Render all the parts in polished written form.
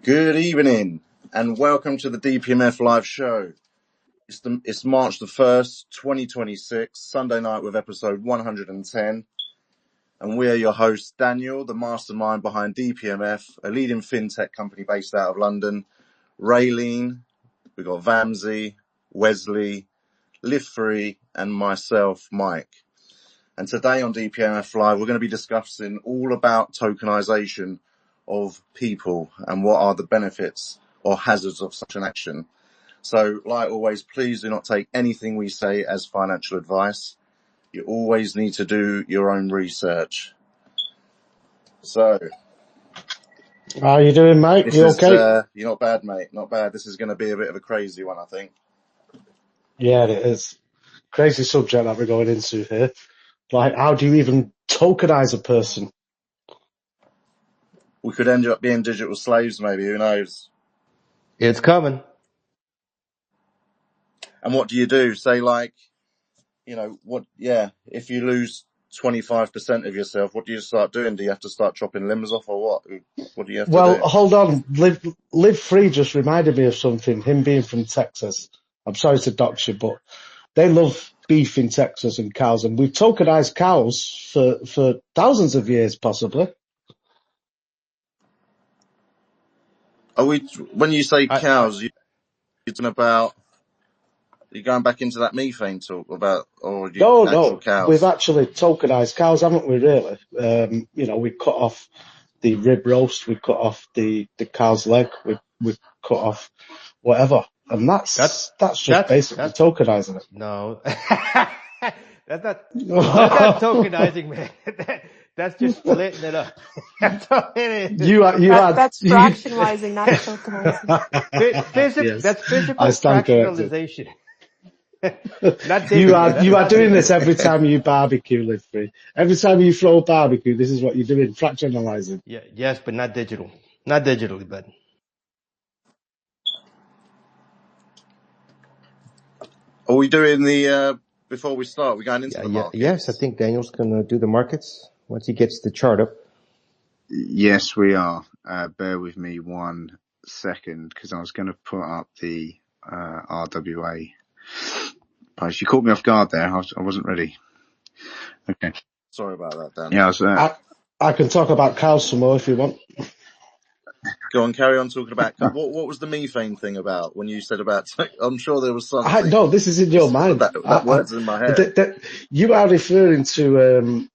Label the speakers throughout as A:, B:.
A: Good evening and welcome to the DPMF live show. It's March the 1st, 2026, Sunday night with episode 110. And we are your hosts, Daniel, the mastermind behind DPMF, a leading fintech company based out of London, Raylene, we've got Vamsy, Wesley, Live Free, and myself, Mike. And today on DPMF Live, we're going to be discussing all about tokenization of people and what are the benefits or hazards of such an action. So, like always, please do not take anything we say as financial advice. You always need to do your own research. So,
B: How are you doing, mate? You okay?
A: You're not bad, mate. Not bad. This is going to be a bit of a crazy one, I think.
B: Yeah, it is. Crazy subject that we're going into here. Like, how do you even tokenize a person?
A: We could end up being digital slaves, maybe. Who knows?
C: It's coming.
A: And what do you do? Say, like, if you lose 25% of yourself, what do you start doing? Do you have to start chopping limbs off or what? What do you have to do?
B: Well, hold on. Live Free just reminded me of something, him being from Texas. I'm sorry to dox you, but they love beef in Texas and cows, and we've tokenized cows for thousands of years, possibly.
A: When you say cows, you're talking about, you're going back into that methane talk about, or
B: No,
A: cows?
B: we've actually tokenized cows, haven't we, really? We cut off the rib roast, we cut off the cow's leg, we cut off whatever. And that's just basically tokenizing it.
C: No. That's not tokenizing, man. That's just splitting it up. That's all it is.
D: That's fractionalizing, not tokenizing.
C: That's physical fractionalization.
B: You are doing this every time you barbecue, Live Free. Every time you throw barbecue, this is what you're doing, fractionalizing.
C: Yeah, yes, but not digital. Not digitally, but.
A: Are we doing before we start, we're going into the markets?
C: Yes, I think Daniel's going to do the markets once he gets the chart up.
E: Yes, we are. Bear with me 1 second because I was going to put up the RWA post. You caught me off guard there. I wasn't ready. Okay.
A: Sorry about that, Dan.
E: Yeah,
B: I can talk about cows some more if you want.
A: Go on, carry on talking about what was the methane thing about when you said about? I'm sure there was something.
B: No, this is in your mind.
A: That word's in my head.
B: You are referring to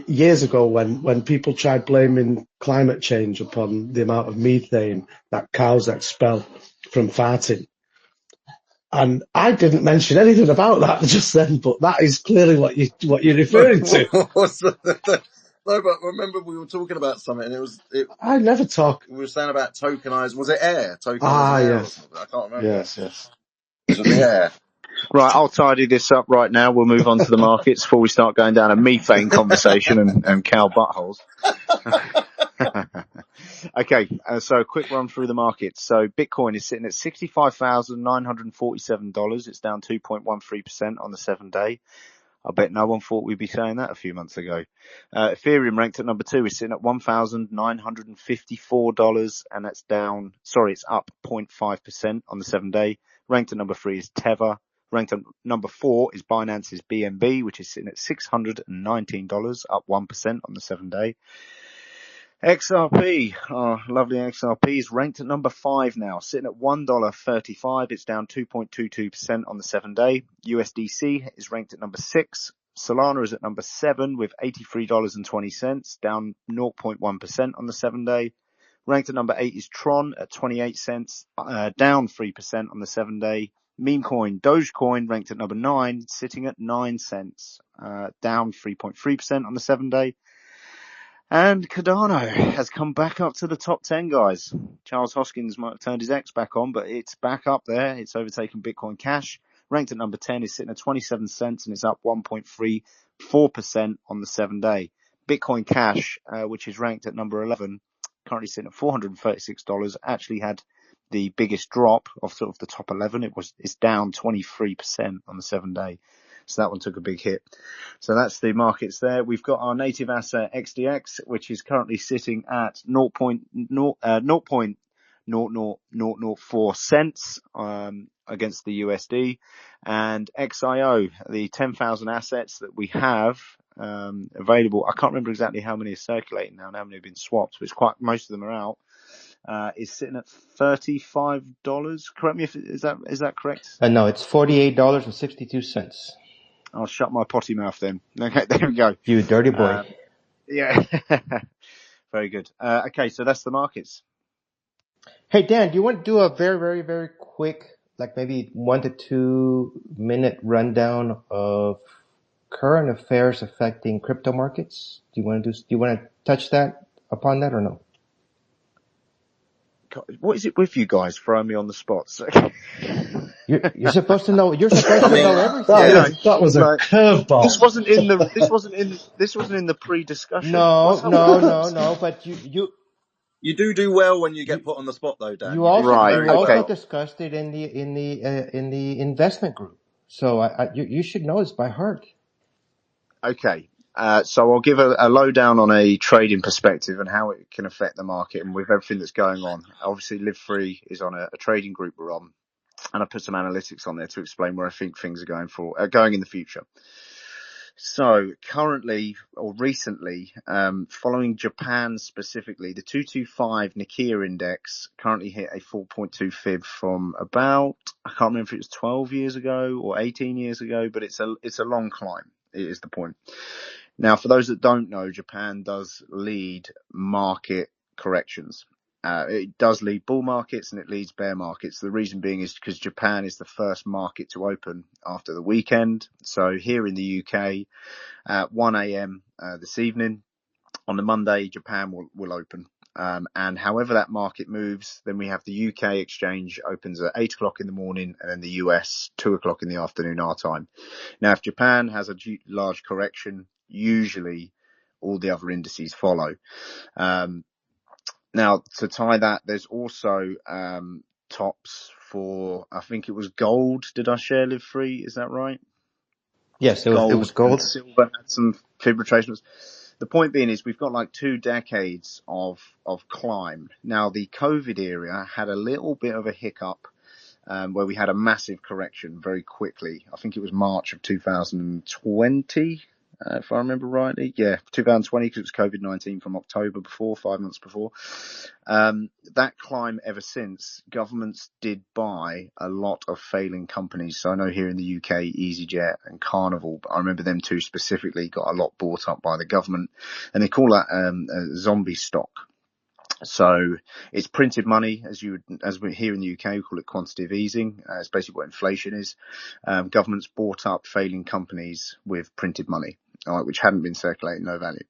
B: years ago when people tried blaming climate change upon the amount of methane that cows expel from farting. And I didn't mention anything about that just then, but that is clearly what you're referring to.
A: No, but remember we were talking about something and
B: I never talk.
A: We were saying about tokenized, was it air?
B: Yes.
A: I can't remember.
B: Yes.
A: Was it the air?
E: Right, I'll tidy this up right now. We'll move on to the markets before we start going down a methane conversation and cow buttholes. Okay, so a quick run through the markets. So Bitcoin is sitting at $65,947. It's down 2.13% on the 7-day. I bet no one thought we'd be saying that a few months ago. Ethereum ranked at number 2 is sitting at $1,954 and it's it's up 0.5% on the 7-day. Ranked at number 3 is Tether. Ranked at number 4 is Binance's BNB, which is sitting at $619, up 1% on the 7-day. XRP, our lovely XRP, is ranked at number 5 now, sitting at $1.35. It's down 2.22% on the 7-day. USDC is ranked at number 6. Solana is at number 7 with $83.20, down 0.1% on the 7-day. Ranked at number 8 is Tron at 28 cents, down 3% on the 7-day. Meme coin, Dogecoin, ranked at number 9, sitting at 9 cents, down 3.3% on the 7-day. And Cardano has come back up to the top 10, guys. Charles Hoskins might have turned his X back on, but it's back up there. It's overtaken Bitcoin Cash. Ranked at number 10 is sitting at 27 cents and it's up 1.34% on the 7-day. Bitcoin Cash, which is ranked at number 11, currently sitting at $436, actually had the biggest drop of sort of the top 11. It's down 23% on the 7-day. So that one took a big hit. So that's the markets there. We've got our native asset XDX, which is currently sitting at 0.0004 cents against the USD. And XIO, the 10,000 assets that we have available, I can't remember exactly how many are circulating now and how many have been swapped, but most of them are out. Is sitting at $35. Correct me if is that correct?
C: No, it's $48.62.
E: I'll shut my potty mouth then. Okay, there we go.
C: You dirty boy.
E: Yeah. Very good. Okay, so that's the markets.
C: Hey, Dan, do you want to do a very, very, very quick, like maybe 1 to 2 minute rundown of current affairs affecting crypto markets? Do you want to touch upon that or no?
E: God, what is it with you guys throwing me on the spot?
C: You're supposed to know. You're supposed to know everything.
B: That was a curveball.
E: This wasn't in the pre-discussion.
C: No. But
A: You do well when you get put on the spot, though, Dan.
C: You also
E: well.
C: discussed it in the investment group. So you should know this by heart.
E: Okay. So I'll give a lowdown on a trading perspective and how it can affect the market and with everything that's going on. Obviously, Live Free is on a trading group we're on, and I put some analytics on there to explain where I think things are going in the future. So currently or recently, following Japan specifically, the 225 Nikkei index currently hit a 4.2 fib from about, I can't remember if it was 12 years ago or 18 years ago, but it's a long climb. It is the point. Now, for those that don't know, Japan does lead market corrections. It does lead bull markets and it leads bear markets. The reason being is because Japan is the first market to open after the weekend. So here in the UK, at 1 a.m. This evening, on the Monday, Japan will open. And however that market moves, then we have the UK exchange opens at 8 o'clock in the morning and then the US 2 o'clock in the afternoon our time. Now, if Japan has a large correction, usually all the other indices follow. Now, to tie that, there's also tops for, I think it was gold. Did I share Live Free? Is that right?
C: Yes, it was gold.
E: And silver had some fib retracements. The point being is we've got like 2 decades of climb. Now, the COVID era had a little bit of a hiccup where we had a massive correction very quickly. I think it was March of 2020. If I remember rightly. Yeah, 2020, because it was COVID-19 from October before, 5 months before. That climb ever since, governments did buy a lot of failing companies. So I know here in the UK, EasyJet and Carnival, but I remember them two specifically got a lot bought up by the government. And they call that a zombie stock. So it's printed money, as we're here in the UK, we call it quantitative easing. It's basically what inflation is. Governments bought up failing companies with printed money, which hadn't been circulating, no value.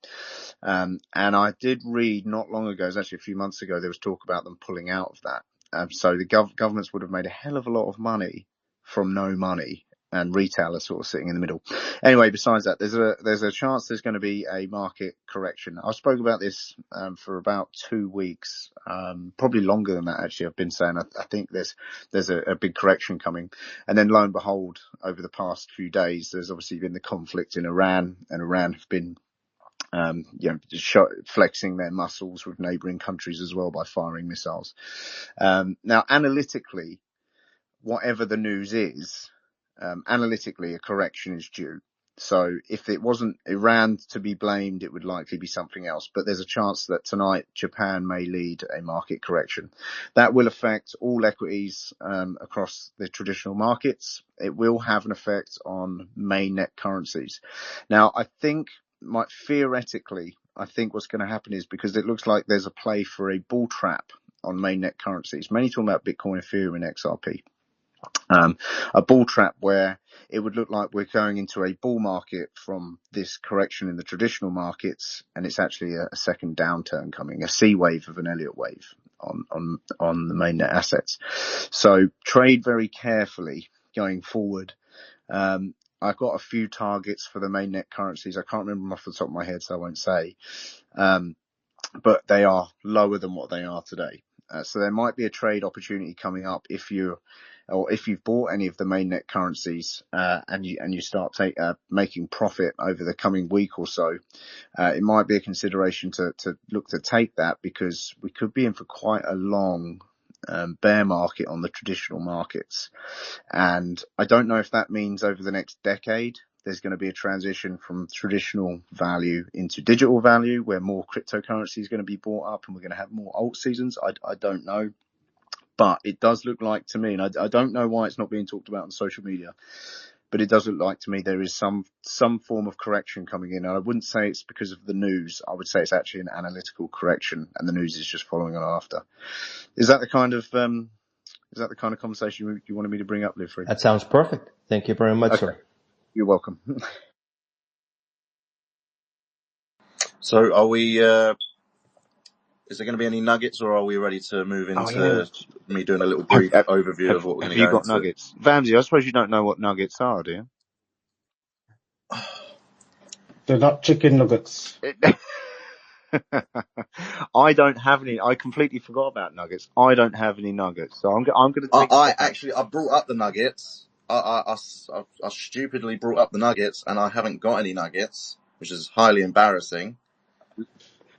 E: And I did read not long ago, it was actually a few months ago, there was talk about them pulling out of that. So the governments would have made a hell of a lot of money from no money. And retail are sort of sitting in the middle. Anyway, besides that, there's a chance there's going to be a market correction. I spoke about this for about 2 weeks, probably longer than that actually. I've been saying I think there's a big correction coming, and then lo and behold, over the past few days, there's obviously been the conflict in Iran, and Iran have been flexing their muscles with neighbouring countries as well by firing missiles. Now, analytically, whatever the news is. Analytically, a correction is due. So if it wasn't Iran to be blamed, it would likely be something else. But there's a chance that tonight Japan may lead a market correction. That will affect all equities across the traditional markets. It will have an effect on mainnet currencies. Now, I think theoretically, what's going to happen is because it looks like there's a play for a bull trap on mainnet currencies, mainly talking about Bitcoin, Ethereum, and XRP. A bull trap where it would look like we're going into a bull market from this correction in the traditional markets, and it's actually a second downturn coming, a C wave of an Elliott wave on the mainnet assets. So trade very carefully going forward. I've got a few targets for the mainnet currencies. I can't remember them off the top of my head, so I won't say. But they are lower than what they are today. So there might be a trade opportunity coming up if you've bought any of the mainnet currencies and you start making profit over the coming week or so. It might be a consideration to look to take that, because we could be in for quite a long bear market on the traditional markets. And I don't know if that means over the next decade, there's going to be a transition from traditional value into digital value, where more cryptocurrency is going to be bought up and we're going to have more alt seasons. I don't know. But it does look like to me, and I don't know why it's not being talked about on social media, but it does look like to me there is some form of correction coming in. And I wouldn't say it's because of the news. I would say it's actually an analytical correction, and the news is just following on after. Is that the kind of conversation you wanted me to bring up, Livfrey?
C: That sounds perfect. Thank you very much, sir.
E: You're welcome.
A: So are we, is there going to be any nuggets, or are we ready to move into me doing a little brief overview of what we're going to go into?
E: Have you got nuggets? Vamsy, I suppose you don't know what nuggets are, do you?
B: They're not chicken nuggets.
E: I don't have any. I completely forgot about nuggets. I don't have any nuggets, so I'm going to take.
A: I brought up the nuggets. I stupidly brought up the nuggets, and I haven't got any nuggets, which is highly embarrassing.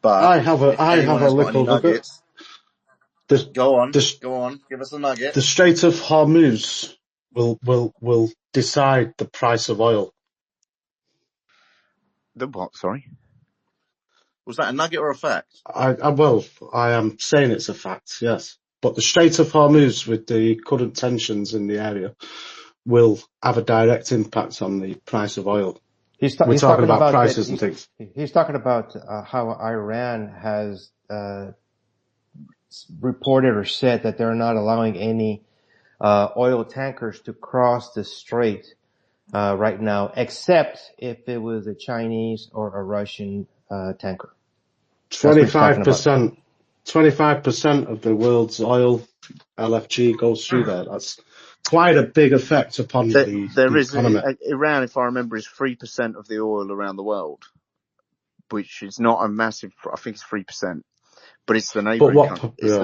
A: But
B: I have a little nugget.
A: Go on. Give us a nugget.
B: The Strait of Hormuz will decide the price of oil.
E: The what? Sorry.
A: Was that a nugget or a fact?
B: I am saying it's a fact, yes. But the Strait of Hormuz, with the current tensions in the area, will have a direct impact on the price of oil. We're talking about prices and things.
C: He's talking about how Iran has reported or said that they're not allowing any oil tankers to cross the strait right now, except if it was a Chinese or a Russian tanker.
B: 25% of the world's oil, LFG, goes through there. That's quite a big effect upon the economy.
E: Iran, if I remember, is 3% of the oil around the world, which is not a massive. I think it's 3%, but it's the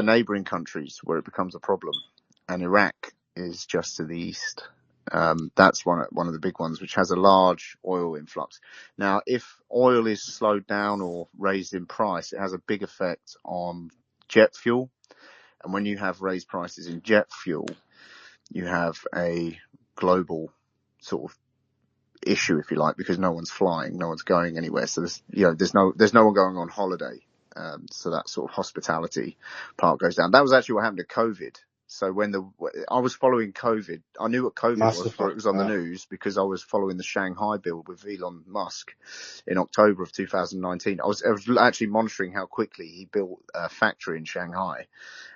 E: neighboring countries where it becomes a problem, and Iraq is just to the east. That's one of the big ones, which has a large oil influx. Now, if oil is slowed down or raised in price, it has a big effect on jet fuel. And when you have raised prices in jet fuel, you have a global sort of issue, if you like, because no one's flying, no one's going anywhere. So there's no one going on holiday. So that sort of hospitality part goes down. That was actually what happened to COVID. So when I was following COVID, I knew what COVID was before it was on the news, because I was following the Shanghai build with Elon Musk in October of 2019. I was actually monitoring how quickly he built a factory in Shanghai,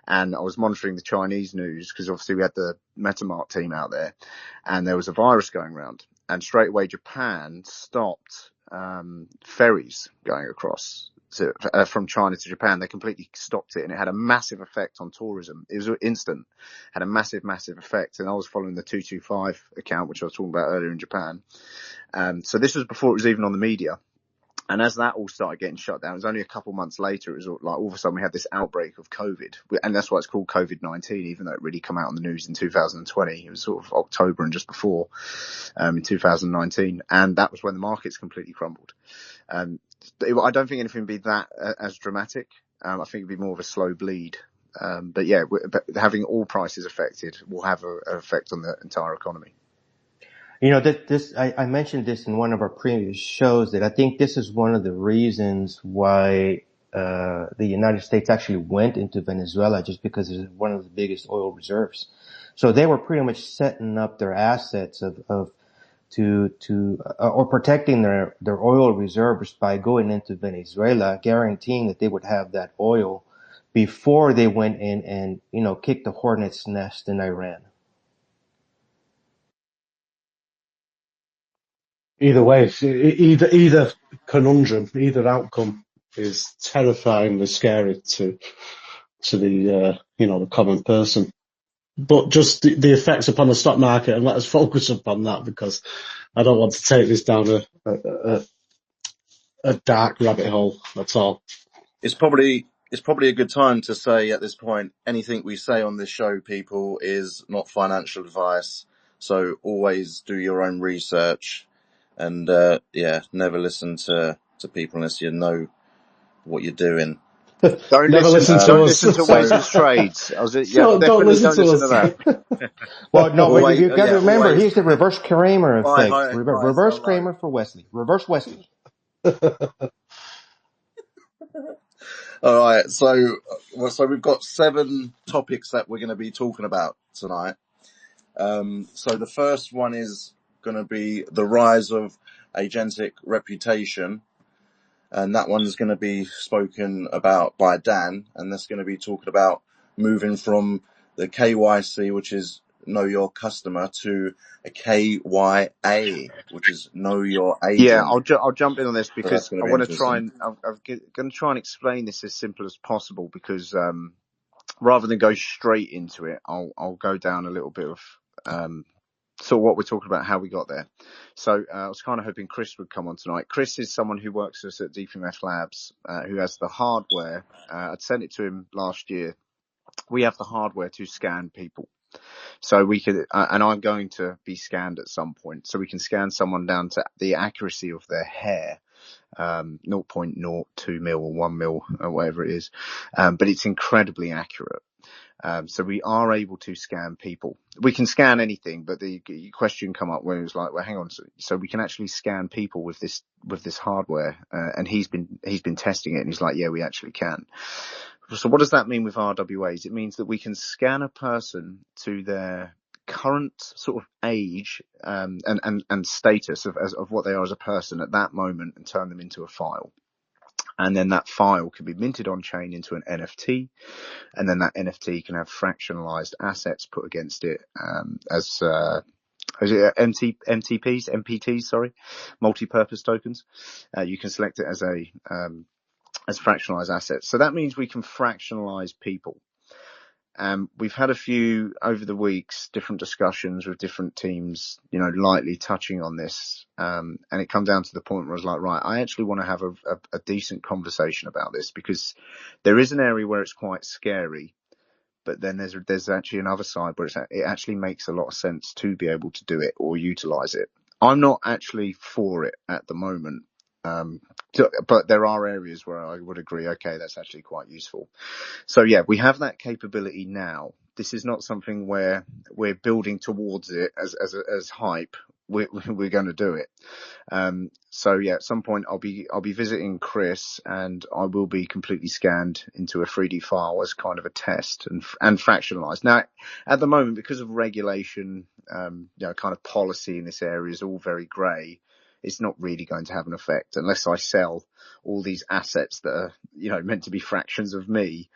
E: and I was monitoring the Chinese news because obviously we had the MetaMart team out there, and there was a virus going around, and straight away Japan stopped ferries going across. From China to Japan. They completely stopped it, and it had a massive effect on tourism. It was instant, had a massive effect. And I was following the 225 account, which I was talking about earlier in Japan. So this was before it was even on the media. And as that all started getting shut down, it was only a couple months later, it was like all of a sudden we had this outbreak of COVID. And that's why it's called COVID-19, even though it really came out on the news in 2020. It was sort of October and just before, in 2019. And that was when the markets completely crumbled. I don't think anything would be that as dramatic. I think it'd be more of a slow bleed. But having all prices affected will have an effect on the entire economy.
C: You know, I mentioned this in one of our previous shows, that I think this is one of the reasons why the United States actually went into Venezuela, just because it's one of the biggest oil reserves. So they were pretty much setting up their assets or protecting their oil reserves by going into Venezuela, guaranteeing that they would have that oil before they went in and, kicked the hornet's nest in Iran.
B: Either way, either conundrum, either outcome is terrifyingly scary to the the common person. But just the effects upon the stock market, and let us focus upon that, because I don't want to take this down a dark rabbit hole at all.
A: It's probably a good time to say at this point, anything we say on this show, people, is not financial advice. So always do your own research, and never listen to people unless you know what you're doing.
E: Don't
B: Never listen to
E: don't
B: us.
E: listen to
A: So,
E: Wes's trades.
B: So don't
E: Definitely
B: listen
E: don't
B: to
E: listen
B: us.
E: to that.
C: Well, no, but
A: always,
C: you've got to remember,
A: always.
C: here's the reverse Kramer
A: Hi,
C: effect.
A: hi,
C: Reverse
A: so hello.
C: Kramer for Wesley. Reverse Wesley.
A: All right, so we've got 7 topics that we're going to be talking about tonight. So the first one is going to be the rise of agentic reputation, and that one's going to be spoken about by Dan, and that's going to be talking about moving from the KYC, which is know your customer, to a KYA, which is know your
E: Yeah,
A: agent.
E: I'll jump in on this
A: So that's
E: because
A: going
E: I
A: to be
E: want to try
A: interesting.
E: and I'm going to try and explain this as simple as possible because rather than go straight into it, I'll go down a little bit of sort of what we're talking about, how we got there. So I was kind of hoping Chris would come on tonight. Chris is someone who works with us at DPMF Labs, who has the hardware. I'd sent it to him last year. We have the hardware to scan people. So we could, and I'm going to be scanned at some point. So we can scan someone down to the accuracy of their hair, 0.02 mil or 1 mil or whatever it is. But it's incredibly accurate. So we are able to scan people. We can scan anything, but the question come up when it was like, well, hang on. So we can actually scan people with this hardware. And he's been testing it and he's like, yeah, we actually can. So what does that mean with RWAs? It means that we can scan a person to their current sort of age, and status of what they are as a person at that moment and turn them into a file. And then that file can be minted on chain into an NFT. And then that NFT can have fractionalized assets put against it, as MPTs, sorry, multi-purpose tokens. You can select it as fractionalized assets. So that means we can fractionalize people. We've had a few over the weeks, different discussions with different teams, lightly touching on this. And it come down to the point where I was like, right, I actually want to have a decent conversation about this because there is an area where it's quite scary. But then there's actually another side where it actually makes a lot of sense to be able to do it or utilize it. I'm not actually for it at the moment. But there are areas where I would agree, okay, that's actually quite useful. So yeah, we have that capability now. This is not something where we're building towards it as hype. We're going to do it. So yeah, at some point I'll be visiting Chris and I will be completely scanned into a 3D file as kind of a test and fractionalized. Now, at the moment, because of regulation, kind of policy in this area is all very grey. It's not really going to have an effect unless I sell all these assets that are, meant to be fractions of me.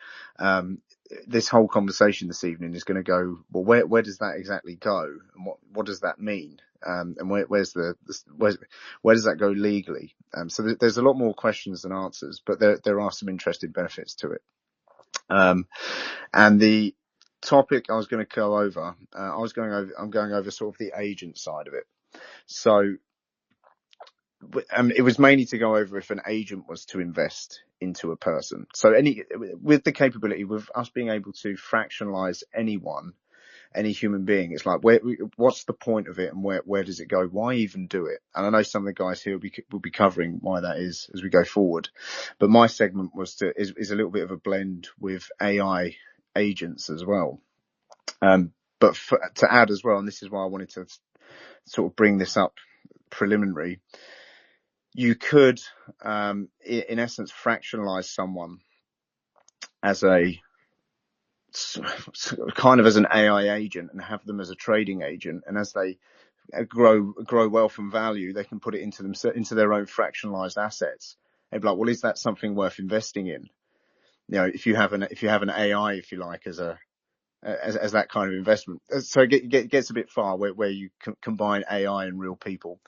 E: This whole conversation this evening is going to go, well, where does that exactly go? And what does that mean? And where does that go legally? So there's a lot more questions than answers, but there are some interesting benefits to it. And the topic I was going to go over, I'm going over sort of the agent side of it. So, it was mainly to go over if an agent was to invest into a person. So with the capability, with us being able to fractionalize any human being, it's like, what's the point of it and where does it go? Why even do it? And I know some of the guys here will be covering why that is as we go forward. But my segment is a little bit of a blend with AI agents as well. But to add as well, and this is why I wanted to sort of bring this up preliminary, you could, in essence, fractionalize someone as a kind of as an AI agent and have them as a trading agent. And as they grow wealth and value, they can put it into their own fractionalized assets. They'd be like, well, is that something worth investing in? If you have an AI, if you like, as that kind of investment. So it gets a bit far where you combine AI and real people.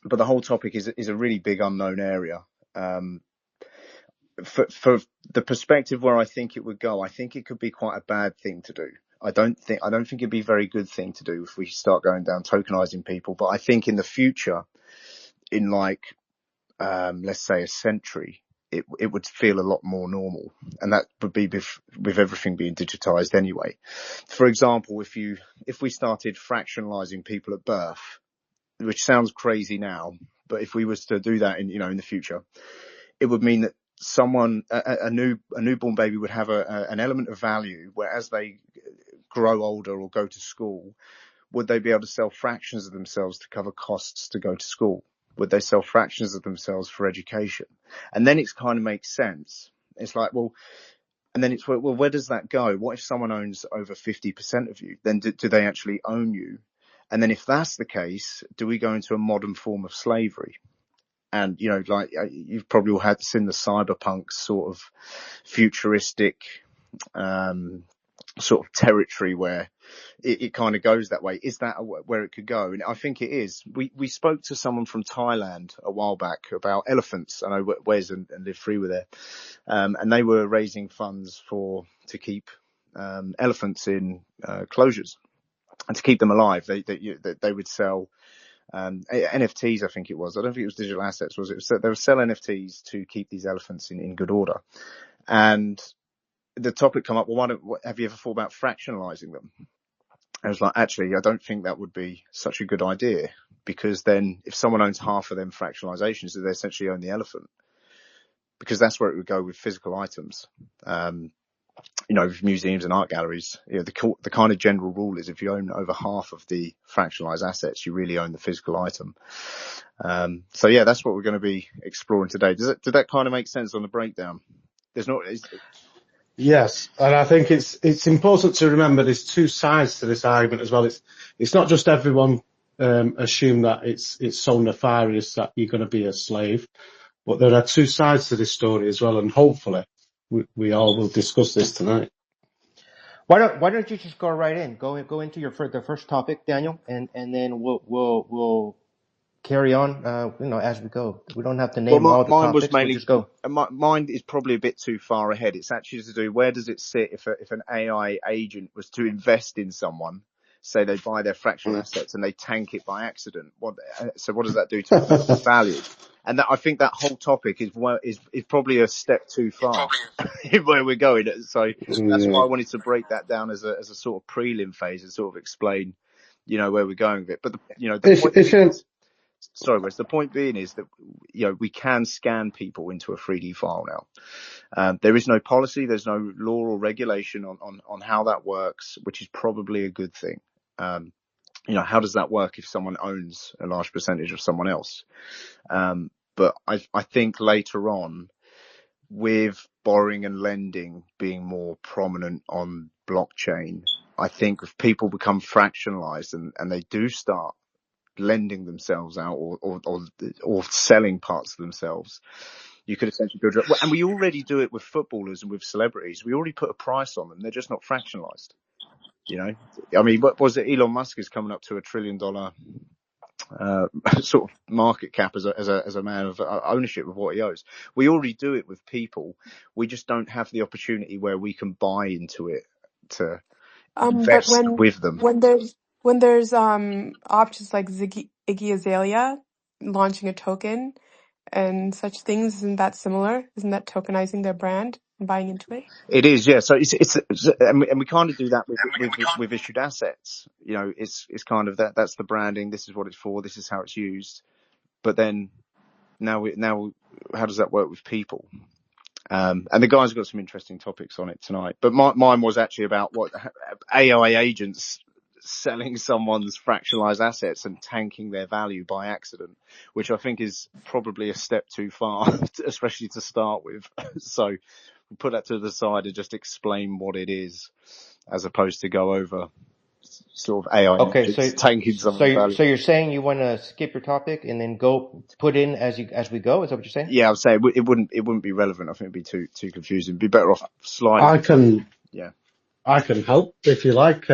E: But the whole topic is a really big unknown area. For the perspective where I think it would go, I think it could be quite a bad thing to do. I don't think it'd be a very good thing to do if we start going down tokenizing people. But I think in the future, in let's say a century, it would feel a lot more normal, and that would be with everything being digitized anyway. For example, if we started fractionalizing people at birth, which sounds crazy now, but if we was to do that in the future, it would mean that a newborn baby would have an element of value where as they grow older or go to school, would they be able to sell fractions of themselves to cover costs to go to school? Would they sell fractions of themselves for education? And then it kind of makes sense. It's like, well, and then it's, well, where does that go? What if someone owns over 50% of you? Then do they actually own you? And then if that's the case, do we go into a modern form of slavery? And, you know, like you've probably all seen the cyberpunk sort of futuristic, sort of territory where it kind of goes that way. Is that where it could go? And I think it is. We spoke to someone from Thailand a while back about elephants. I know Wes and Live Free were there. And they were raising funds to keep, elephants in, closures and to keep them alive. They would sell, NFTs, I think it was. I don't think it was digital assets, was it? So they would sell NFTs to keep these elephants in good order. And the topic come up, well, have you ever thought about fractionalizing them? I was like, actually, I don't think that would be such a good idea, because then if someone owns half of them fractionalizations, they essentially own the elephant, because that's where it would go with physical items. You know, with museums and art galleries, you know, the kind of general rule is if you own over half of the fractionalized assets, you really own the physical item. So yeah, that's what we're going to be exploring today. Did that kind of make sense on the breakdown?
B: Yes, and I think it's important to remember there's two sides to this argument as well. It's not just everyone assume that it's so nefarious that you're going to be a slave, but there are two sides to this story as well, and hopefully we all will discuss this tonight.
C: Why don't you just go right in? Go into the first topic, Daniel, and then we'll carry on, as we go. We don't have to name all the topics. Was mainly, we'll just go.
E: Mine is probably a bit too far ahead. It's actually to do, where does it sit if an AI agent was to invest in someone, say they buy their fractional assets and they tank it by accident? What does that do to the value? And I think that whole topic is probably a step too far in where we're going. So that's why I wanted to break that down as a sort of prelim phase and sort of explain, where we're going with it. But sorry, Wes. The point being is that, we can scan people into a 3D file now. There is no policy, there's no law or regulation on how that works, which is probably a good thing. How does that work if someone owns a large percentage of someone else? But I think later on, with borrowing and lending being more prominent on blockchain, I think if people become fractionalized and they do start lending themselves out or selling parts of themselves, you could essentially build up. And we already do it with footballers and with celebrities. We already put a price on them. They're just not fractionalized. I mean, what was it? Elon Musk is coming up to $1 trillion sort of market cap as a man of ownership of what he owes. We already do it with people. We just don't have the opportunity where we can buy into it to invest with them.
D: When there's options like Iggy Azalea launching a token and such things, isn't that similar? Isn't that tokenizing their brand and buying into it?
E: It is, yeah. So it's and we kind of do that with issued assets. It's kind of that's the branding. This is what it's for. This is how it's used. But then now how does that work with people? And the guys have got some interesting topics on it tonight. But mine was actually about what AI agents selling someone's fractionalized assets and tanking their value by accident, which I think is probably a step too far, especially to start with. So we'll put that to the side and just explain what it is, as opposed to go over sort of AI.
C: Okay, so
E: tanking someone's value.
C: So you're saying you want to skip your topic and then go put in as we go? Is that what you're saying?
E: Yeah, I'd say it wouldn't be relevant. I think it'd be too confusing. It'd be better off sliding.
B: I can help if you like,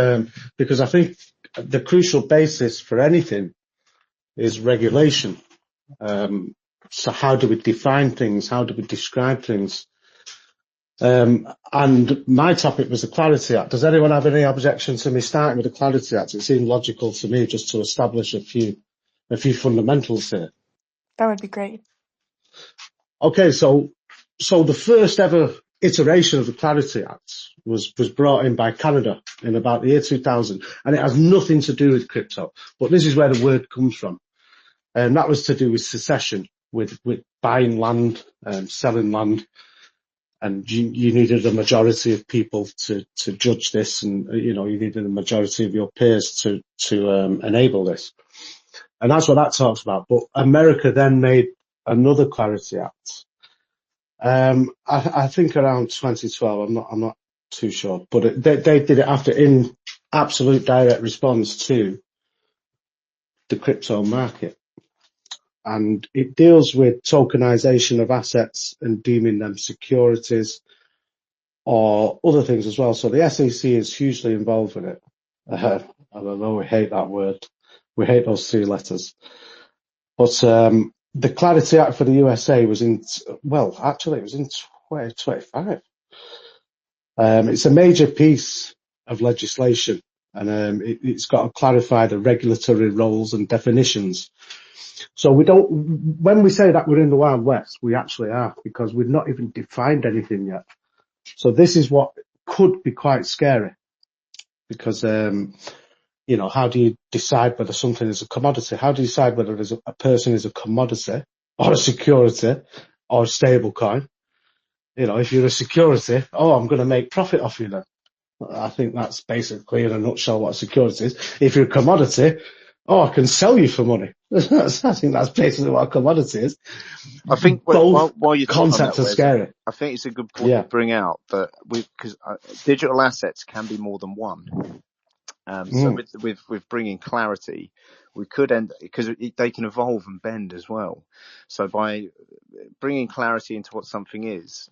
B: because I think the crucial basis for anything is regulation. So how do we define things? How do we describe things? And my topic was the Clarity Act. Does anyone have any objection to me starting with the Clarity Act? It seemed logical to me just to establish a few fundamentals here.
D: That would be great.
B: Okay, so the first ever iteration of the Clarity Act was brought in by Canada in about the year 2000, and it has nothing to do with crypto, but this is where the word comes from. And that was to do with secession, with buying land, selling land, and you needed a majority of people to judge this, and you needed a majority of your peers to enable this, and that's what that talks about. But America then made another Clarity Act. I think around 2012. I'm not too sure, but they did it after, in absolute direct response to the crypto market. And it deals with tokenization of assets and deeming them securities or other things as well. So the SEC is hugely involved in it. I don't know, we hate that word. We hate those three letters. But the Clarity Act for the USA was it was in 2025. It's a major piece of legislation, and it's got to clarify the regulatory roles and definitions. So when we say that we're in the Wild West, we actually are, because we've not even defined anything yet. So this is what could be quite scary, because, how do you decide whether something is a commodity? How do you decide whether a person is a commodity or a security or a stable coin? If you're a security, I'm going to make profit off you then. I think that's basically, in a nutshell, what a security is. If you're a commodity, I can sell you for money. I think that's basically what a commodity is.
E: I think while you're
B: concepts are scary.
E: I think it's a good point to bring out that because digital assets can be more than one. So with bringing clarity, we could end, because they can evolve and bend as well. So by bringing clarity into what something is,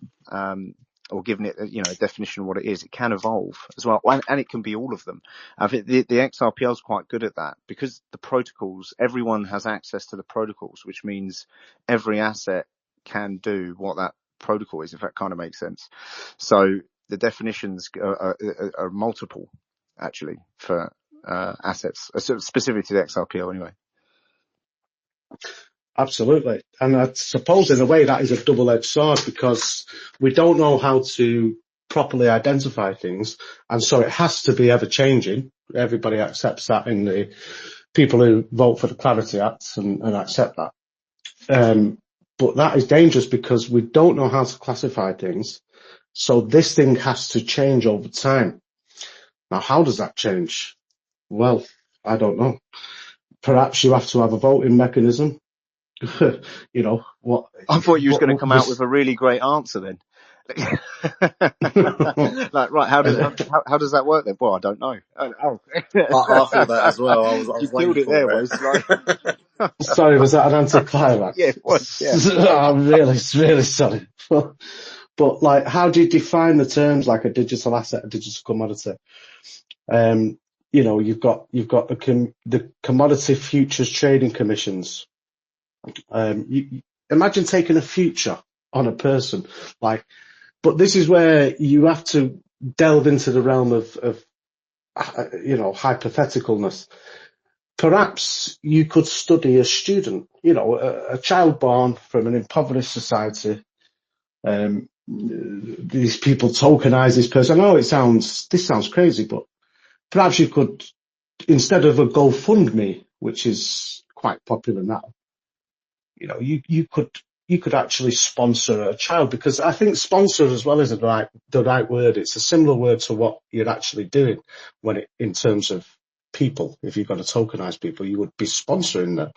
E: or giving it, a definition of what it is, it can evolve as well, and it can be all of them. I think the XRPL is quite good at that, because the protocols, everyone has access to the protocols, which means every asset can do what that protocol is, if that kind of makes sense. So the definitions are multiple, actually, for assets, specific to the XRPL anyway.
B: Absolutely. And I suppose in a way that is a double-edged sword, because we don't know how to properly identify things, and so it has to be ever-changing. Everybody accepts that, in the people who vote for the Clarity Act and accept that. But that is dangerous, because we don't know how to classify things, so this thing has to change over time. Now, how does that change? Well, I don't know. Perhaps you have to have a voting mechanism. What?
E: I thought you was going to come out with a really great answer then. Like, right, how does that work then? Well, I don't know.
A: I thought that as well. I was
E: killed it there, Wes.
B: Sorry, was that an anticlimax?
E: Yeah, it was. Yeah.
B: I'm really sorry. But like, how do you define the terms like a digital asset, a digital commodity? You've got the commodity futures trading commissions. Imagine taking a future on a person, but this is where you have to delve into the realm of hypotheticalness. Perhaps you could study a student, a child born from an impoverished society. These people tokenize this person. I know this sounds crazy, but perhaps you could, instead of a GoFundMe, which is quite popular now, you could actually sponsor a child, because I think sponsor as well isn't the right word. It's a similar word to what you're actually doing in terms of people. If you've got to tokenize people, you would be sponsoring them.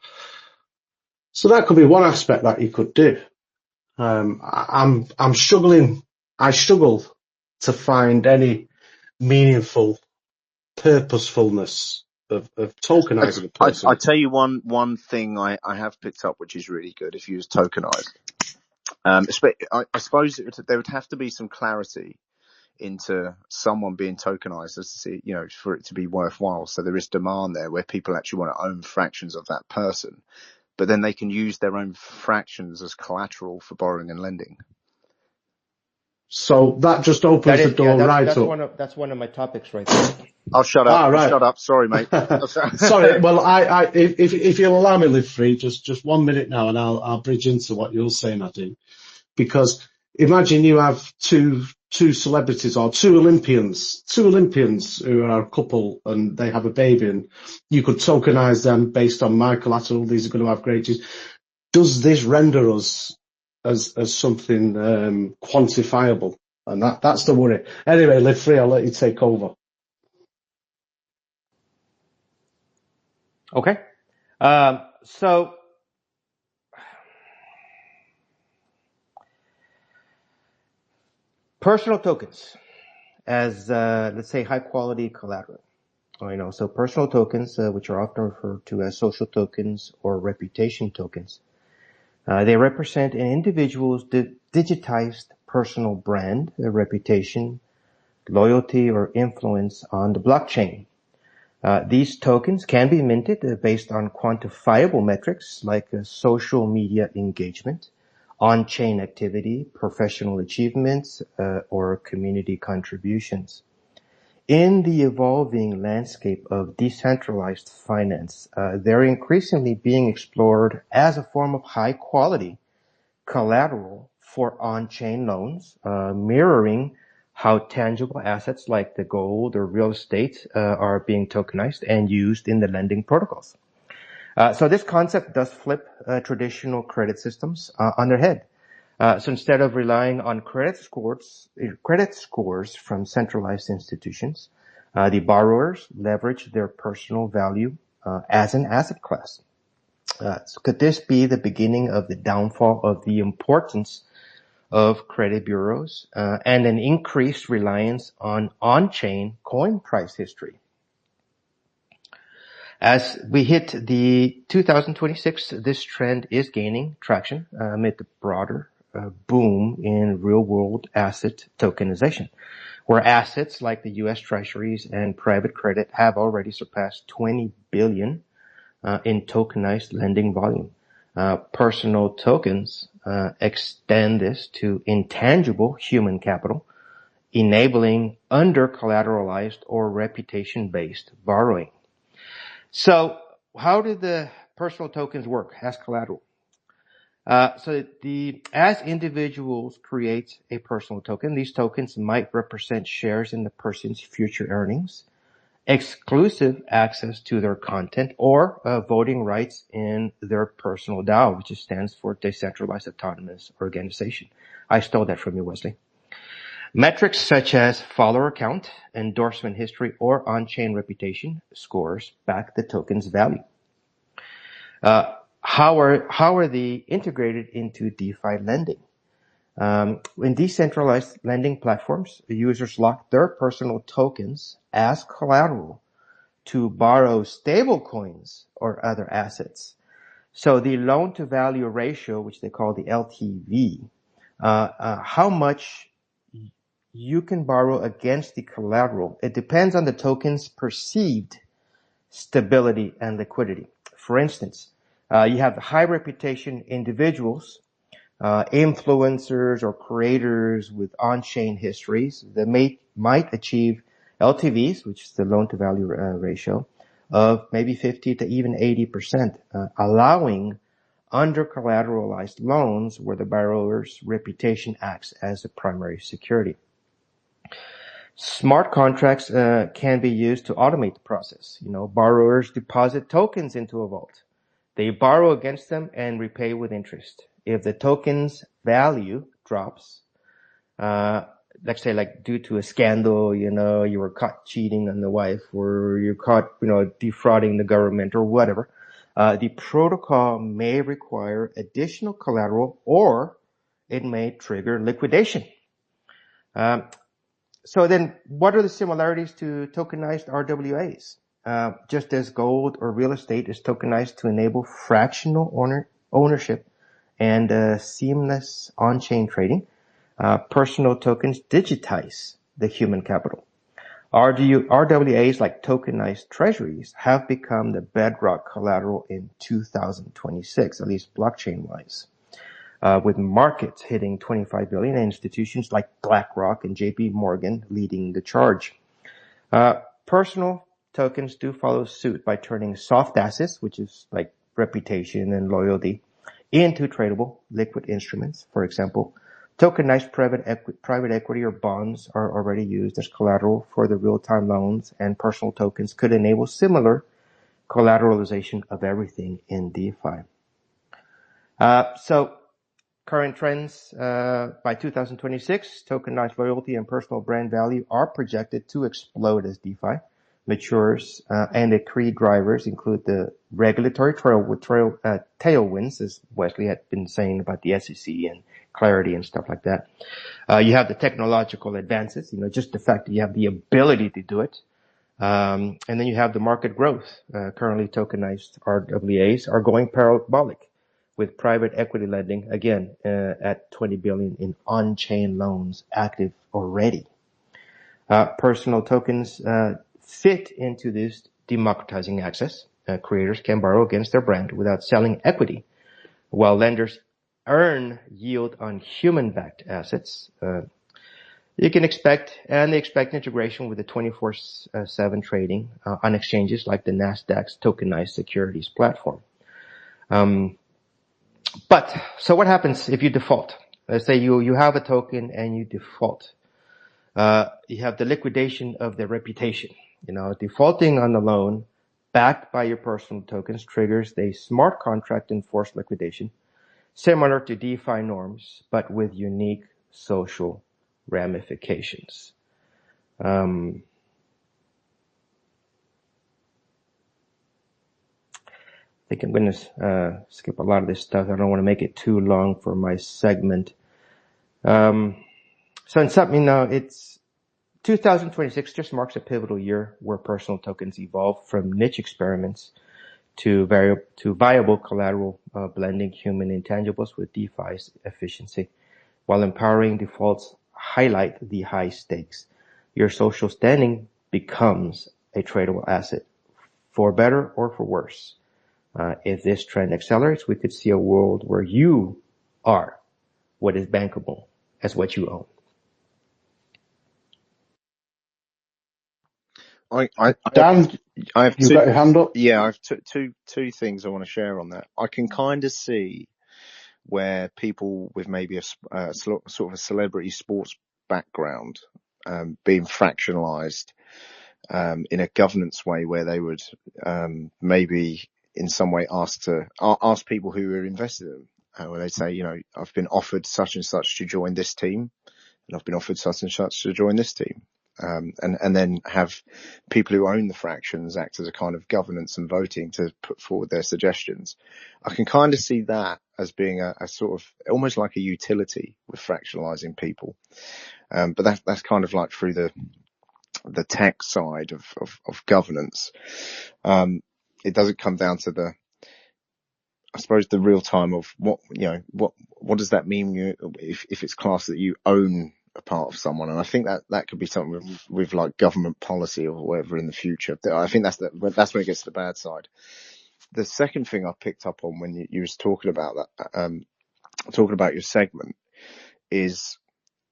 B: So that could be one aspect that you could do. I struggle to find any meaningful purposefulness of tokenizing a person.
E: I tell you one thing I have picked up, which is really good if you use tokenized. I suppose there would have to be some clarity into someone being tokenized, as to see, for it to be worthwhile. So there is demand there where people actually want to own fractions of that person, but then they can use their own fractions as collateral for borrowing and lending.
B: So that just opens the door up.
C: That's one of my topics right there.
E: I'll shut up.
B: Right.
E: Shut up. Sorry, mate.
B: Sorry. Well, if you'll allow me, live free, just 1 minute now, and I'll bridge into what you're saying, I do. Because imagine you have two celebrities or two Olympians who are a couple and they have a baby, and you could tokenize them based on my collateral. These are going to have great use. Does this render us as something quantifiable, and that's the worry. Anyway, Live Free, I'll let you take over.
C: Okay. So personal tokens as, let's say, high quality collateral. So personal tokens, which are often referred to as social tokens or reputation tokens, they represent an individual's digitized personal brand, reputation, loyalty, or influence on the blockchain. These tokens can be minted based on quantifiable metrics like social media engagement, on-chain activity, professional achievements, or community contributions. In the evolving landscape of decentralized finance, they're increasingly being explored as a form of high-quality collateral for on-chain loans, mirroring how tangible assets like the gold or real estate are being tokenized and used in the lending protocols. So this concept does flip traditional credit systems on their head. So instead of relying on credit scores from centralized institutions, the borrowers leverage their personal value as an asset class. So could this be the beginning of the downfall of the importance of credit bureaus and an increased reliance on on-chain coin price history? As we hit the 2026, this trend is gaining traction amid the broader boom in real-world asset tokenization, where assets like the U.S. Treasuries and private credit have already surpassed $20 billion in tokenized lending volume. Personal tokens extend this to intangible human capital, enabling under-collateralized or reputation-based borrowing. So how do the personal tokens work as collateral? As individuals create a personal token, these tokens might represent shares in the person's future earnings, exclusive access to their content, or voting rights in their personal DAO, which stands for Decentralized Autonomous Organization. I stole that from you, Wesley. Metrics such as follower count, endorsement history, or on-chain reputation scores back the token's value. How are they integrated into DeFi lending? In decentralized lending platforms, users lock their personal tokens as collateral to borrow stable coins or other assets. So the loan to value ratio, which they call the LTV, how much you can borrow against the collateral, it depends on the token's perceived stability and liquidity. For instance, you have high reputation individuals, influencers or creators with on-chain histories that might achieve LTVs, which is the loan to value ratio, of maybe 50 to even 80%, allowing under-collateralized loans where the borrower's reputation acts as the primary security. Smart contracts can be used to automate the process. Borrowers deposit tokens into a vault. They borrow against them and repay with interest. If the token's value drops, let's say like due to a scandal, you were caught cheating on the wife, or you're caught, defrauding the government or whatever, the protocol may require additional collateral, or it may trigger liquidation. So then what are the similarities to tokenized RWAs? Just as gold or real estate is tokenized to enable fractional ownership and seamless on-chain trading, personal tokens digitize the human capital. RWAs like tokenized treasuries have become the bedrock collateral in 2026, at least blockchain-wise. With markets hitting 25 billion and institutions like BlackRock and JP Morgan leading the charge. Personal tokens do follow suit by turning soft assets, which is like reputation and loyalty, into tradable liquid instruments. For example, tokenized private equity or bonds are already used as collateral for the real-time loans, and personal tokens could enable similar collateralization of everything in DeFi. So Current trends, by 2026, tokenized loyalty and personal brand value are projected to explode as DeFi matures, and the key drivers include the regulatory tailwinds, as Wesley had been saying about the SEC and clarity and stuff like that. You have the technological advances, just the fact that you have the ability to do it. And then you have the market growth. Currently tokenized RWAs are going parabolic, with private equity lending, again, at 20 billion in on-chain loans active already. Personal tokens fit into this democratizing access. Creators can borrow against their brand without selling equity, while lenders earn yield on human-backed assets. You can expect integration with the 24/7 trading on exchanges like the Nasdaq's tokenized securities platform. So what happens if you default? Let's say you have a token and you default. You have the liquidation of their reputation. Defaulting on the loan backed by your personal tokens triggers a smart contract enforced liquidation, similar to DeFi norms, but with unique social ramifications. I think I'm going to skip a lot of this stuff. I don't want to make it too long for my segment. So in summary, it's 2026 just marks a pivotal year where personal tokens evolve from niche experiments to viable collateral, blending human intangibles with DeFi's efficiency, while empowering defaults highlight the high stakes. Your social standing becomes a tradable asset, for better or for worse. If this trend accelerates, we could see a world where you are what is bankable as what you own.
B: Dan,
E: I have
B: you've got your hand up?
E: Yeah, I have two things I want to share on that. I can kind of see where people with maybe a sort of a celebrity sports background, being fractionalized, in a governance way where they would, maybe in some way ask people who are invested in them, where they say, I've been offered such and such to join this team, and I've been offered such and such to join this team. And then have people who own the fractions act as a kind of governance and voting to put forward their suggestions. I can kind of see that as being a sort of almost like a utility with fractionalizing people. But that's kind of like through the tech side of governance. It doesn't come down to I suppose the real time of what does that mean if it's classed that you own a part of someone. And I think that could be something with like government policy or whatever in the future. I think that's when it gets to the bad side. The second thing I picked up on when you was talking about that, talking about your segment, is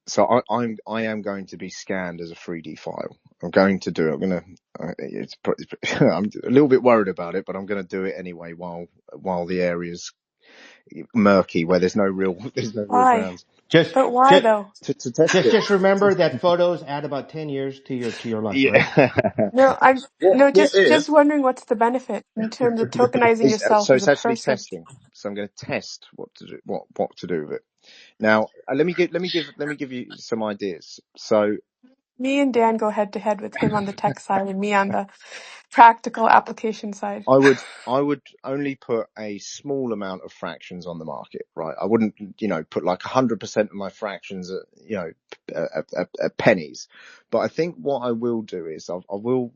E: so I am going to be scanned as a 3D file. I'm going to do it. I'm a little bit worried about it, but I'm going to do it anyway while the area's murky, where there's no real
D: Why?
E: grounds.
D: But why though?
E: To test it.
C: Just remember that photos add about 10 years to your life, right?
D: No,
E: What
D: just wondering what's the benefit in terms of tokenizing yourself
E: so
D: as
E: it's
D: a
E: actually
D: person.
E: testing. So I'm going to test what to do with it. Now, let me give you some ideas. So
D: Me and Dan go head to head with him on the tech side and me on the practical application side.
E: I would only put a small amount of fractions on the market, right? I wouldn't, put like 100% of my fractions at pennies. But I think what I will do is I will,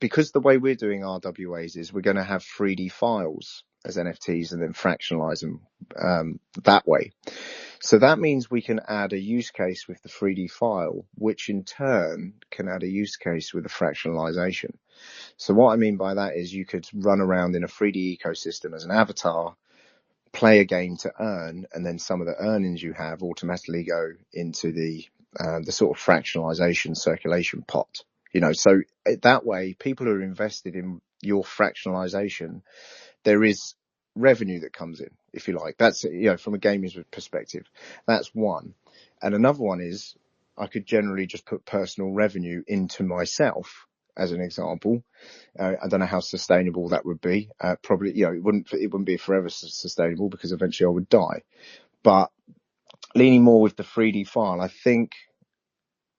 E: because the way we're doing RWAs is we're going to have 3D files as NFTs and then fractionalize them that way. So that means we can add a use case with the 3D file, which in turn can add a use case with the fractionalization. So what I mean by that is you could run around in a 3D ecosystem as an avatar, play a game to earn, and then some of the earnings you have automatically go into the sort of fractionalization circulation pot. So that way, people who are invested in your fractionalization, there is revenue that comes in, if you like. That's, from a gaming perspective, that's one. And another one is I could generally just put personal revenue into myself as an example. I don't know how sustainable that would be. Probably, it wouldn't be forever sustainable because eventually I would die. But leaning more with the 3D file, I think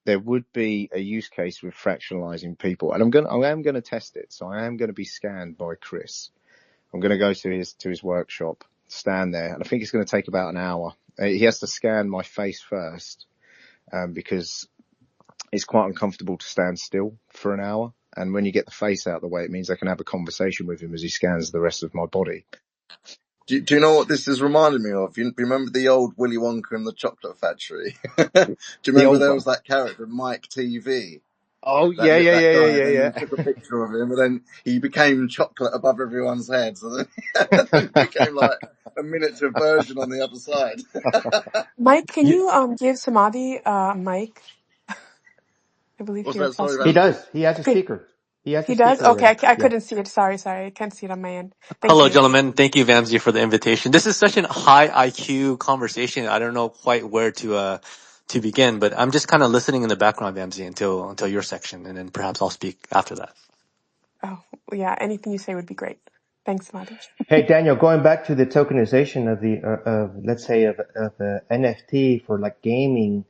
E: there would be a use case with fractionalizing people, and I am gonna test it. So I am gonna be scanned by Chris. I'm gonna go to his workshop, stand there, and I think it's gonna take about an hour. He has to scan my face first, because it's quite uncomfortable to stand still for an hour. And when you get the face out of the way, it means I can have a conversation with him as he scans the rest of my body.
A: Do you know what this is reminding me of? You remember the old Willy Wonka and the Chocolate Factory? Do you remember there was that character, Mike TV?
E: Oh,
A: That
E: yeah.
A: guy, and then you took a picture of him, and then he became chocolate above everyone's heads, and then he became like a miniature version on the other side.
D: Mike, can
C: You,
D: you give Samadhi a mic? I believe
A: What's
D: he
A: that? Sorry,
D: requested.
C: he
A: Ramsey?
C: does. He has a
D: Okay,
C: speaker. He has a
D: he does?
C: speaker
D: Okay,
C: already.
D: I
C: Yeah.
D: couldn't see it. Sorry. I can't see it on my end. Thank
F: Hello,
D: you.
F: gentlemen. Thank you, Vamsy, for the invitation. This is such an high IQ conversation. I don't know quite where to begin, but I'm just kind of listening in the background, Vamsy, until your section, and then perhaps I'll speak after that.
D: Oh, yeah, anything you say would be great. Thanks, Samadhi.
C: Hey, Daniel, going back to the tokenization of the, let's say of NFT for like gaming,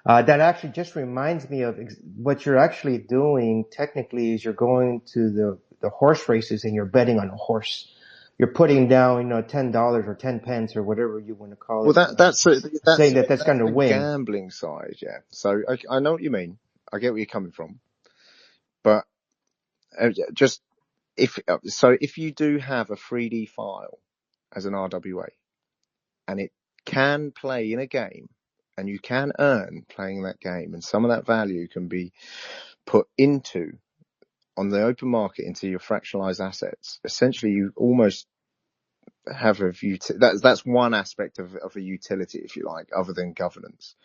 C: that actually just reminds me of what you're actually doing technically is you're going to the horse races and you're betting on a horse. You're putting down, $10 or 10 pence or whatever you want to call
E: Well,
C: it,
E: that's
C: saying that that's going to
E: the
C: win.
E: gambling side, yeah. So I know what you mean. I get where you're coming from, but just if you do have a 3D file as an RWA and it can play in a game and you can earn playing that game, and some of that value can be put into on the open market into your fractionalized assets, essentially you almost have a view to that's one aspect of a utility, if you like, other than governance.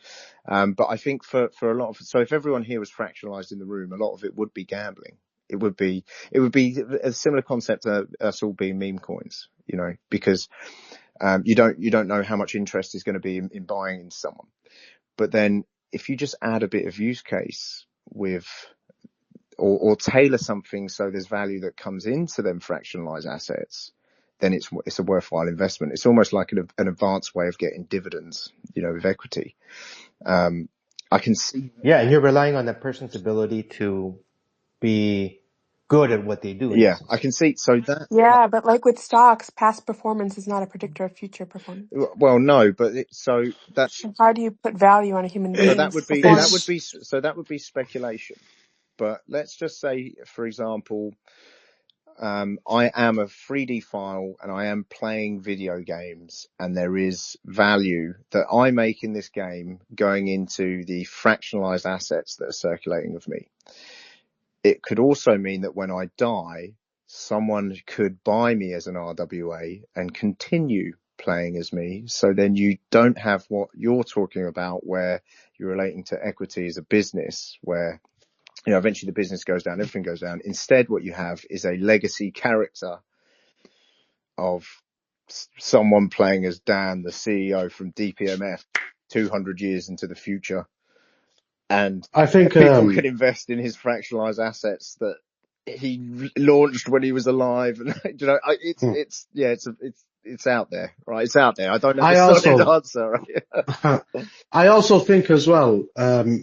E: But I think for a lot of, so if everyone here was fractionalized in the room, a lot of it would be gambling. It would be a similar concept to us all being meme coins, because you don't know how much interest is going to be in buying into someone. But then if you just add a bit of use case with, or tailor something so there's value that comes into them fractionalized assets, then it's a worthwhile investment. It's almost like an advanced way of getting dividends, with equity. I can see.
C: Yeah, and you're relying on that person's ability to be good at what they do in
E: Yeah, I
C: essence.
E: can see. So that,
D: Yeah, but like with stocks, past performance is not a predictor of future performance.
E: well, no, but
D: So how do you put value on a human
E: but
D: being's
B: It's
D: performance?
E: that would be speculation. But let's just say, for example, I am a 3D file and I am playing video games, and there is value that I make in this game going into the fractionalized assets that are circulating with me. It could also mean that when I die, someone could buy me as an RWA and continue playing as me. So then you don't have what you're talking about, where you're relating to equity as a business, where eventually the business goes down, everything goes down. Instead, what you have is a legacy character of someone playing as Dan, the CEO from DPMF, 200 years into the future. And
B: I think
E: people can invest in his fractionalized assets that he launched when he was alive. And, it's out there, right? It's out there. I don't have a
B: I
E: solid
B: also
E: answer, right?
B: I also think as well,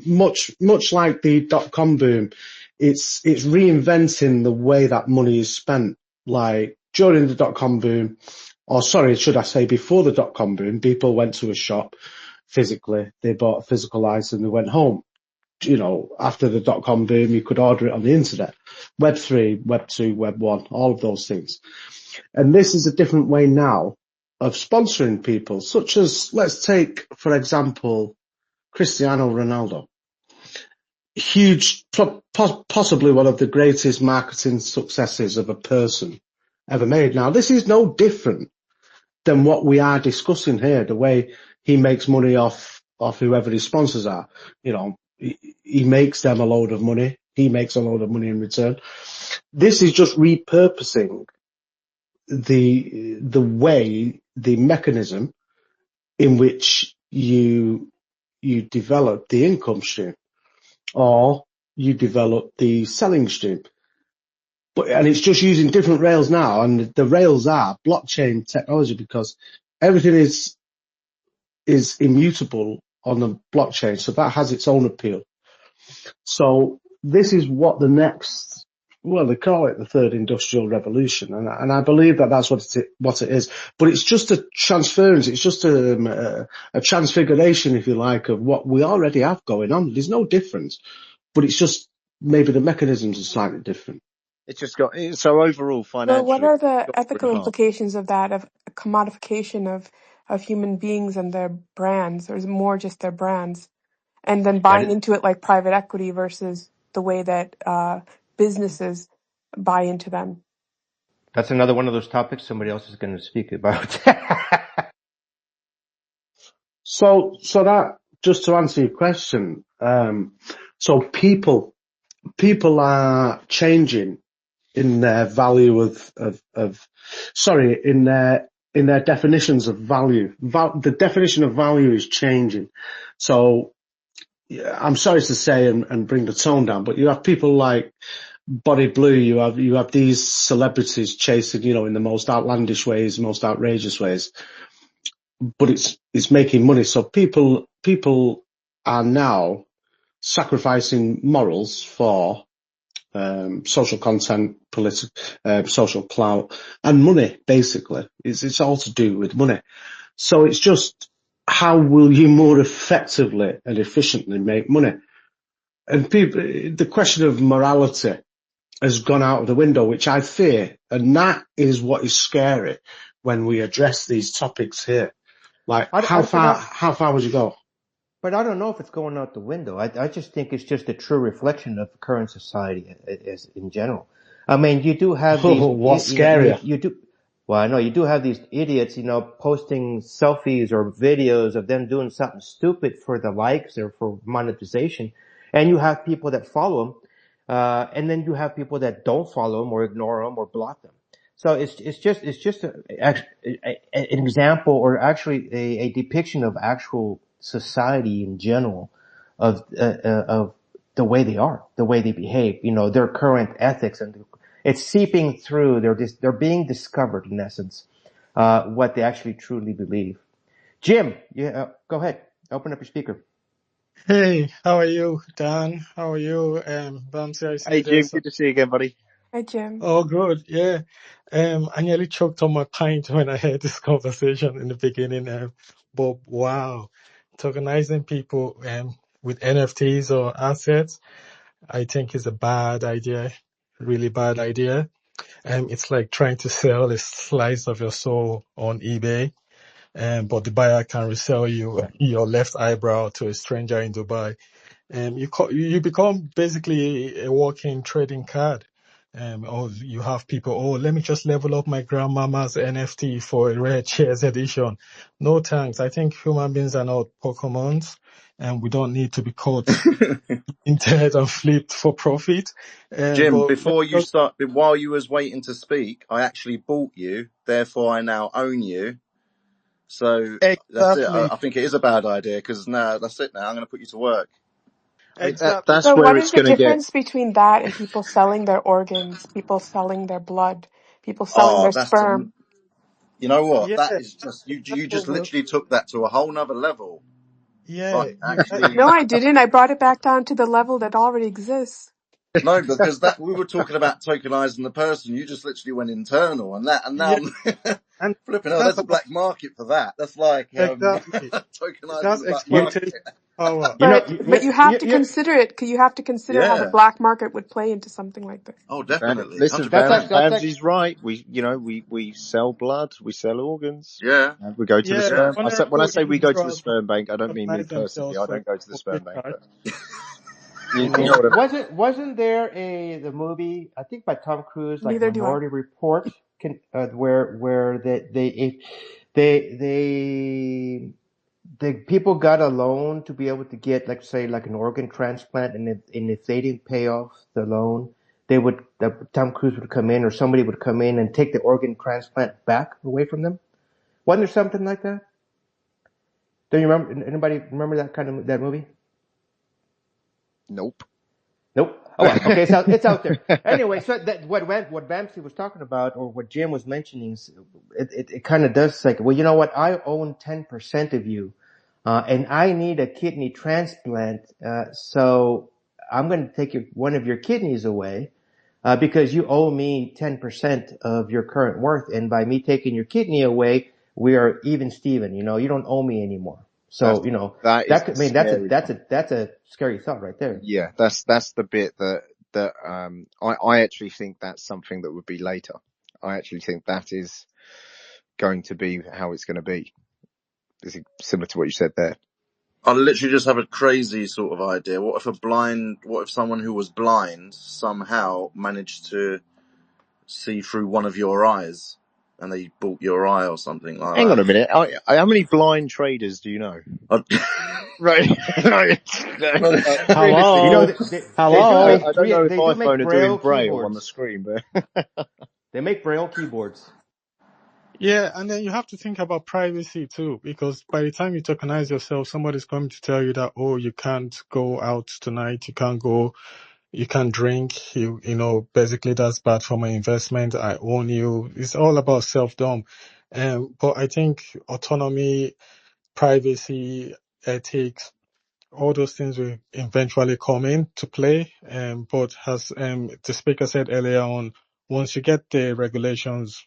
B: much like the dot-com boom, it's reinventing the way that money is spent. Like during the dot-com boom, or sorry, should I say before the dot-com boom, people went to a shop physically, they bought a physical item, they went home. After the dot-com boom, you could order it on the internet. Web 3, Web 2, Web 1, all of those things. And this is a different way now of sponsoring people, such as, let's take, for example, Cristiano Ronaldo. Huge, possibly one of the greatest marketing successes of a person ever made. Now, this is no different than what we are discussing here, the way he makes money off whoever his sponsors are. He makes them a load of money. He makes a load of money in return. This is just repurposing the way, the mechanism in which you develop the income stream or you develop the selling stream. And it's just using different rails now, and the rails are blockchain technology, because everything is is immutable on the blockchain, so that has its own appeal. So this is what the next, well, they call it the third industrial revolution, and I believe that that's what it is. But it's just a transference, it's just a transfiguration, if you like, of what we already have going on. There's no difference, but it's just maybe the mechanisms are slightly different.
E: It's just got, so overall
D: Well, what
E: financially,
D: are the
E: it's got
D: ethical
E: good heart.
D: implications of that, of commodification of human beings and their brands, or is it more just their brands? And then
C: Yeah,
D: buying into it like private equity versus the way that businesses buy into them.
C: that's another one of those topics somebody else is going to speak about.
B: So that, just to answer your question, so people are changing in their value in their definitions of value. The definition of value is changing. So I'm sorry to say and bring the tone down, but you have people like Body Blue, you have these celebrities chasing, in the most outlandish ways, most outrageous ways, but it's making money. So people are now sacrificing morals for social content, social clout, and money. Basically, it's all to do with money. So it's just, how will you more effectively and efficiently make money? And the question of morality has gone out of the window, which I fear, and that is what is scary when we address these topics here. Like, how far would you go?
C: But I don't know if it's going out the window. I just think it's just a true reflection of current society as in general. I mean, you do have these.
B: What's scarier?
C: You do. Well, I know you do have these idiots, posting selfies or videos of them doing something stupid for the likes or for monetization, and you have people that follow them, and then you have people that don't follow them or ignore them or block them. So it's just an example, or actually a depiction of actual society in general, of the way they are, the way they behave, their current ethics, and it's seeping through. They're being discovered, in essence, what they actually truly believe. Jim, go ahead, open up your speaker.
G: Hey, how are you, Dan? How are you, Bamsi? I see
E: Hey
G: you there.
E: Jim, good to see you again, buddy.
D: Hi, Jim.
G: Oh, good. Yeah. I nearly choked on my pint when I heard this conversation in the beginning. But wow, tokenizing people with NFTs or assets, I think is a bad idea, really bad idea. It's like trying to sell a slice of your soul on eBay, but the buyer can resell you your left eyebrow to a stranger in Dubai. You become basically a walking trading card. Or you have people, let me just level up my grandmama's NFT for a rare shares edition. No thanks. I think human beings are not Pokemons, and we don't need to be caught instead and flipped for profit.
A: Jim,
G: But
A: before you start, while you was waiting to speak, I actually bought you. Therefore, I now own you. So that's it.
G: exactly,
A: I think it is a bad idea because now that's it. Now I'm going to put you to work.
G: exactly.
E: That's
D: So
E: where
D: what
E: it's
D: is the
E: going to get.
D: difference between that and people selling their organs, people selling their blood, people selling
A: Oh,
D: their sperm?
A: you know what?
G: Yeah,
A: That is just
G: that's
A: you
G: what
A: just
G: we're,
A: literally took that to a whole nother level.
G: yeah,
A: Like actually,
D: No, I didn't. I brought it back down to the level that already exists.
A: no, because that we were talking about tokenizing the person. You just literally went internal, and now
G: yeah,
A: I'm
G: and
A: flipping. Oh,
G: that's
A: there's a black market for that. That's like
G: exactly,
A: tokenizing
G: that's
A: the black
C: You,
G: exploitation
A: market.
G: power.
D: But you have to consider it, because you have to consider how the
A: Yeah.
D: black market would play into something like this.
A: Oh, definitely,
E: Listen,
A: 100%.
E: Bamsi's right. We sell blood, we sell organs,
A: Yeah,
E: and we go to the
G: Yeah,
A: yeah.
E: sperm. When I say we go to the
G: honorable
E: sperm bank, I don't mean me
G: recognize
E: personally.
G: themselves
E: I
G: for
E: don't go to the
G: green
E: sperm bank,
G: card.
E: but you know what I mean.
C: wasn't there the movie, I think by Tom Cruise, like
D: Neither do I.
C: Minority Report, where they the people got a loan to be able to get, like, say, like an organ transplant, and if they didn't pay off the loan, Tom Cruise would come in, or somebody would come in and take the organ transplant back away from them. Wasn't there something like that? Do you remember? Anybody remember that movie?
E: Nope.
C: Nope. Oh, well, okay, it's out there. Anyway, so what Bamsi was talking about, or what Jim was mentioning, it kind of does say, well, you know what? I own 10% of you. and I need a kidney transplant, so I'm going to take one of your kidneys away, because you owe me 10% of your current worth, and by me taking your kidney away, we are even Steven. You don't owe me anymore. So,
E: That is the scary part.
C: that's a scary thought right there.
E: Yeah, that's the bit that I actually think that's something that would be later. I actually think that is going to be how it's going to be. It's similar to what you said there.
A: I literally just have a crazy sort of idea. What if someone who was blind somehow managed to see through one of your eyes and they bought your eye or something like
E: Hang on a
A: that?
E: minute. How many blind traders do you know? Right.
B: Hello?
C: They do
B: Hello?
C: make
E: I don't know if
C: they do make
E: iPhone are doing
C: braille
E: braille on the
C: keyboards.
E: screen, but
C: They make braille keyboards.
G: Yeah, and then you have to think about privacy too, because by the time you tokenize yourself, somebody's coming to tell you that, oh, you can't go out tonight, you can't drink, basically that's bad for my investment, I own you. It's all about self-dom. But I think autonomy, privacy, ethics, all those things will eventually come into play. But as the speaker said earlier on, once you get the regulations,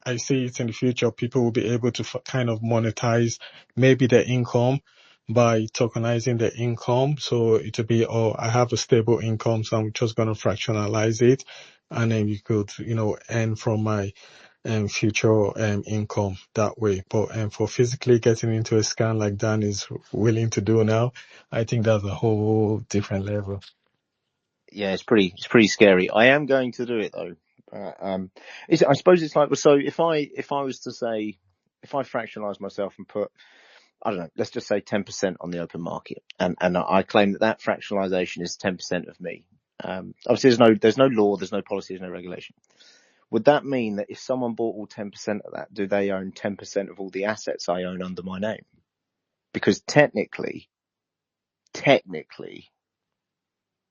G: I see it in the future, people will be able to kind of monetize maybe their income by tokenizing their income. So it will be, I have a stable income, so I'm just going to fractionalize it. And then you could, earn from my future income that way. But for physically getting into a scan like Dan is willing to do now, I think that's a whole different level.
E: yeah, it's pretty scary. I am going to do it though. I suppose it's like, so if I was to say, if I fractionalize myself and put, I don't know, let's just say 10% on the open market, and I claim that fractionalization is 10% of me. Obviously there's no law, there's no policy, there's no regulation. Would that mean that if someone bought all 10% of that, do they own 10% of all the assets I own under my name? Because technically, I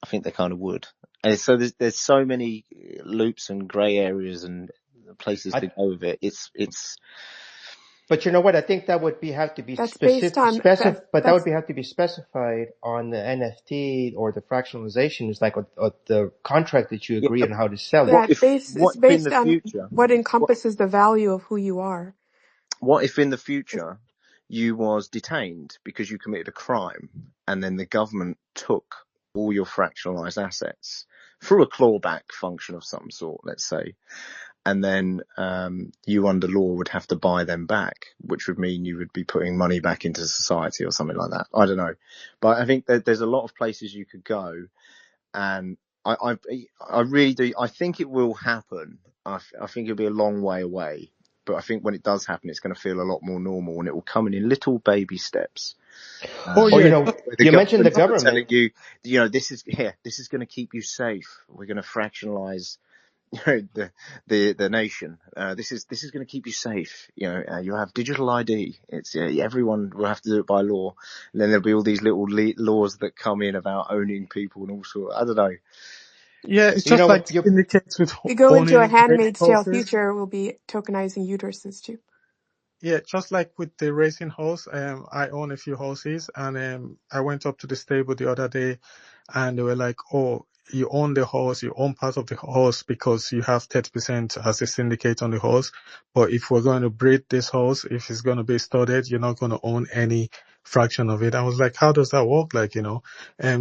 E: think they kind of would. And so there's so many loops and grey areas and places to go with it. It's.
C: But you know what? I think that would have to be
D: That's based on
C: but that
D: that's
C: would have to be specified on the NFT or the fractionalization. It's like the contract that you
E: Yeah,
C: agree on how to sell it.
D: yeah, it's
E: What if in
D: based
E: the
D: on
E: future,
D: what encompasses the value of who you are.
E: what if in the future you was detained because you committed a crime and then the government took all your fractionalized assets through a clawback function of some sort, let's say, and then you under law would have to buy them back, which would mean you would be putting money back into society or something like that. I don't know. But I think that there's a lot of places you could go, and I really do. I think it will happen. I think it'll be a long way away, but I think when it does happen, it's going to feel a lot more normal, and it will come in little baby steps.
G: Oh
C: Or
G: yeah,
E: Where the
C: you mentioned the
E: government are
C: government.
E: telling you, this is going to keep you safe. We're going to fractionalize the nation. This is going to keep you safe. You have digital ID. It's everyone will have to do it by law. And then there'll be all these little laws that come in about owning people and all sorts. I don't know.
G: yeah, it's
C: You
G: just
C: know
G: like
C: what?
G: syndicates with
D: We go into a
G: owning
D: Handmaid's Tale
G: horses.
D: future, we'll be tokenizing uteruses too.
G: Yeah, just like with the racing horse, I own a few horses, and I went up to the stable the other day, and they were like, "Oh, you own the horse, you own part of the horse because you have 30% as a syndicate on the horse. But if we're going to breed this horse, if it's going to be studded, you're not going to own any fraction of it." I was like, "How does that work?"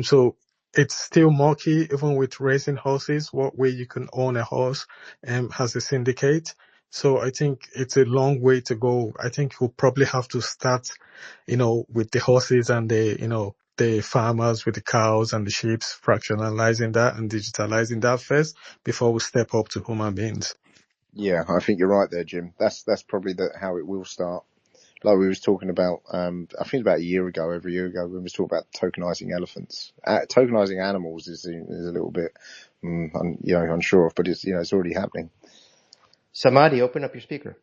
G: So it's still murky, even with racing horses, what way you can own a horse, as a syndicate. So I think it's a long way to go. I think we'll probably have to start, with the horses and the farmers with the cows and the sheep, fractionalizing that and digitalizing that first before we step up to human beings.
E: Yeah, I think you're right there, Jim. That's probably how it will start. Like we was talking about, I think about a year ago, over a year ago, when we was talking about tokenizing elephants. Tokenizing animals is a little bit, unsure of, but it's already happening.
C: Samadhi, open up your speaker.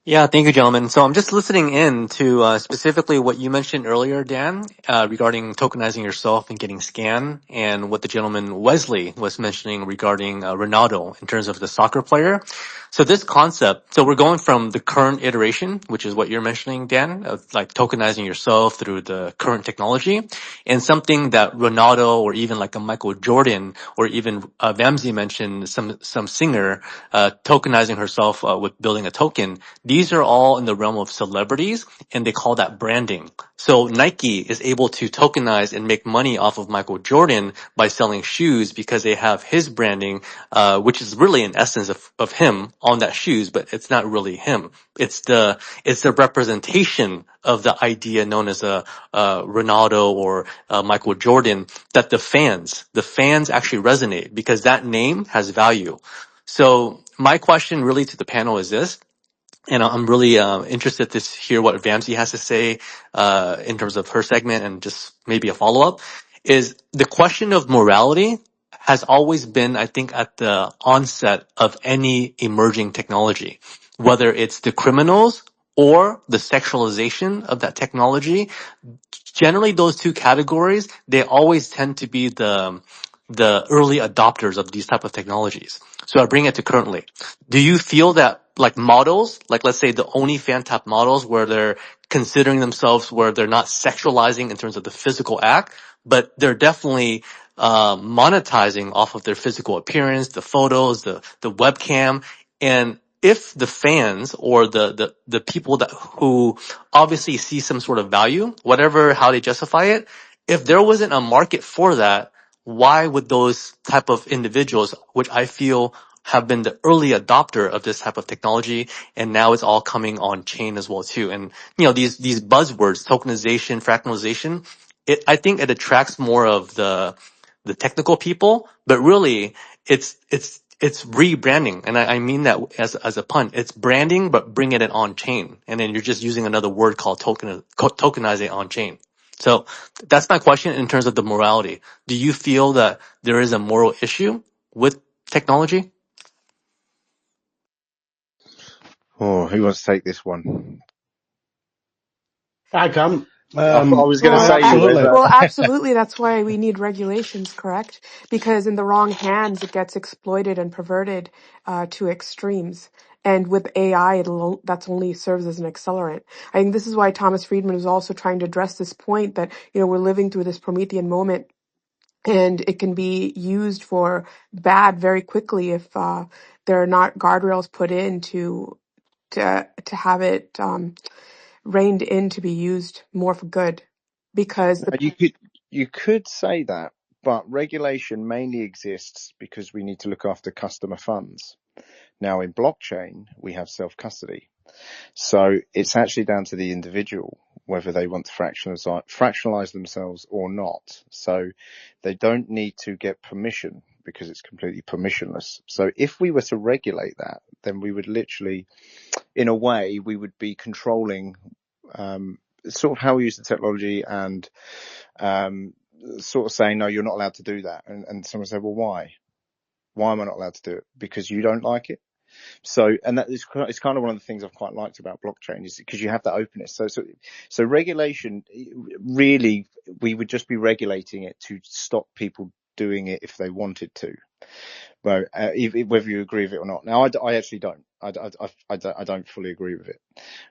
F: Yeah, thank you, gentlemen. So I'm just listening in to specifically what you mentioned earlier, Dan, regarding tokenizing yourself and getting scanned, and what the gentleman Wesley was mentioning regarding Ronaldo in terms of the soccer player. So this concept, so we're going from the current iteration, which is what you're mentioning, Dan, of like tokenizing yourself through the current technology, and something that Ronaldo or even like a Michael Jordan or even Vamsi mentioned, some singer tokenizing herself with building a token. These are all in the realm of celebrities, and they call that branding. So Nike is able to tokenize and make money off of Michael Jordan by selling shoes because they have his branding, which is really an essence of him on that shoes, but it's not really him. It's the representation of the idea known as a Ronaldo or Michael Jordan that the fans actually resonate because that name has value. So my question really to the panel is this, and I'm really interested to hear what Vamsi has to say in terms of her segment and just maybe a follow-up, is the question of morality has always been, I think, at the onset of any emerging technology, whether it's the criminals or the sexualization of that technology. Generally, those two categories, they always tend to be the early adopters of these type of technologies. So I bring it to currently. Do you feel that like models, like let's say the OnlyFans type models where they're considering themselves where they're not sexualizing in terms of the physical act, but they're definitely monetizing off of their physical appearance, the photos, the webcam, and if the fans or the people that who obviously see some sort of value, whatever how they justify it, if there wasn't a market for that, why would those type of individuals, which I feel have been the early adopter of this type of technology, and now it's all coming on chain as well too. And these buzzwords, tokenization, fractionalization, I think it attracts more of the technical people, but really it's rebranding, and I mean that as a pun. It's branding, but bringing it on chain, and then you're just using another word called tokenizing on chain. So that's my question in terms of the morality. Do you feel that there is a moral issue with technology?
E: Oh, who wants to take this one?
B: I can.
E: I was going to
B: I
D: Well,
E: say you would,
B: absolutely.
E: but
D: well, absolutely. That's why we need regulations, correct? Because in the wrong hands, it gets exploited and perverted to extremes. And with AI, that's only serves as an accelerant. I think this is why Thomas Friedman was also trying to address this point that, we're living through this Promethean moment, and it can be used for bad very quickly if there are not guardrails put in to have it reined in to be used more for good. Because the
E: you could say that, but regulation mainly exists because we need to look after customer funds. Now in blockchain, we have self-custody. So it's actually down to the individual whether they want to fractionalize themselves or not. So they don't need to get permission because it's completely permissionless. So if we were to regulate that, then we would literally, in a way, we would be controlling sort of how we use the technology and sort of saying, no, you're not allowed to do that. And someone said, well, why? Why am I not allowed to do it? Because you don't like it? So, and that is, it's kind of one of the things I've quite liked about blockchain is because you have that openness. So regulation, really, we would just be regulating it to stop people doing it if they wanted to. Well, whether you agree with it or not. Now, I actually don't. I don't fully agree with it.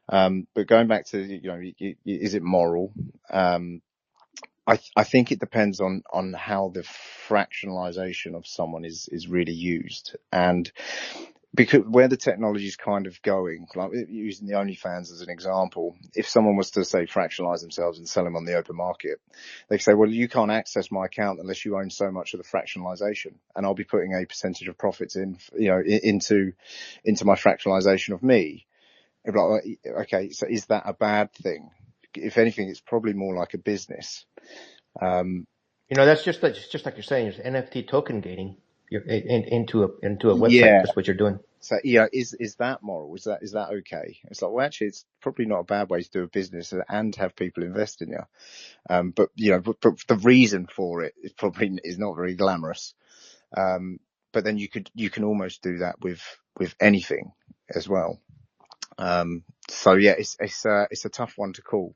E: But going back to, is it moral? I think it depends on how the fractionalization of someone is really used, and because where the technology is kind of going, like using the OnlyFans as an example, if someone was to say fractionalize themselves and sell them on the open market, they say, well, you can't access my account unless you own so much of the fractionalization, and I'll be putting a percentage of profits into my fractionalization of me. It'd be like, okay, so is that a bad thing? If anything, it's probably more like a business.
C: That's just like you're saying, it's NFT token gating. You're into a website.
E: Yeah.
C: That's what you're doing.
E: So is that moral? Is that okay? It's like, well, actually, it's probably not a bad way to do a business and have people invest in you. But the reason for it is probably is not very glamorous. But then you can almost do that with anything as well. So yeah, it's a tough one to call.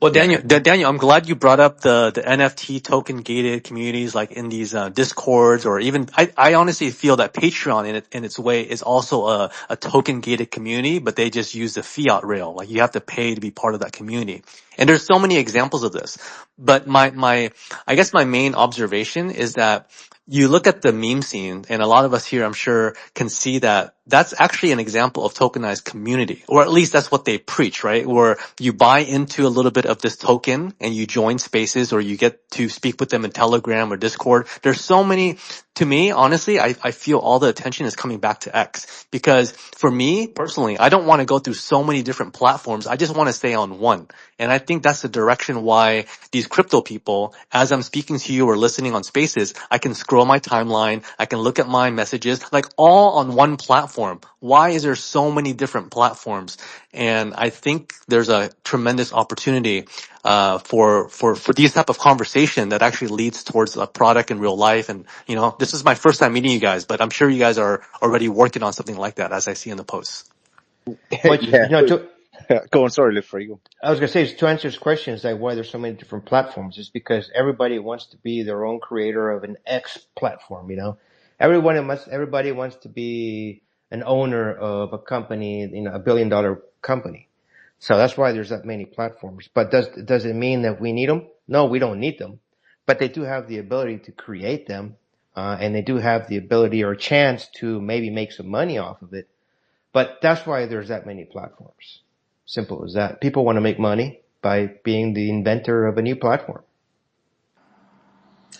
F: Well,
E: Yeah.
F: Daniel, I'm glad you brought up the NFT token gated communities like in these discords, or even I honestly feel that Patreon in its way is also a token gated community, but they just use the fiat rail. Like you have to pay to be part of that community. And there's so many examples of this. But I guess my main observation is that you look at the meme scene, and a lot of us here, I'm sure, can see that that's actually an example of tokenized community, or at least that's what they preach, right? Where you buy into a little bit of this token and you join spaces, or you get to speak with them in Telegram or Discord. There's so many. To me, honestly, I feel all the attention is coming back to X, because for me personally, I don't want to go through so many different platforms. I just want to stay on one. And I think that's the direction why these crypto people, as I'm speaking to you or listening on spaces, I can scroll my timeline, I can look at my messages, like all on one platform. Why is there so many different platforms? And I think there's a tremendous opportunity for these type of conversation that actually leads towards a product in real life. And this is my first time meeting you guys, but I'm sure you guys are already working on something like that, as I see in the posts.
C: But
E: Yeah. Go on. Sorry, Live Free.
C: I was gonna say, to answer his question, is like why there's so many different platforms. It's because everybody wants to be their own creator of an X platform. Everybody wants to be an owner of a company, $1 billion company. So that's why there's that many platforms. But does it mean that we need them? No, we don't need them. But they do have the ability to create them, and they do have the ability or chance to maybe make some money off of it. But that's why there's that many platforms. Simple as that. People want to make money by being the inventor of a new platform.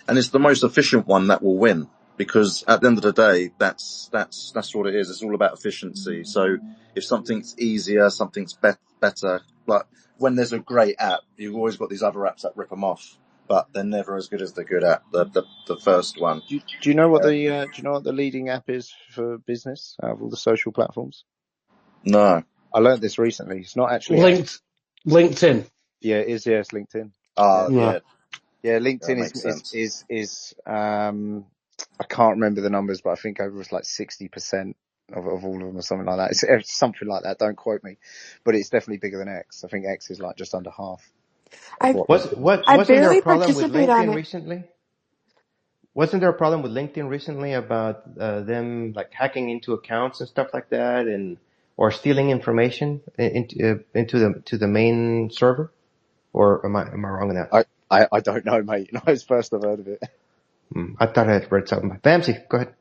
A: And it's the most efficient one that will win, because at the end of the day, that's what it is. It's all about efficiency. So if something's easier, something's better. Like when there's a great app, you've always got these other apps that rip them off, but they're never as good as the good app, the first one.
E: Do you know what the leading app is for business out of all the social platforms?
A: No.
E: I learned this recently. It's not actually
B: LinkedIn.
E: Yeah, it is. Yeah, it's LinkedIn.
B: Yeah.
E: Yeah,
A: That
E: LinkedIn
A: makes sense.
E: is I can't remember the numbers, but I think over was like 60% of all of them or something like that. It's something like that. Don't quote me, but it's definitely bigger than X. I think X is like just under half of
D: I
E: what.
D: I
C: Wasn't there a
D: barely
C: problem with
D: participate on
C: LinkedIn
D: it.
C: recently? Wasn't there a problem with LinkedIn recently about them like hacking into accounts and stuff like that, or stealing information into the main server? Or am I wrong in that?
E: I don't know, mate. No, it's first I've heard of it.
C: I thought I had read something. Bamsey, go ahead.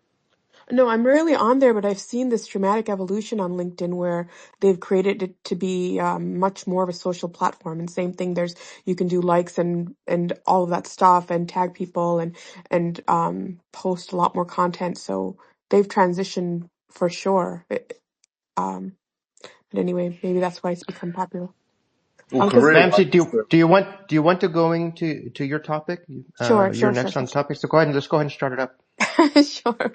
D: No, I'm rarely on there, but I've seen this dramatic evolution on LinkedIn where they've created it to be much more of a social platform. And same thing, you can do likes and all of that stuff and tag people and post a lot more content. So they've transitioned for sure. But anyway, maybe that's why it's become popular.
A: Well,
D: Because
A: career
C: Bamsey,
A: wise,
C: do you want to go into your topic?
D: sure,
C: You're
D: sure, sure,
C: next on
D: sure,
C: the topic, so let's go ahead and start it up.
D: Sure.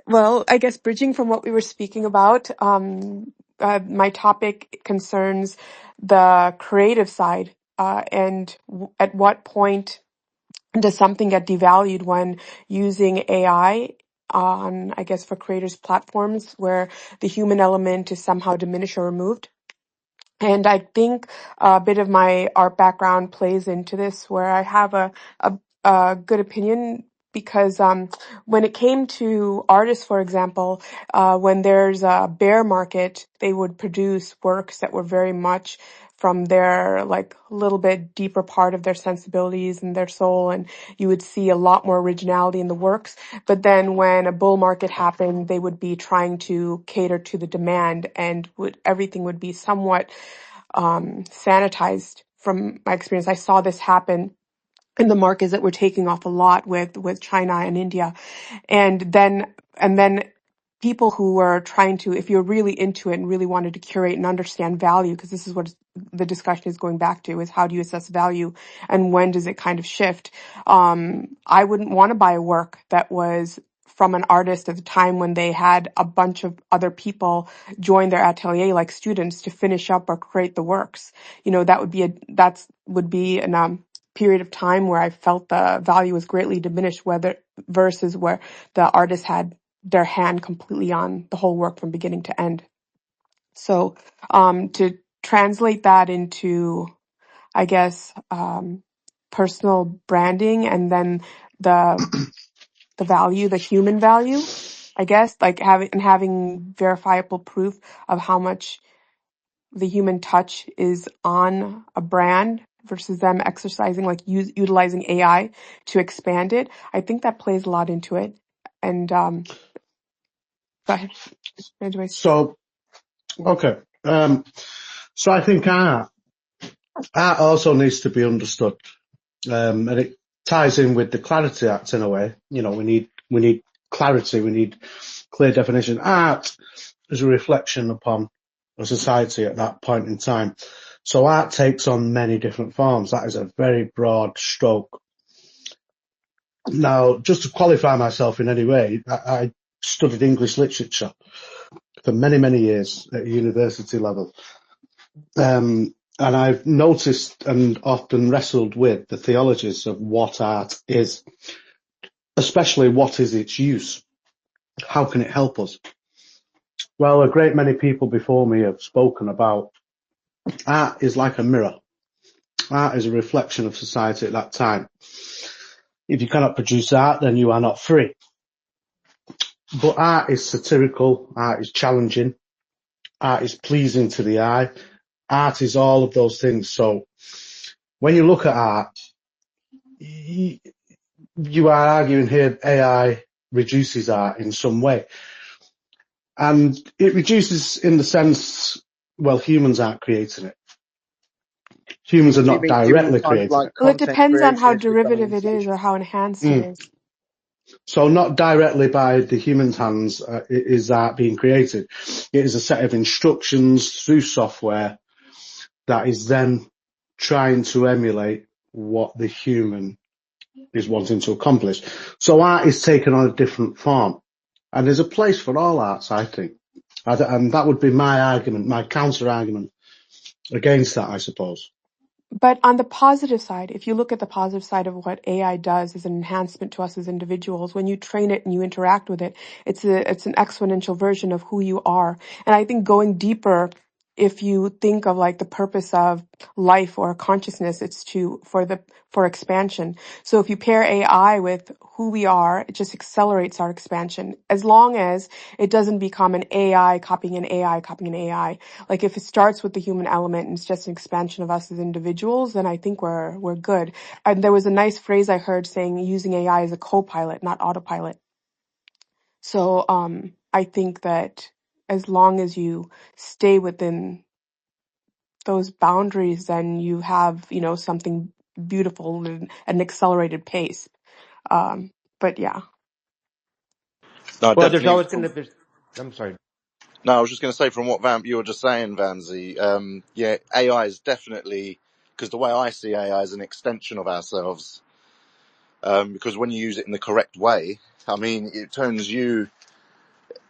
D: Well, I guess bridging from what we were speaking about, my topic concerns the creative side, and at what point does something get devalued when using AI on, I guess, for creators' platforms where the human element is somehow diminished or removed? And I think a bit of my art background plays into this, where I have a good opinion because when it came to artists, for example, when there's a bear market, they would produce works that were very much from their like little bit deeper part of their sensibilities and their soul, and you would see a lot more originality in the works. But then when a bull market happened, they would be trying to cater to the demand, and everything would be somewhat sanitized. From my experience, I saw this happen in the markets that were taking off a lot with China and India. And then people who were trying to, if you're really into it and really wanted to curate and understand value, because this is what the discussion is going back to, is how do you assess value and when does it kind of shift? I wouldn't want to buy a work that was from an artist at the time when they had a bunch of other people join their atelier, like students, to finish up or create the works. That would be an period of time where I felt the value was greatly diminished, versus where the artist had their hand completely on the whole work from beginning to end. So to translate that into, I guess, personal branding, and then the value, the human value, I guess, like having verifiable proof of how much the human touch is on a brand versus them exercising, like utilizing AI to expand it. I think that plays a lot into it. And go ahead. Anyways.
B: So, okay. So I think art also needs to be understood. And it ties in with the Clarity Act in a way. You know, we need clarity, we need clear definition. Art is a reflection upon a society at that point in time. So art takes on many different forms. That is a very broad stroke. Now, just to qualify myself in any way, I studied English literature for many, many years at university level. And I've noticed and often wrestled with the theologies of what art is, especially what is its use. How can it help us? Well, a great many people before me have spoken about art is like a mirror. Art is a reflection of society at that time. If you cannot produce art, then you are not free. But art is satirical, art is challenging, art is pleasing to the eye, art is all of those things. So when you look at art, you are arguing here AI reduces art in some way. And it reduces in the sense, well, humans aren't creating it. Humans are
E: Do you
B: not
E: mean
B: directly
E: kind of
B: creating
E: like
B: it.
D: Well, it
E: content
D: depends on how
E: creators becoming
D: derivative it is or
E: intelligent?
D: how enhanced it is.
B: So not directly by the human's hands is art being created. It is a set of instructions through software that is then trying to emulate what the human is wanting to accomplish. So art is taken on a different form. And there's a place for all arts, I think. And that would be my argument, my counter argument against that, I suppose.
D: But on the positive side, if you look at the positive side of what AI does as an enhancement to us as individuals, when you train it and you interact with it, it's an exponential version of who you are. And I think going deeper, if you think of like the purpose of life or consciousness, it's for expansion. So if you pair AI with who we are, it just accelerates our expansion. As long as it doesn't become an AI copying an AI copying an AI. Like if it starts with the human element and it's just an expansion of us as individuals, then I think we're good. And there was a nice phrase I heard saying using AI as a co-pilot, not autopilot. So I think that as long as you stay within those boundaries, then you have, something beautiful and an accelerated pace. But yeah.
A: No,
C: Well, there's
A: definitely.
C: always going to. I'm sorry.
A: No, I was just going to say from what you were just saying, Vamsi. Yeah, AI is definitely, because the way I see AI is an extension of ourselves. Because when you use it in the correct way, I mean, it turns you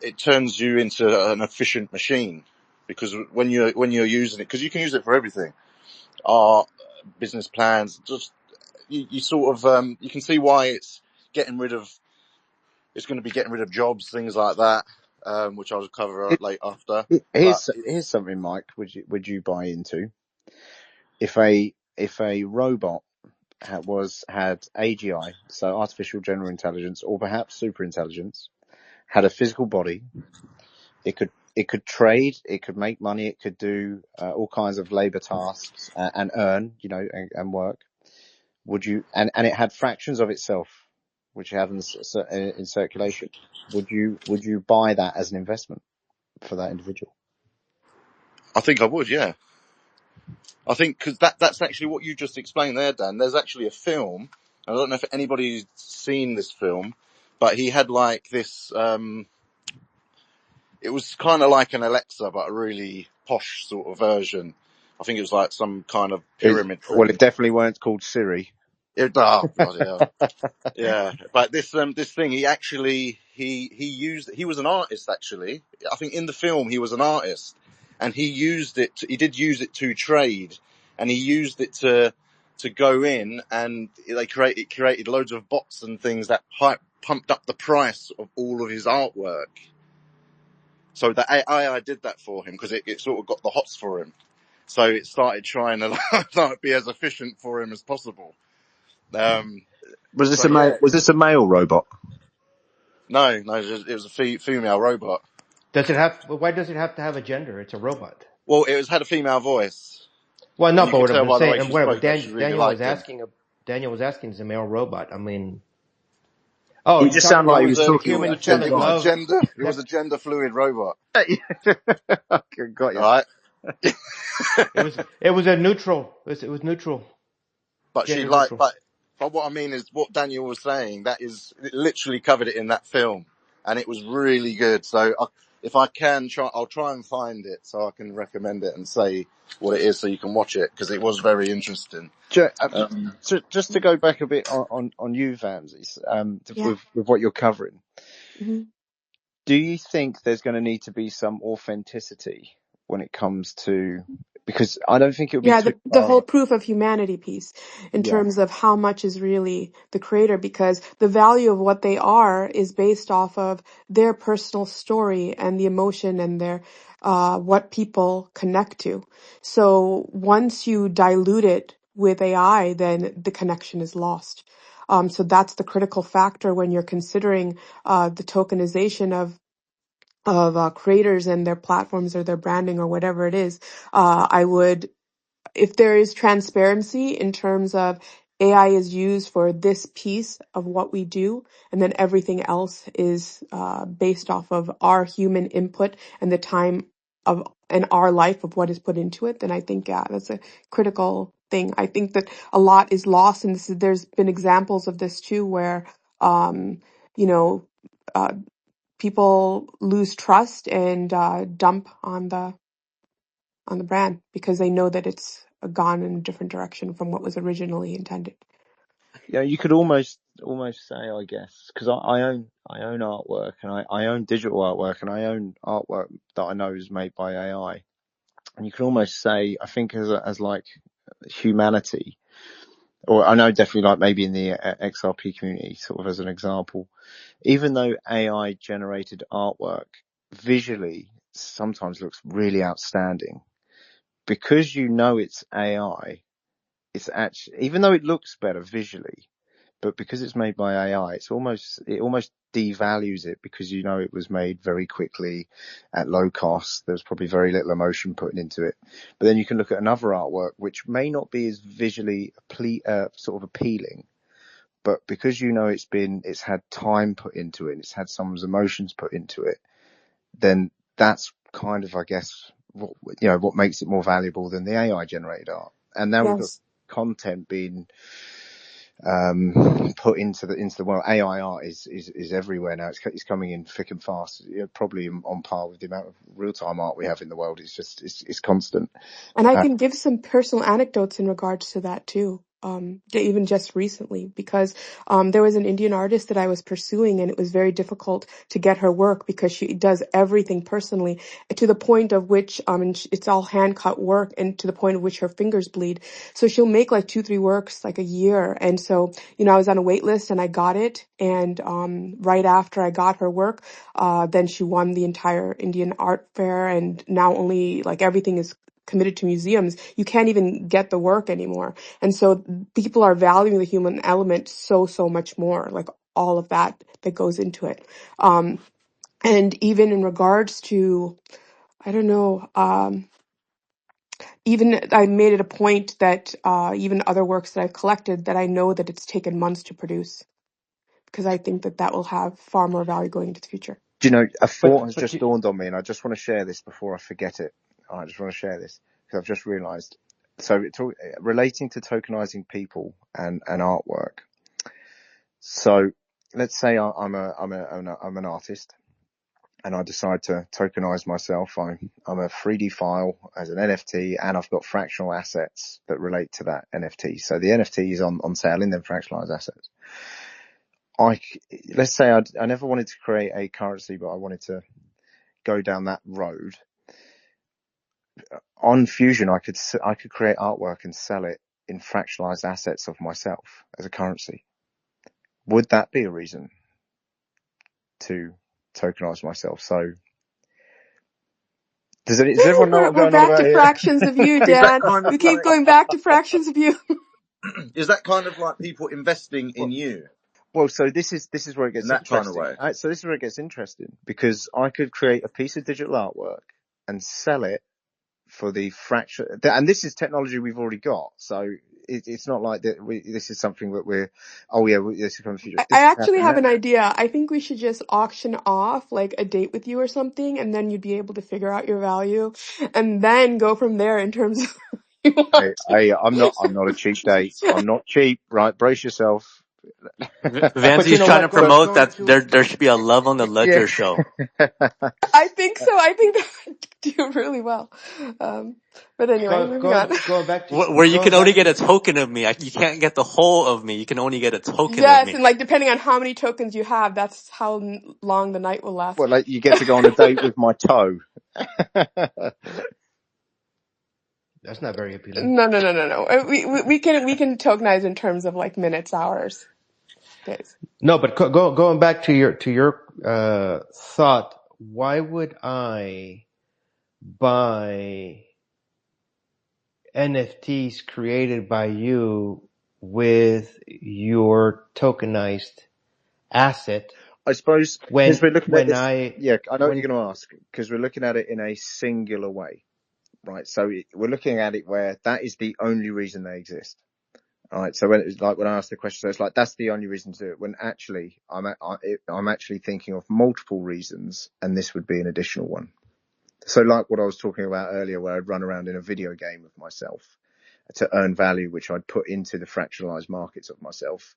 A: into an efficient machine. Because when you're using it, because you can use it for everything, art, business plans, just you sort of you can see why it's going to be getting rid of jobs, things like that, which I'll cover late after. But
E: Here's something, Mike. Would you buy into if a robot had AGI, so artificial general intelligence, or perhaps super intelligence, had a physical body, it could trade, it could make money, it could do all kinds of labor tasks and earn, and work. Would you? And it had fractions of itself, which you have in circulation. Would you buy that as an investment for that individual?
A: I think I would, yeah. I think because that's actually what you just explained there, Dan. There's actually a film. I don't know if anybody's seen this film, but he had like this. It was kind of like an Alexa, but a really posh sort of version. I think it was like some kind of pyramid
E: It
A: thing.
E: definitely weren't called Siri.
A: Oh bloody hell. Yeah, but this thing, he was an artist actually. I think in the film he was an artist, and he did use it to trade, and he used it to go in, and it created loads of bots and things that pumped up the price of all of his artwork. So the AI did that for him because it sort of got the hots for him. So it started trying to like, be as efficient for him as possible.
E: Was this
A: So yeah,
E: a male robot?
A: no, it was a female robot.
C: Why does it have to have a gender? It's a robot.
A: Well, had a female voice,
C: Well, no,
A: and you
C: but
A: could
C: what
A: tell
C: I'm
A: by the
C: saying,
A: way
C: and
A: she
C: whatever
A: spoke that she really
C: Daniel was
A: liked him.
C: asking is a male robot. I mean, oh,
E: He
C: you're
E: just
C: talking
E: sounded like
C: about
E: he
C: with
E: was
C: the
E: talking
C: human
E: about two
C: fell in love.
A: It was a gender fluid robot.
E: Okay, got
A: All
E: you.
A: right,
C: It was a neutral. It was neutral,
A: but
C: gender neutral.
A: but what I mean is what Daniel was saying. That is it literally covered it in that film, and it was really good. So if I can try, I'll try and find it so I can recommend it and say what it is so you can watch it because it was very interesting.
E: So just to go back a bit on you, Vamsies,
D: Yeah.
E: with what you're covering,
D: Hmm.
E: do you think there's going to need to be some authenticity when it comes to, because I don't think it would be
D: Yeah,
E: too
D: the
E: far
D: whole
E: out.
D: proof of humanity piece in
E: Yeah.
D: terms of how much is really the creator, because the value of what they are is based off of their personal story and the emotion and their what people connect to. So once you dilute it with AI, then the connection is lost. So that's the critical factor when you're considering the tokenization of creators and their platforms or their branding or whatever it is. I would, if there is transparency in terms of AI is used for this piece of what we do, and then everything else is based off of our human input and the time of and our life of what is put into it, then I think that's a critical thing. I think that a lot is lost, and there's been examples of this too, where you know uh, people lose trust and dump on the brand because they know that it's gone in a different direction from what was originally intended.
E: Yeah, you could almost say, I guess, because I own artwork, and I own digital artwork, and I own artwork that I know is made by AI. And you could almost say, I think as like humanity, or I know definitely like maybe in the XRP community, sort of as an example, even though AI generated artwork visually sometimes looks really outstanding, because you know it's AI, it's actually, even though it looks better visually, but because it's made by AI, it almost devalues it, because you know it was made very quickly at low cost. There's probably very little emotion put into it. But then you can look at another artwork which may not be as visually sort of appealing, but because you know it's had time put into it, it's had someone's emotions put into it, then that's kind of, I guess, what makes it more valuable than the AI generated art. And now we've got
D: Yes.
E: content being put into the world. AI art is everywhere now. It's coming in thick and fast. Probably on par with the amount of real time art we have in the world. It's constant.
D: And I can give some personal anecdotes in regards to that too. Even just recently, because there was an Indian artist that I was pursuing, and it was very difficult to get her work because she does everything personally to the point of which and it's all hand cut work, and to the point of which her fingers bleed. So she'll make like 2-3 works like a year, and so I was on a wait list and I got it, and right after I got her work, then she won the entire Indian art fair, and now only like everything is committed to museums. You can't even get the work anymore. And so people are valuing the human element so much more, like all of that goes into it. And even in regards to, I don't know, even I made it a point that even other works that I've collected, that I know that it's taken months to produce, because I think that will have far more value going into the future.
E: Do you know, a thought has
C: But
E: just dawned on me, and I just want to share this before I forget it. I just want to share this because I've just realised. So, relating to tokenizing people and artwork. So, let's say I'm an artist, and I decide to tokenize myself. I'm a 3D file as an NFT, and I've got fractional assets that relate to that NFT. So the NFT is on sale in them fractionalized assets. Let's say I never wanted to create a currency, but I wanted to go down that road. On Fusion, I could create artwork and sell it in fractionalized assets of myself as a currency. Would that be a reason? to tokenize myself. So does everyone know what I'm
D: We're
E: going on
D: back
E: about
D: to
E: here?
D: fractions of you,
A: Is that
D: Dan.
A: kind
D: We
A: of
D: keep
A: like
D: going back to fractions of you.
A: is that kind of like people investing in
E: Well,
A: you
E: well, so this is where it
A: in
E: gets
A: that kind of
E: interesting.
A: way?
E: So this is where it gets interesting, because I could create a piece of digital artwork and sell it for the fraction, and this is technology we've already got. So it's not like that. This is something that this is from the future.
D: I
E: This is
D: actually
E: happening
D: have
E: now.
D: an idea. I think we should just auction off like a date with you or something, and then you'd be able to figure out your value, and then go from there in terms of you want to.
E: I'm not a cheap date. I'm not cheap, right? Brace yourself.
C: But you
F: Vamsi's
C: know
F: trying to
C: what?
F: promote
C: Going
F: that
C: to
F: there should be a Love on the
E: Yeah.
F: Ledger show.
D: I think so. I think that would do really well. But anyway, moving on.
F: Where you
C: going
F: can only
C: back
F: get
C: to
F: a token of me. You can't get the whole of me. You can only get a token of
D: Yes,
F: me.
D: and like depending on how many tokens you have, that's how long the night will last.
E: Well, like you get to go on a date with my toe.
C: that's not very appealing.
D: No. We can tokenize in terms of like minutes, hours, days.
C: No, but going back to your thought, why would I buy NFTs created by you with your tokenized asset
E: I suppose because
C: when
E: we're looking at
C: when
E: this.
C: I
E: Yeah, I know what
C: when
E: you're going to ask, because we're looking at it in a singular way, right? So we're looking at it where that is the only reason they exist. All right. So when I asked the question, so it's like that's the only reason to do it. When actually, I'm actually thinking of multiple reasons, and this would be an additional one. So like what I was talking about earlier, where I'd run around in a video game of myself to earn value, which I'd put into the fractionalized markets of myself.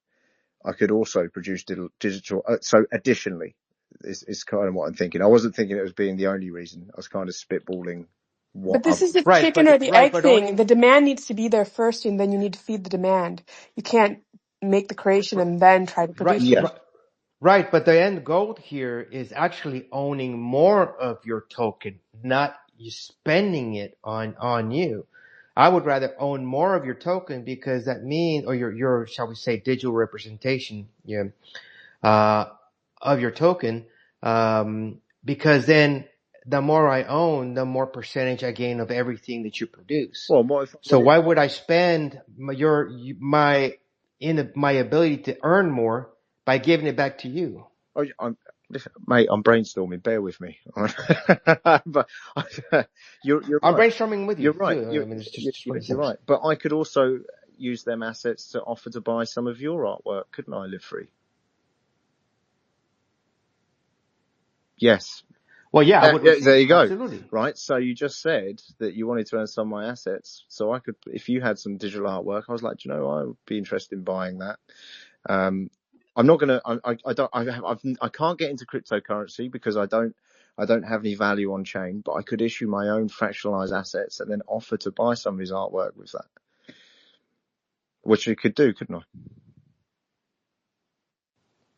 E: I could also produce digital. So additionally, is kind of what I'm thinking. I wasn't thinking it was being the only reason. I was kind of spitballing what
D: But this
E: other.
D: is the
C: right,
D: chicken or the egg
C: but
D: thing.
C: owning
D: The demand needs to be there first, and then you need to feed the demand. You can't make the creation and then try to
C: right,
D: produce it.
E: Yeah.
C: right, right, but the end goal here is actually owning more of your token, not you spending it on you. I would rather own more of your token because that means, or your shall we say digital representation, uh, of your token, because then the more I own, the more percentage I gain of everything that you produce.
E: Well, what if?
C: So why would I spend my ability to earn more by giving it back to you?
E: Mate, I'm brainstorming. Bear with me. But you're
C: I'm
E: right.
C: brainstorming with you
E: You're right.
C: too. I mean, it's just what it
E: You're
C: seems.
E: right. But I could also use them assets to offer to buy some of your artwork, couldn't I? Live free. Yes.
C: Well, yeah, I would receive
E: There you go.
C: absolutely.
E: Right. So you just said that you wanted to earn some of my assets. So I could, if you had some digital artwork, I was like, do you know, I would be interested in buying that. I'm not going to, I can't get into cryptocurrency because I don't have any value on chain, but I could issue my own fractionalized assets and then offer to buy some of his artwork with that, which you could do, couldn't I?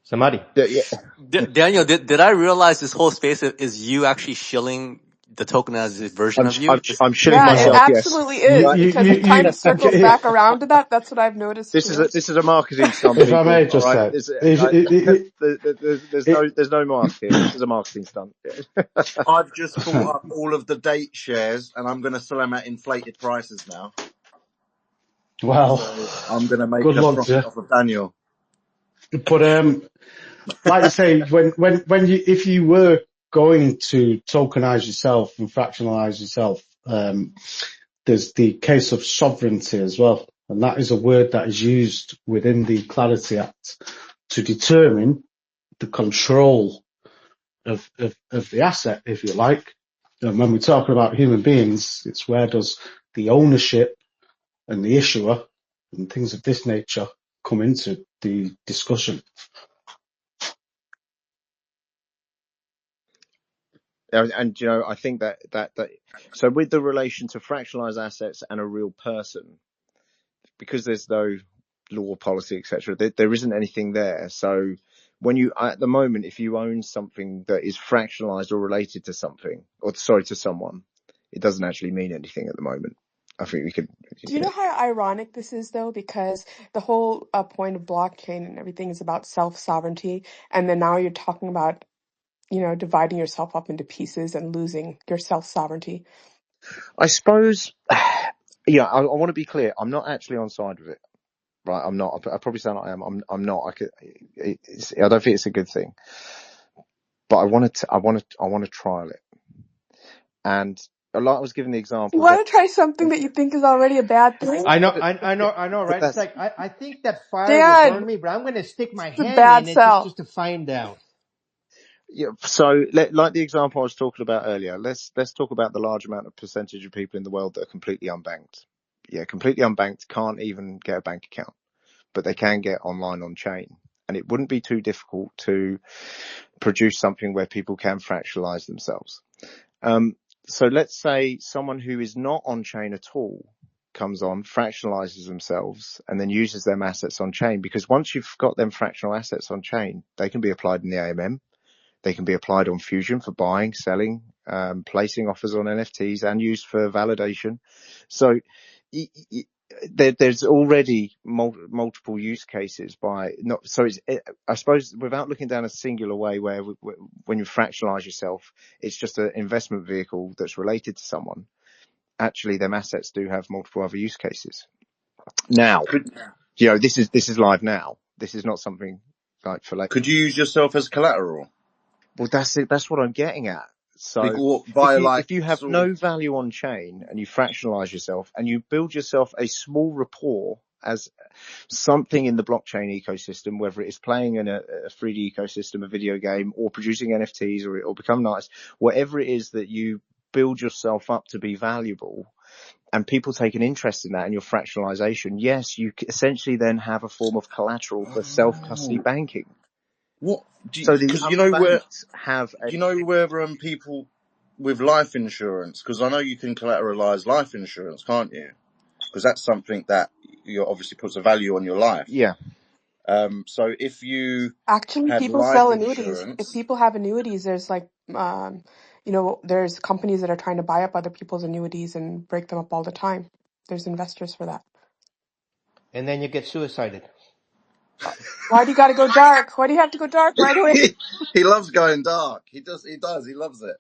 C: Somebody.
E: Yeah.
F: Daniel, did I realize this whole space is you actually shilling the tokenized version of you?
E: I'm shilling
D: Yeah, it
E: myself.
B: Well,
E: Yes.
D: absolutely
B: you,
D: is
E: Right.
B: you,
D: because it
B: you,
D: kind of circles
B: you
D: back around to that. That's what I've noticed
E: This
D: too.
E: is a marketing stunt,
B: if I
E: people.
B: may
E: All
B: just
E: right.
B: say, if,
E: There's no mask here. This is a marketing stunt.
A: I've just bought up all of the date shares and I'm going to sell them at inflated prices now.
B: well,
A: So I'm going to make
B: good
A: a
B: luck to
A: profit
B: you.
A: off of Daniel.
B: But like you say, if you were going to tokenize yourself and fractionalize yourself, there's the case of sovereignty as well, and that is a word that is used within the Clarity Act to determine the control of the asset, if you like. And when we're talking about human beings, it's where does the ownership and the issuer and things of this nature come into the discussion.
E: And you know, I think that so with the relation to fractionalized assets and a real person, because there's no law, policy, etc., there isn't anything there. So when you, at the moment, if you own something that is fractionalized or related to something, or sorry, to someone, it doesn't actually mean anything at the moment. I think we could.
D: Do you know how ironic this is, though? Because the whole point of blockchain and everything is about self-sovereignty, and then now you're talking about dividing yourself up into pieces and losing your self-sovereignty.
E: I suppose, yeah, I want to be clear. I'm not actually on side with it, right? I'm not. I probably sound like I am. I'm not. I don't think it's a good thing, but I want to trial it. And a lot, I was giving the
D: You
E: example
D: want to try something that you think is already a bad thing?
C: I know,
E: but,
C: right? It's
E: that's,
C: like, I think that fire will burn
D: Dan,
C: me, but I'm going to stick my
D: it's a
C: hand
D: bad
C: in it
D: sell.
C: just to find out.
E: yeah. So like the example I was talking about earlier, let's talk about the large amount of percentage of people in the world that are completely unbanked. Yeah. Completely unbanked, can't even get a bank account, but they can get online on chain. And it wouldn't be too difficult to produce something where people can fractionalize themselves. So let's say someone who is not on chain at all comes on, fractionalizes themselves, and then uses them assets on chain, because once you've got them fractional assets on chain, they can be applied in the AMM. They can be applied on Fusion for buying, selling, placing offers on NFTs, and used for validation. So there's already multiple use cases I suppose without looking down a singular way where when you fractionalize yourself, it's just an investment vehicle that's related to someone. Actually, them assets do have multiple other use cases. Now, this is live now. This is not something like for later.
A: Could you use yourself as collateral?
E: Well, that's it. That's what I'm getting at. So if you have no value on chain and you fractionalize yourself and you build yourself a small rapport as something in the blockchain ecosystem, whether it is playing in a 3D ecosystem, a video game, or producing NFTs, or become nice, whatever it is that you build yourself up to be valuable, and people take an interest in that and your fractionalization, yes, you essentially then have a form of collateral for self-custody banking.
A: What?
E: So the unbanked have
A: where people with life insurance, because I know you can collateralize life insurance, can't you? Because that's something that obviously puts a value on your life.
E: Yeah.
A: So if you
D: Actually,
A: had
D: people
A: life
D: sell annuities.
A: insurance,
D: If people have annuities, there's there's companies that are trying to buy up other people's annuities and break them up all the time. There's investors for that.
C: And then you get suicided.
D: Why do you got to go dark? Why do you have to go dark right away?
A: he loves going dark. He does. He loves it.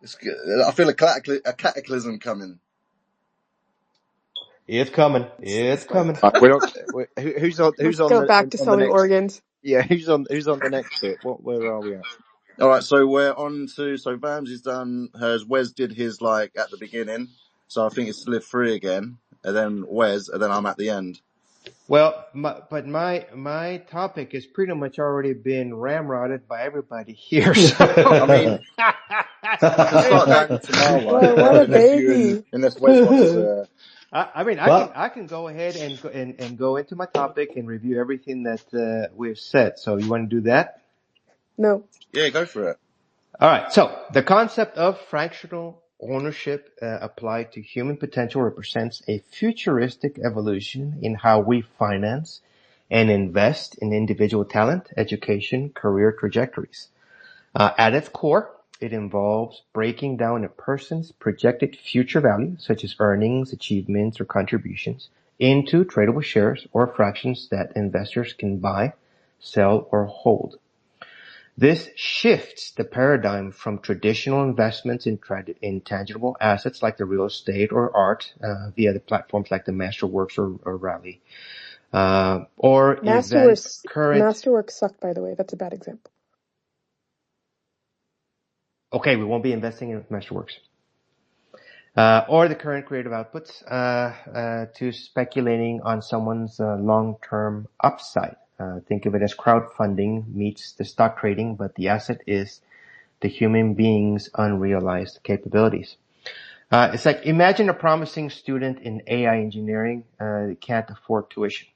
A: It's good. I feel a cataclysm coming.
C: It's coming. It's coming.
E: Who's
D: Let's
E: on
D: go back to
E: the
D: selling
E: next?
D: organs.
E: Yeah, who's on the next bit? Where are we at?
A: All right, so we're on to Vamsy's done hers. Wes did his at the beginning, so I think it's Live Free again, and then Wes, and then I'm at the end.
C: Well, my topic has pretty much already been ramrodded by everybody here. So.
A: I mean, I can start going into my one.
D: Whoa, what a baby!
A: Unless Wes wants to.
C: I can go ahead and go into my topic and review everything that we've said. So you want to do that?
D: No.
A: Yeah, go for it.
C: All right. So the concept of fractional ownership applied to human potential represents a futuristic evolution in how we finance and invest in individual talent, education, career trajectories. At its core, it involves breaking down a person's projected future value, such as earnings, achievements, or contributions, into tradable shares or fractions that investors can buy, sell, or hold. This shifts the paradigm from traditional investments in tangible assets like the real estate or art via the platforms like the Masterworks or Rally, or events current.
D: Masterworks sucked, by the way. That's a bad example.
C: Okay, we won't be investing in Masterworks. Or the current creative outputs to speculating on someone's long-term upside. Think of it as crowdfunding meets the stock trading, but the asset is the human being's unrealized capabilities. It's like, imagine a promising student in AI engineering can't afford tuition.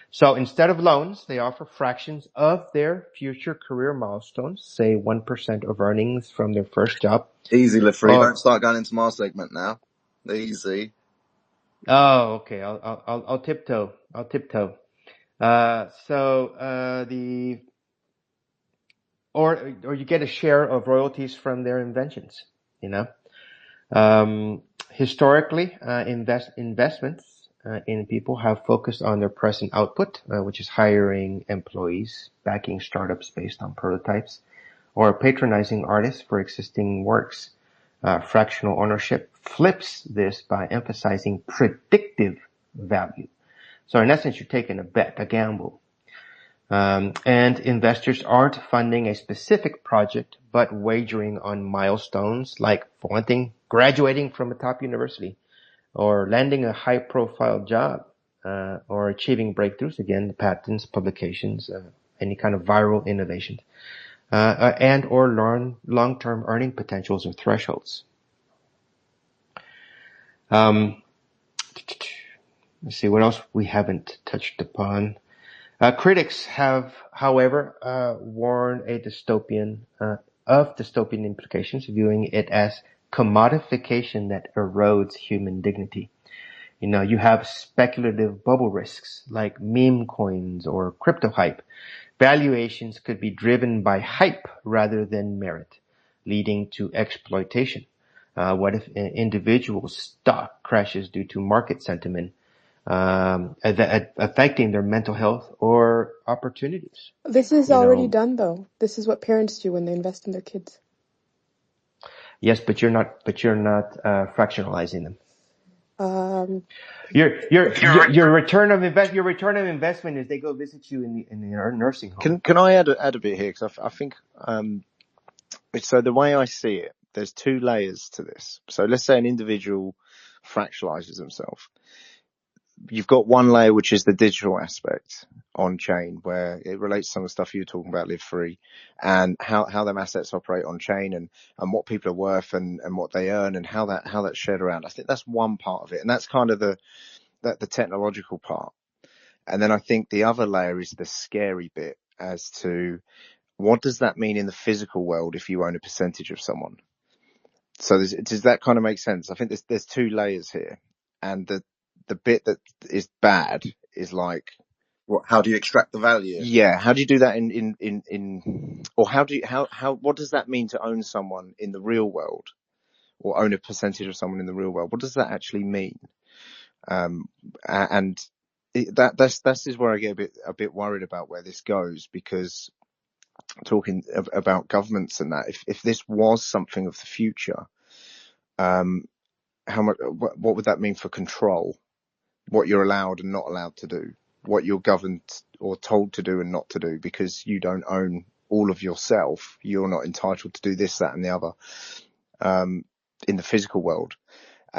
C: So instead of loans, they offer fractions of their future career milestones, say 1% of earnings from their first job.
A: Easy, Live Free. Don't start going into my segment now. Easy.
C: Oh, okay. I'll tiptoe. Or you get a share of royalties from their inventions, Historically, investments in people have focused on their present output, which is hiring employees, backing startups based on prototypes, or patronizing artists for existing works. Fractional ownership flips this by emphasizing predictive value. So in essence, you're taking a bet, a gamble. And investors aren't funding a specific project, but wagering on milestones like, for one thing, graduating from a top university, or landing a high-profile job, or achieving breakthroughs, again, patents, publications, any kind of viral innovations, and or long-term earning potentials or thresholds. Let's see what else we haven't touched upon. Critics have, however, warned of dystopian implications, viewing it as commodification that erodes human dignity. You have speculative bubble risks like meme coins or crypto hype. Valuations could be driven by hype rather than merit, leading to exploitation. What if an individual stock crashes due to market sentiment, affecting their mental health or opportunities?
D: This is already done, though. This is what parents do when they invest in their kids.
C: Yes, but you're not fractionalizing them. Your return of investment is they go visit you in the nursing home.
E: Can I add a bit here? Because I think so the way I see it, there's two layers to this. So let's say an individual fractionalizes himself. You've got one layer, which is the digital aspect on chain, where it relates to some of the stuff you were talking about, Live Free, and how them assets operate on chain, and what people are worth, and what they earn, and how that's shared around. I think that's one part of it, and that's kind of the technological part. And then I think the other layer is the scary bit as to what does that mean in the physical world if you own a percentage of someone. So does that kind of make sense? I think there's two layers here, and the bit that is bad is like,
A: how do you extract the value?
E: Yeah, how do you do that what does that mean to own someone in the real world, or own a percentage of someone in the real world? What does that actually mean? This is where I get a bit worried about where this goes, because talking about governments and that, if this was something of the future, what would that mean for control? What you're allowed and not allowed to do, what you're governed or told to do and not to do, because you don't own all of yourself. You're not entitled to do this, that, and the other, in the physical world.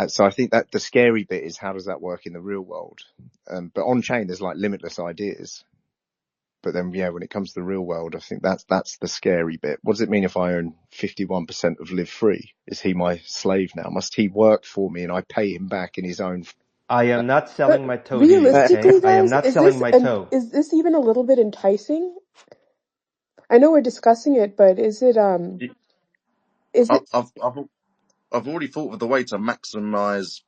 E: So I think that the scary bit is, how does that work in the real world? But on chain, there's like limitless ideas. But then, when it comes to the real world, I think that's the scary bit. What does it mean if I own 51% of Live Free? Is he my slave now? Must he work for me and I pay him back in his own?
C: I am not selling my toe.
D: Realistically, guys,
C: I am not selling my toe.
D: Is this even a little bit enticing? I know we're discussing it, but is it?
A: I've already thought of the way to maximize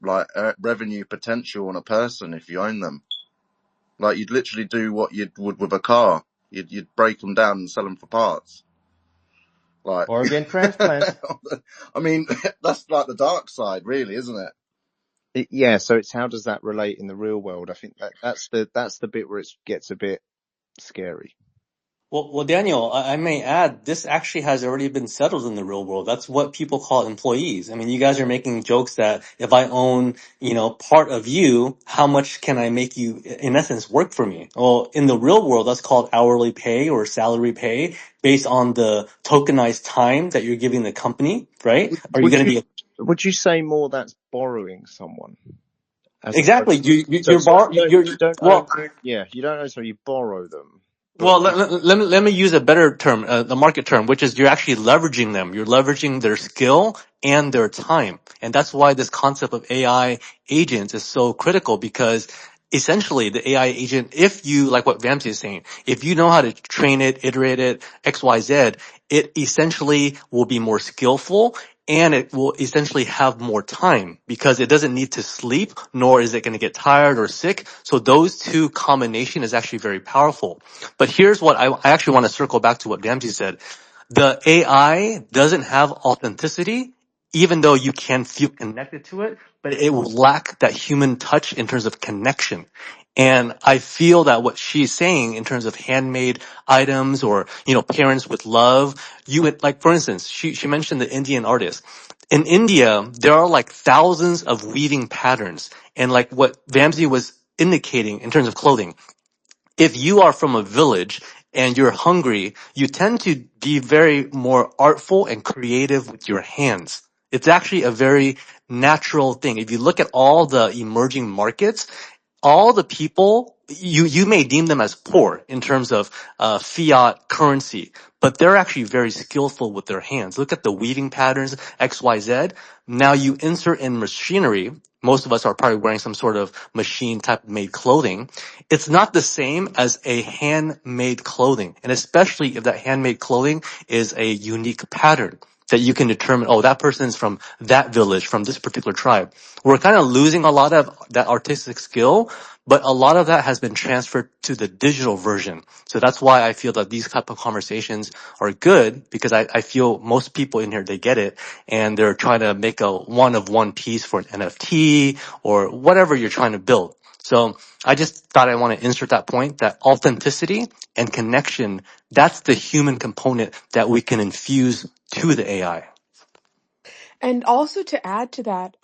A: revenue potential on a person if you own them. Like, you'd literally do what you would with a car. You'd break them down and sell them for parts. Like
C: organ transplant.
A: I mean, that's like the dark side, really, isn't it?
E: So it's, how does that relate in the real world? I think that's the bit where it gets a bit scary.
F: Well, Daniel, I may add, this actually has already been settled in the real world. That's what people call employees. I mean, you guys are making jokes that if I own, part of you, how much can I make you, in essence, work for me? Well, in the real world, that's called hourly pay or salary pay based on the tokenized time that you're giving the company, right?
E: Would you say more that's borrowing someone?
F: Exactly. You don't
E: own someone, you borrow them.
F: Well, let me use a better term, the market term, which is you're actually leveraging them. You're leveraging their skill and their time. And that's why this concept of AI agents is so critical, because essentially the AI agent, if you, like what Vamsi is saying, if you know how to train it, iterate it, XYZ, it essentially will be more skillful, and it will essentially have more time because it doesn't need to sleep, nor is it going to get tired or sick. So those two combination is actually very powerful. But here's what I actually want to circle back to what Vamsi said. The AI doesn't have authenticity even though you can feel connected to it, but it will lack that human touch in terms of connection. And I feel that what she's saying in terms of handmade items or, parents with love, you would, like, for instance, she mentioned the Indian artist. In India, there are like thousands of weaving patterns. And like what Vamsi was indicating in terms of clothing, if you are from a village and you're hungry, you tend to be very more artful and creative with your hands. It's actually a very natural thing. If you look at all the emerging markets, all the people, you may deem them as poor in terms of fiat currency, but they're actually very skillful with their hands. Look at the weaving patterns, XYZ. Now you insert in machinery. Most of us are probably wearing some sort of machine type made clothing. It's not the same as a handmade clothing. And especially if that handmade clothing is a unique pattern that you can determine, oh, that person's from that village, from this particular tribe. We're kind of losing a lot of that artistic skill, but a lot of that has been transferred to the digital version. So that's why I feel that these type of conversations are good, because I feel most people in here, they get it, and they're trying to make a one-of-one piece for an NFT or whatever you're trying to build. So I just thought I want to insert that point, that authenticity and connection, that's the human component that we can infuse to the AI.
D: And also to add to that,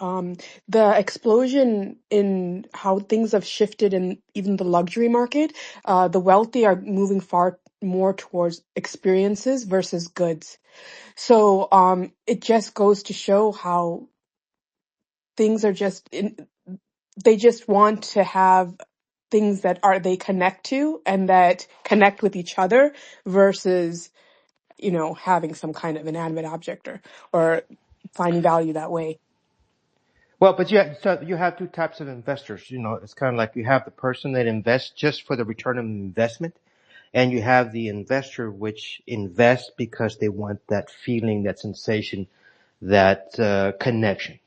D: the explosion in how things have shifted in even the luxury market, the wealthy are moving far more towards experiences versus goods. So it just goes to show how things are they just want to have things that they connect to and that connect with each other versus, having some kind of inanimate object or finding value that way.
C: Well, but so you have two types of investors. It's kind of like you have the person that invests just for the return of investment, and you have the investor which invests because they want that feeling, that sensation, that connection.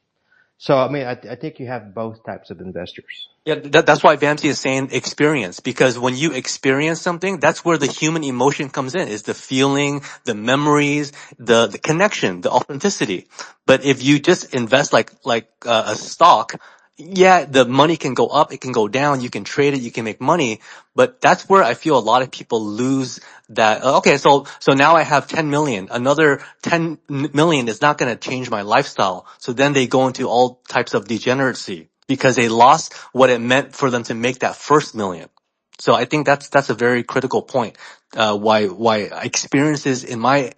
C: So, I mean, I think you have both types of investors.
F: Yeah, that's why Vamsi is saying experience, because when you experience something, that's where the human emotion comes in, is the feeling, the memories, the connection, the authenticity. But if you just invest like a stock, yeah, the money can go up, it can go down, you can trade it, you can make money, but that's where I feel a lot of people lose that. Okay, so now I have 10 million. Another 10 million is not going to change my lifestyle. So then they go into all types of degeneracy, because they lost what it meant for them to make that first million. So I think that's a very critical point. Why experiences in my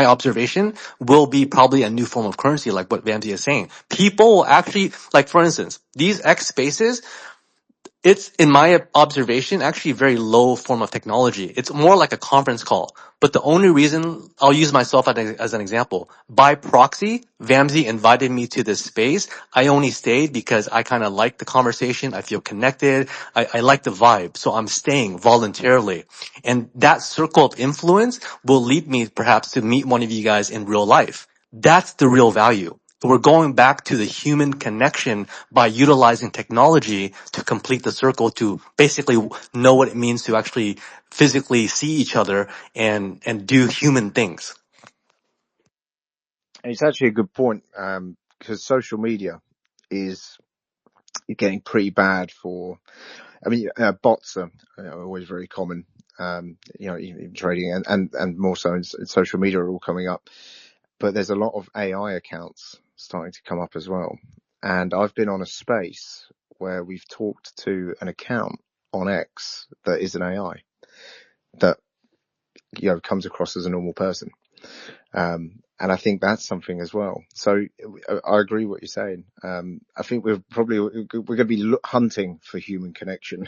F: observation will be probably a new form of currency, like what Vamsi is saying. People will actually, like, for instance, these X spaces, it's, in my observation, actually a very low form of technology. It's more like a conference call. But the only reason, I'll use myself as an example. By proxy, Vamsi invited me to this space. I only stayed because I kind of like the conversation. I feel connected. I like the vibe. So I'm staying voluntarily. And that circle of influence will lead me perhaps to meet one of you guys in real life. That's the real value. We're going back to the human connection by utilizing technology to complete the circle, to basically know what it means to actually physically see each other and do human things.
E: And it's actually a good point, because social media is getting pretty bad for, I mean, bots are always very common, in trading and more so in social media are all coming up. But there's a lot of AI accounts starting to come up as well. And I've been on a space where we've talked to an account on X that is an AI that, comes across as a normal person. And I think that's something as well. So I agree what you're saying. I think we're going to be hunting for human connection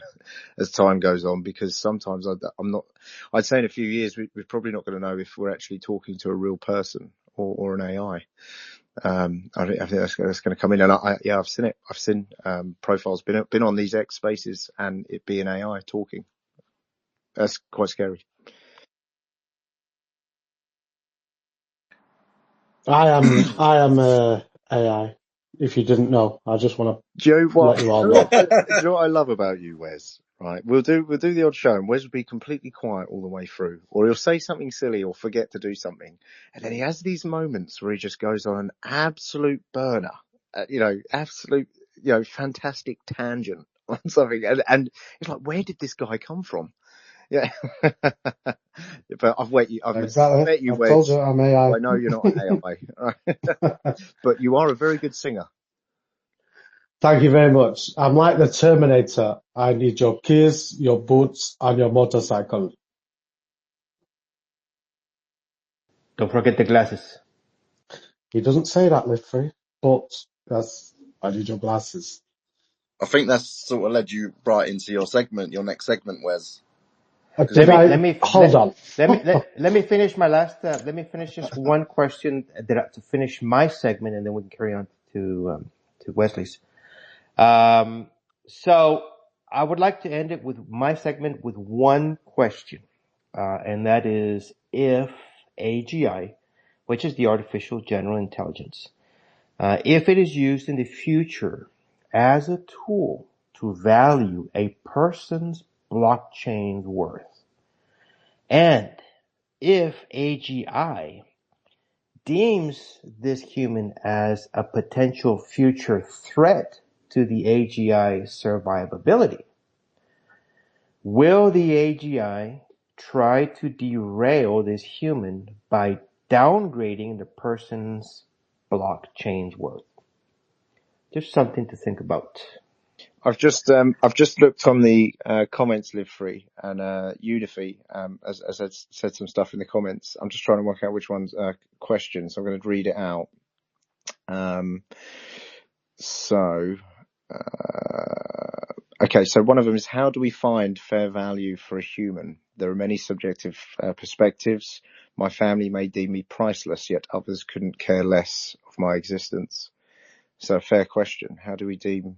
E: as time goes on, because sometimes I'd say in a few years, we're probably not going to know if we're actually talking to a real person or an AI. I think that's going to come in, and I've seen it. I've seen profiles been on these X spaces, and it be an AI talking. That's quite scary.
B: I am AI. If you didn't know, I just want
E: Do you know
B: to let
E: what?
B: you all
E: Do
B: know.
E: you know what I love about you, Wes? Right, we'll do the odd show, and Wes will be completely quiet all the way through, or he'll say something silly or forget to do something, and then he has these moments where he just goes on an absolute burner, absolute, fantastic tangent on something, and it's like, where did this guy come from? Yeah, but I've met you,
B: Exactly. I've told
E: Wes.
B: you I'm AI.
E: I know you're not AI, but you are a very good singer.
B: Thank you very much. I'm like the Terminator. I need your keys, your boots, and your motorcycle.
C: Don't forget the glasses.
B: He doesn't say that, Liffrey, but I need your glasses.
A: I think that's sort of led you right into your next segment, Wes.
C: Let me
B: Hold on.
C: Let me finish my last. Let me finish just one question to finish my segment, and then we can carry on to Wesley's. So I would like to end it with my segment with one question, and that is, if AGI, which is the artificial general intelligence, if it is used in the future as a tool to value a person's blockchain worth, and if AGI deems this human as a potential future threat to the AGI survivability, will the AGI try to derail this human by downgrading the person's blockchain's worth? Just something to think about.
E: I've just looked on the comments, Live Free and Udify, as I said some stuff in the comments. I'm just trying to work out which one's questions. So I'm going to read it out. Okay, so one of them is, how do we find fair value for a human? There are many subjective perspectives. My family may deem me priceless, yet others couldn't care less of my existence. So a fair question. How do we deem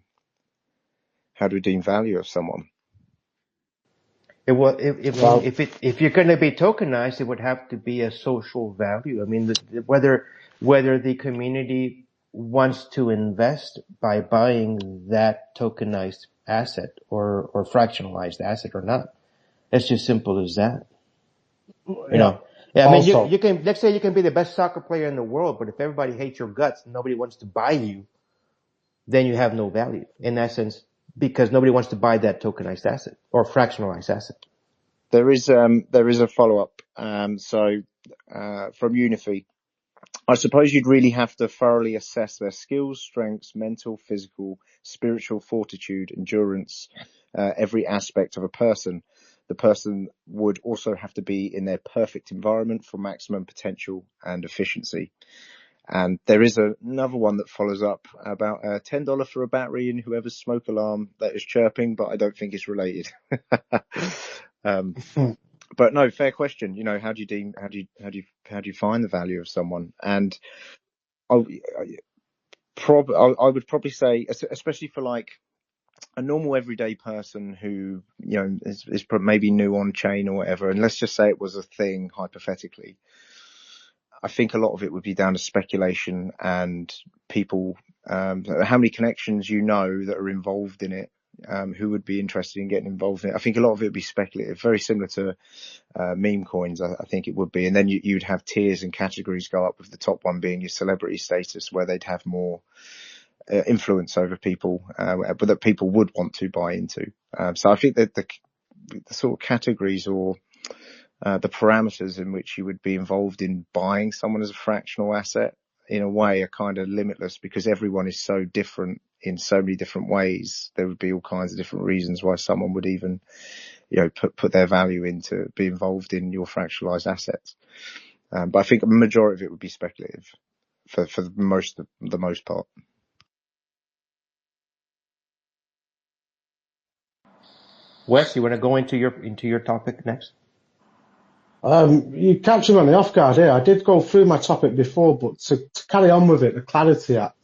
E: value of someone?
C: If you're going to be tokenized, it would have to be a social value. I mean, whether the community wants to invest by buying that tokenized asset or fractionalized asset or not. It's just simple as that. I mean, you can, let's say you can be the best soccer player in the world, but if everybody hates your guts and nobody wants to buy you, then you have no value in that sense, because nobody wants to buy that tokenized asset or fractionalized asset.
E: There is a follow-up. From Unify, I suppose you'd really have to thoroughly assess their skills, strengths, mental, physical, spiritual fortitude, endurance, every aspect of a person. The person would also have to be in their perfect environment for maximum potential and efficiency. And there is another one that follows up about $10 for a battery in whoever's smoke alarm that is chirping, but I don't think it's related. But no, fair question. How do you find the value of someone? And I would probably say, especially for like a normal everyday person who, is maybe new on chain or whatever, and let's just say it was a thing hypothetically, I think a lot of it would be down to speculation and people, how many connections that are involved in it, who would be interested in getting involved in it. I think a lot of it would be speculative, very similar to meme coins. I think it would be. And then you'd have tiers and categories go up, with the top one being your celebrity status, where they'd have more influence over people, but that people would want to buy into. So I think that the sort of categories or the parameters in which you would be involved in buying someone as a fractional asset, in a way, are kind of limitless, because everyone is so different in so many different ways. There would be all kinds of different reasons why someone would even, put their value into be involved in your fractionalized assets. But I think a majority of it would be speculative for the most part.
C: Wes, you want to go into your topic next?
B: You captured me off guard here. I did go through my topic before, but to carry on with it, the Clarity Act.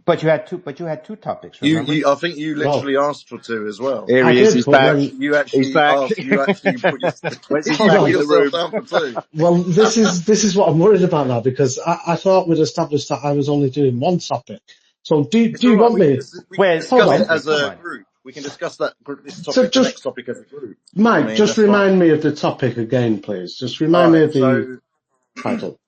C: But you had two topics, remember?
A: I think you literally asked for two as well.
E: Here he is. He's back.
A: You actually
E: asked.
A: You actually put
E: yourself
A: down for two.
B: Well, this is what I'm worried about now, because I thought we'd established that I was only doing one topic. So do you want me?
A: We discuss it as a group. We can discuss this
B: So
A: topic, the
B: just,
A: next topic as a group. I
B: Mike,
A: mean,
B: just
A: that's fine.
B: remind me of the topic again, please. Just
A: All
B: remind me
A: right.
B: of the
A: So,
B: title.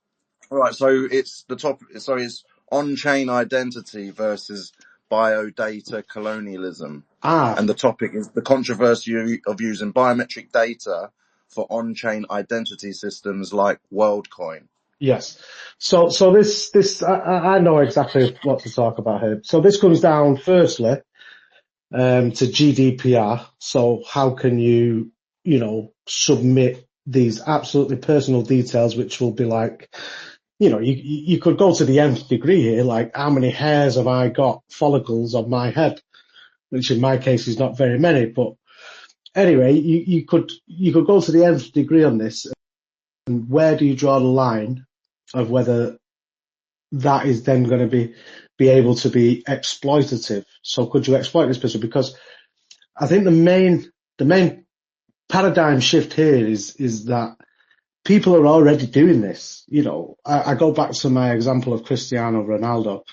A: all right. So it's the topic. So it's on-chain identity versus biodata colonialism,
B: Ah,
A: and the topic is the controversy of using biometric data for on-chain identity systems like WorldCoin.
B: yes. So this, I know exactly what to talk about here. So this comes down firstly, to GDPR. So how can you submit these absolutely personal details, which will be like, you could go to the nth degree here, like how many hairs have I got, follicles on my head, which in my case is not very many, but anyway, you could go to the nth degree on this. And where do you draw the line of whether that is then going to be able to be exploitative? So could you exploit this person? Because I think the main paradigm shift here is that people are already doing this. I go back to my example of Cristiano Ronaldo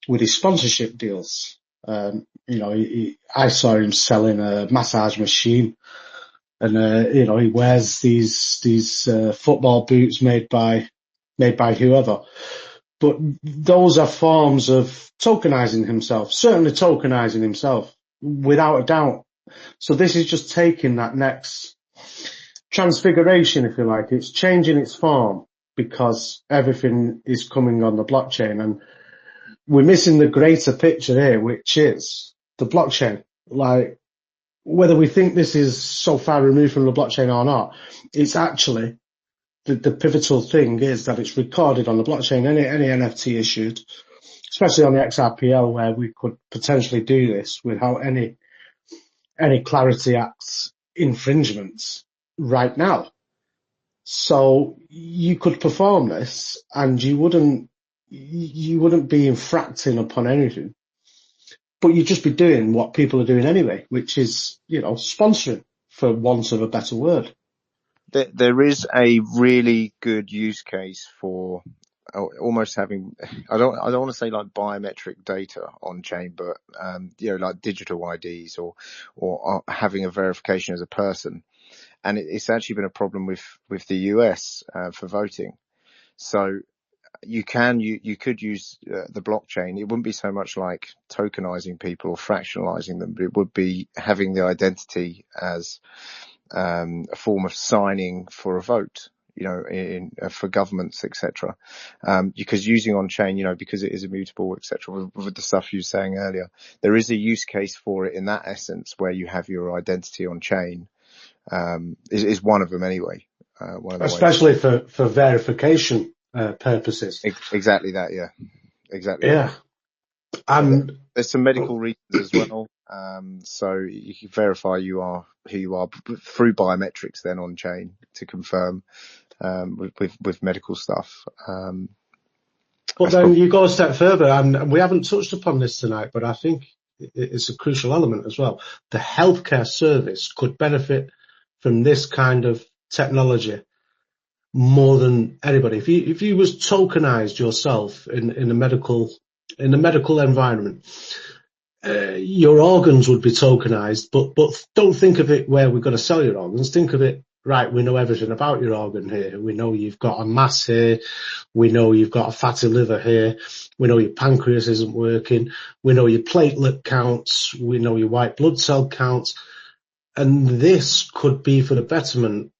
B: with his sponsorship deals. I saw him selling a massage machine, and he wears these football boots made by whoever. But those are forms of tokenizing himself, certainly tokenizing himself, without a doubt. So this is just taking that next transfiguration, if you like. It's changing its form because everything is coming on the blockchain, and we're missing the greater picture here, which is the blockchain. Like, whether we think this is so far removed from the blockchain or not, it's actually the pivotal thing is that it's recorded on the blockchain. Any NFT issued, especially on the XRPL, where we could potentially do this without any Clarity Act's infringements right now. So you could perform this and you wouldn't be infracting upon anything, but you'd just be doing what people are doing anyway, which is, sponsoring, for want of a better word.
E: There is a really good use case for almost having, I don't want to say like biometric data on chain, but like digital IDs or having a verification as a person. And it's actually been a problem with the US for voting. So you could use the blockchain. It wouldn't be so much like tokenizing people or fractionalizing them, but it would be having the identity as a form of signing for a vote, for governments, etc. Because using on chain, because it is immutable, etc. With the stuff you were saying earlier, there is a use case for it in that essence where you have your identity on chain. Is one of them anyway. One of the
B: especially ways. for verification purposes.
E: Exactly that, yeah. Exactly.
B: Yeah.
E: That. And there's some medical reasons as well. So you can verify you are who you are through biometrics then on chain to confirm with medical stuff.
B: But then you go a step further, and we haven't touched upon this tonight, but I think it's a crucial element as well. The healthcare service could benefit from this kind of technology more than anybody. If you was tokenized yourself in the medical environment, your organs would be tokenized, but don't think of it where we're going to sell your organs. Think of it, right, we know everything about your organ here. We know you've got a mass here. We know you've got a fatty liver here. We know your pancreas isn't working. We know your platelet counts. We know your white blood cell counts. And this could be for the betterment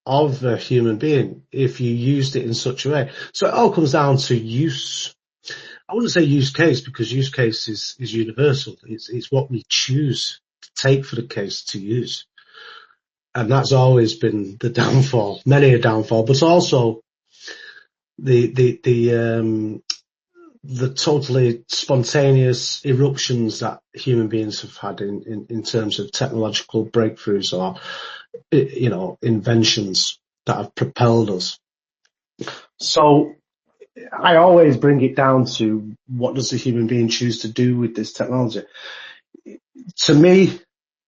B: of a human being if you used it in such a way. So it all comes down to use. I wouldn't say use case, because use case is universal. It's what we choose to take for the case to use. And that's always been the downfall, many a downfall, but also the totally spontaneous eruptions that human beings have had in terms of technological breakthroughs or, inventions that have propelled us. So I always bring it down to what does the human being choose to do with this technology? To me,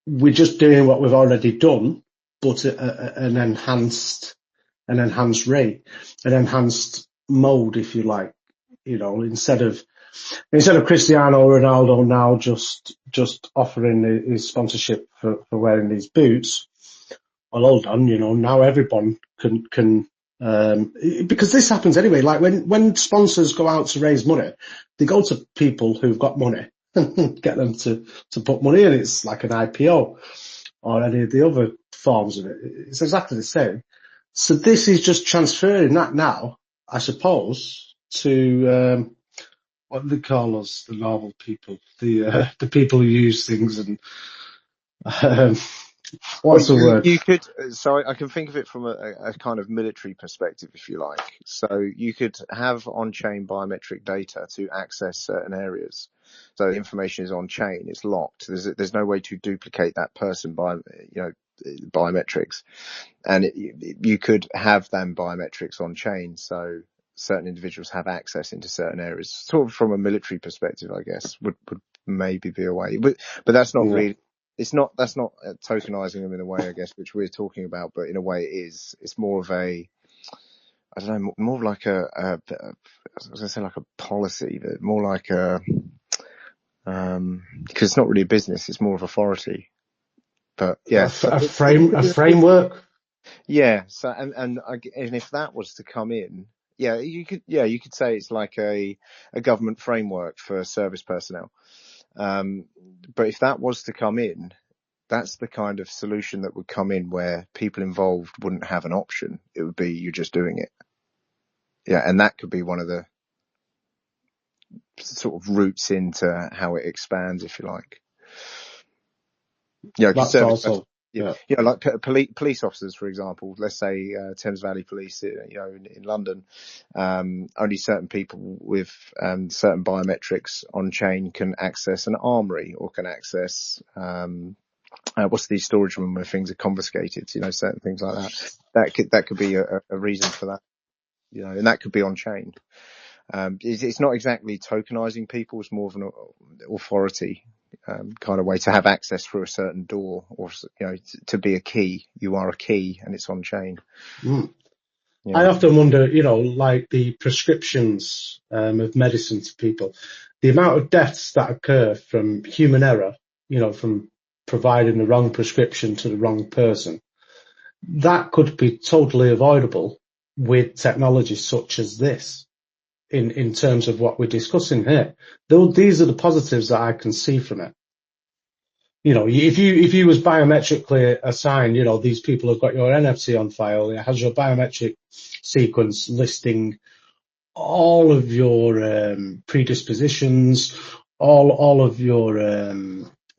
B: we're just doing what we've already done, but an enhanced rate, an enhanced mode, if you like. Instead of Instead of Cristiano Ronaldo now just offering his sponsorship for wearing these boots, well, hold on, now everyone can because this happens anyway. Like when sponsors go out to raise money, they go to people who've got money and get them to put money in. It's like an IPO or any of the other forms of it. It's exactly the same. So this is just transferring that now, I suppose, to what do they call us, the normal people, the people who use things and
E: Well,
B: what's the word?
E: you could, so I can think of it from a kind of military perspective, if you like. So you could have on-chain biometric data to access certain areas. So the information is on-chain, it's locked. There's no way to duplicate that person by, biometrics. And you could have them biometrics on-chain. So certain individuals have access into certain areas. Sort of from a military perspective, I guess, would maybe be a way. But that's not really. That's not tokenizing them in a way, I guess, which we're talking about, but in a way it is. It's more of a, I don't know, more of like I was going to say like a policy, but more like because it's not really a business, it's more of authority. But yeah.
B: A framework.
E: Yeah. So, and if that was to come in, you could say it's like a government framework for service personnel. But if that was to come in, that's the kind of solution that would come in where people involved wouldn't have an option. It would be you're just doing it. Yeah, and that could be one of the sort of routes into how it expands, if you like. Yeah,
B: that's also.
E: Like police officers, for example. Let's say Thames Valley Police, in London. Only certain people with certain biometrics on chain can access an armory or can access. What's the storage room where things are confiscated? Certain things like that. That could be a reason for that. And that could be on chain. It's not exactly tokenizing people. It's more of an authority kind of way to have access through a certain door, or to be a key. You are a key, and it's on chain.
B: Mm. Yeah. I often wonder, like the prescriptions of medicine to people, the amount of deaths that occur from human error, from providing the wrong prescription to the wrong person, that could be totally avoidable with technology such as this. In terms of what we're discussing here, these are the positives that I can see from it. If you was biometrically assigned, these people have got your NFC on file. It has your biometric sequence listing all of your predispositions, all of your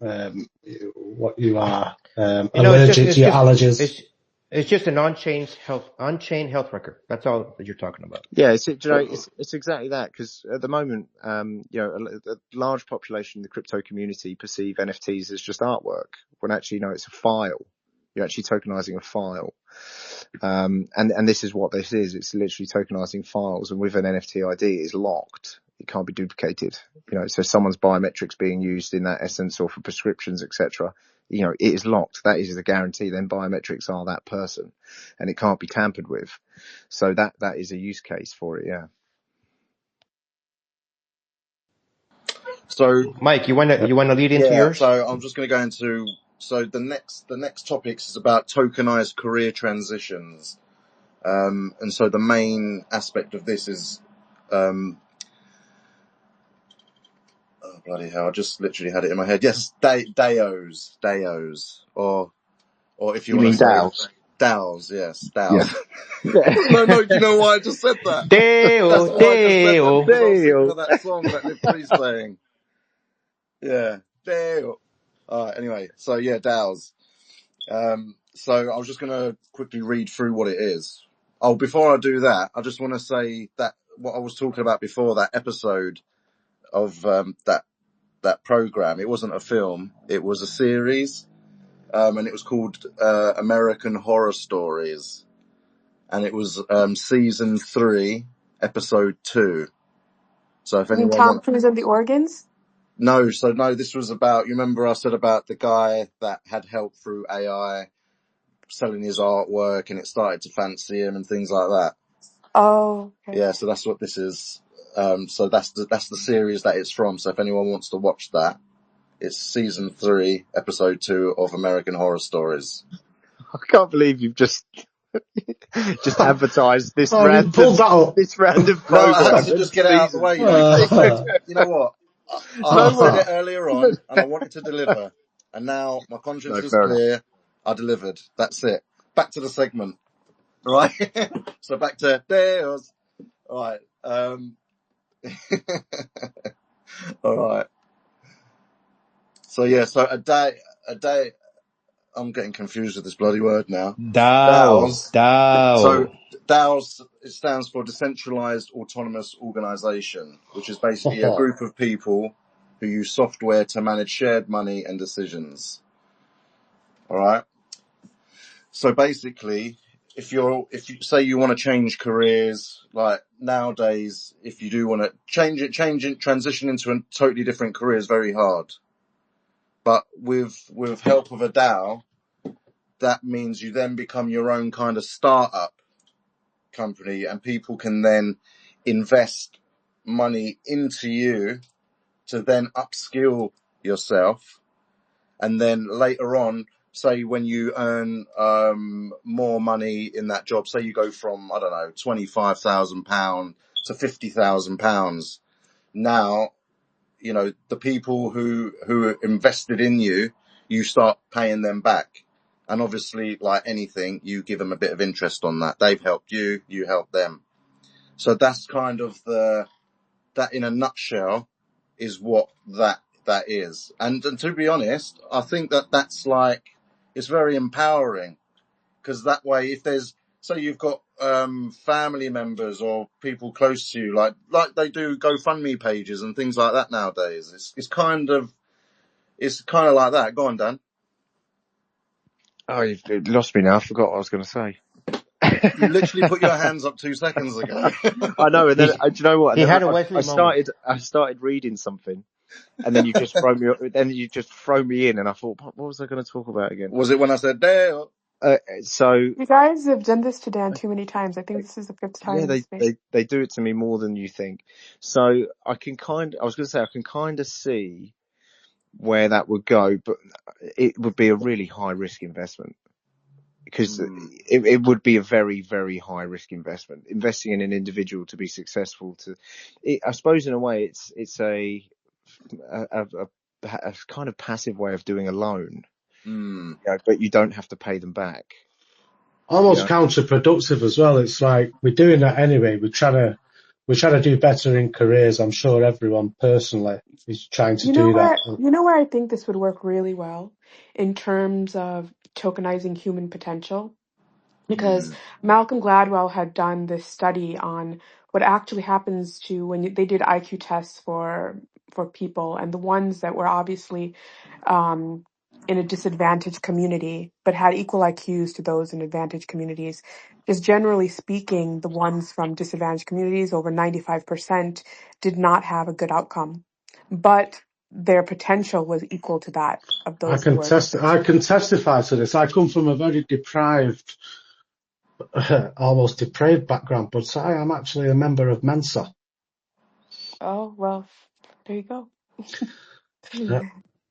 B: what you are allergic to, your allergies.
C: It's just an on-chain health record. That's all that you're talking about.
E: Yeah, it's exactly that. Because at the moment, a large population in the crypto community perceive NFTs as just artwork, when actually, no, it's a file. You're actually tokenizing a file. And this is what this is. It's literally tokenizing files. And with an NFT ID, it's locked. It can't be duplicated. So someone's biometrics being used in that essence or for prescriptions, etc. It is locked. That is the guarantee. Then biometrics are that person, and it can't be tampered with. So that is a use case for it. Yeah.
A: So,
C: Mike, you want to lead into yours?
A: So I'm just going to go into. So the next topics is about tokenized career transitions, and so the main aspect of this is. Oh, bloody hell, I just literally had it in my head. Yes, DAOs, or if you want to say
E: DAOs.
A: DAOs, yes,
E: Yeah.
A: DAOs. No, do you know why I just said that? That's why I just said that, because I was thinking of that song that Liv Free's playing. Yeah, DAO. Alright, anyway, so yeah, DAOs. So I was just going to quickly read through what it is. Oh, before I do that, I just want to say that what I was talking about before, that episode of that program, it wasn't a film, it was a series, and it was called American Horror Stories, and it was season 3, episode 2. So if anyone
D: Tom Cruise and the organs?
A: No, this was about, you remember I said about the guy that had help through AI selling his artwork and it started to fancy him and things like that?
D: Oh, okay.
A: Yeah, so that's what this is. So that's the series that it's from. So if anyone wants to watch that, it's season 3, episode 2 of American Horror Stories.
E: I can't believe you've just advertised this
B: Oh, you pulled that up.
E: random
A: No, I had
E: program
A: to
E: and
A: just get it out of the
E: season.
A: way, because you know what? I
E: No
A: said
E: more.
A: it earlier on, and I wanted to deliver, and now my conscience
E: No,
A: is
E: fair enough.
A: clear. I delivered. That's it. Back to the segment, right? So back to Deus. All right. All right. So yeah. So a day. I'm getting confused with this bloody word now. DAOs. So DAOs, it stands for Decentralized Autonomous Organization, which is basically a group of people who use software to manage shared money and decisions. All right. So basically, if you say you want to change careers, like nowadays, if you do want to change it, transition into a totally different career is very hard. But with help of a DAO, that means you then become your own kind of startup company, and people can then invest money into you to then upskill yourself. And then later on, say when you earn more money in that job, say you go from, I don't know, £25,000 to £50,000. Now, you know, the people who invested in you, you start paying them back. And obviously, like anything, you give them a bit of interest on that. They've helped you, you help them. So that's kind of that in a nutshell is what that is. And to be honest, I think that's like, it's very empowering, because that way, if there's, say you've got family members or people close to you, like they do GoFundMe pages and things like that nowadays. It's kind of like that. Go on, Dan.
E: Oh, you've lost me now. I forgot what I was going to say.
A: You literally put your hands up 2 seconds ago.
E: I know, and then do you know what? And
C: He
E: then
C: had a Wesley moment.
E: I started reading something, and then you just throw me in, and I thought, what was I going to talk about again?
A: Was it when I said there?
E: So
D: You guys have done this to Dan too many times. I think this is the 5th
E: yeah,
D: time this week.
E: they do it to me more than you think. So I can kind of see where that would go, but it would be a really high risk investment. Because it would be a very, very high risk investment. Investing in an individual to be successful, I suppose in a way it's a kind of passive way of doing a loan, but you don't have to pay them back.
B: Almost counterproductive as well. It's like we're doing that anyway. We're trying to do better in careers. I'm sure everyone personally is trying to do that.
D: You know where I think this would work really well in terms of tokenizing human potential? Because Malcolm Gladwell had done this study on what actually happens to when they did IQ tests for people, and the ones that were obviously in a disadvantaged community but had equal IQs to those in advantaged communities. Just generally speaking, the ones from disadvantaged communities, over 95%, did not have a good outcome, but their potential was equal to that of
B: I
D: those who
B: can
D: were advantaged.
B: I can testify to this. I come from a very deprived, almost depraved background, but I am actually a member of Mensa.
D: Oh, well, there you go.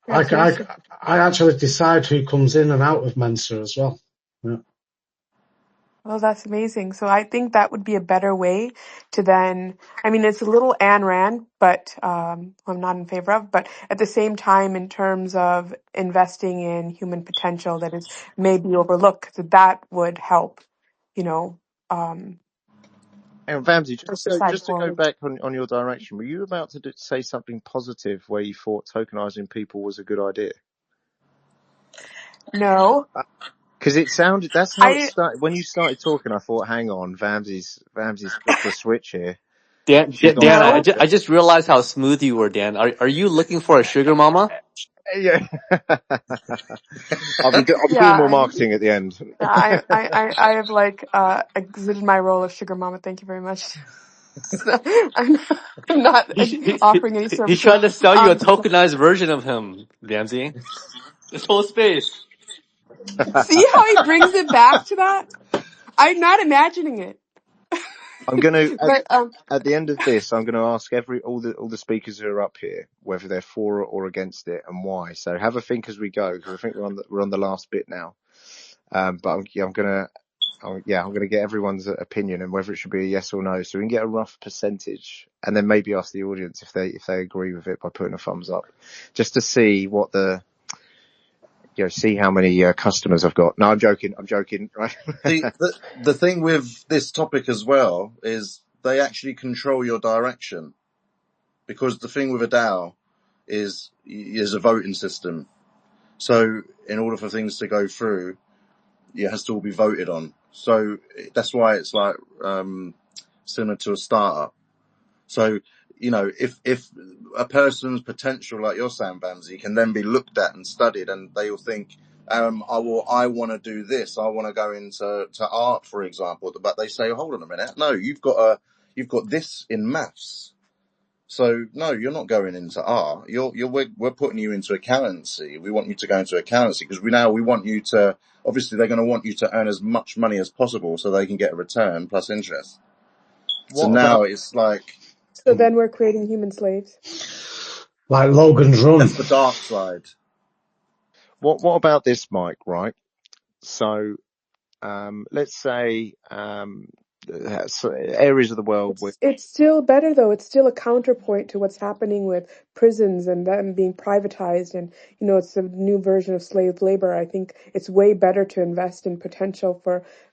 B: I
D: Congratulations.
B: actually decide who comes in and out of Mensa as well. Yeah.
D: Well, that's amazing. So I think that would be a better way to then, I mean, it's a little Ayn Rand, but I'm not in favor of, but at the same time, in terms of investing in human potential that is maybe overlooked, that would help, you know,
E: And Vamsy,
D: push the side
E: just to go
D: forward.
E: back on your direction, were you about to say something positive where you thought tokenizing people was a good idea?
D: No,
E: Because that's how it
D: I,
E: started. When you started talking, I thought, hang on, Vamsy's flipped the switch here.
F: Dan,
E: She's gone
F: Dan,
D: no.
E: to
F: I just realized how smooth you were, Dan. Are you looking for a sugar mama?
E: yeah. I'll be doing more
D: Yeah,
E: marketing at the end.
D: I have like exited my role of sugar mama. Thank you very much. So, I'm not offering any
F: He's
D: services.
F: trying to sell you a tokenized version of him, Ramsey. This whole space.
D: See how he brings it back to that? I'm not imagining it.
E: I'm going to
D: But
E: at the end of this, I'm going to ask all the speakers who are up here whether they're for or against it and why. So have a think as we go, because I think we're on the last bit now. But I'm going to get everyone's opinion and whether it should be a yes or no, so we can get a rough percentage, and then maybe ask the audience if they agree with it by putting a thumbs up, just to see what see how many customers I've got. No, I'm joking. Right?
A: The thing with this topic as well is they actually control your direction, because the thing with a DAO is a voting system. So in order for things to go through, it has to all be voted on. So that's why it's like similar to a startup. So, if a person's potential, like you're saying, Bamsy, can then be looked at and studied, and they will think, I want to do this. I want to go into art, for example. But they say, hold on a minute. No, you've got this in maths. So no, you're not going into art. We're putting you into accountancy. We want you to go into accountancy because we want you to, obviously they're going to want you to earn as much money as possible so they can get a return plus interest. So now it's like,
D: so then we're creating human slaves.
B: Like Logan's Run.
A: that's the dark side.
E: What about this, Mike? Right. So, let's say areas of the world where
D: It's still better though. It's still a counterpoint to what's happening with prisons and them being privatized, and it's a new version of slave labor. I think it's way better to invest in potential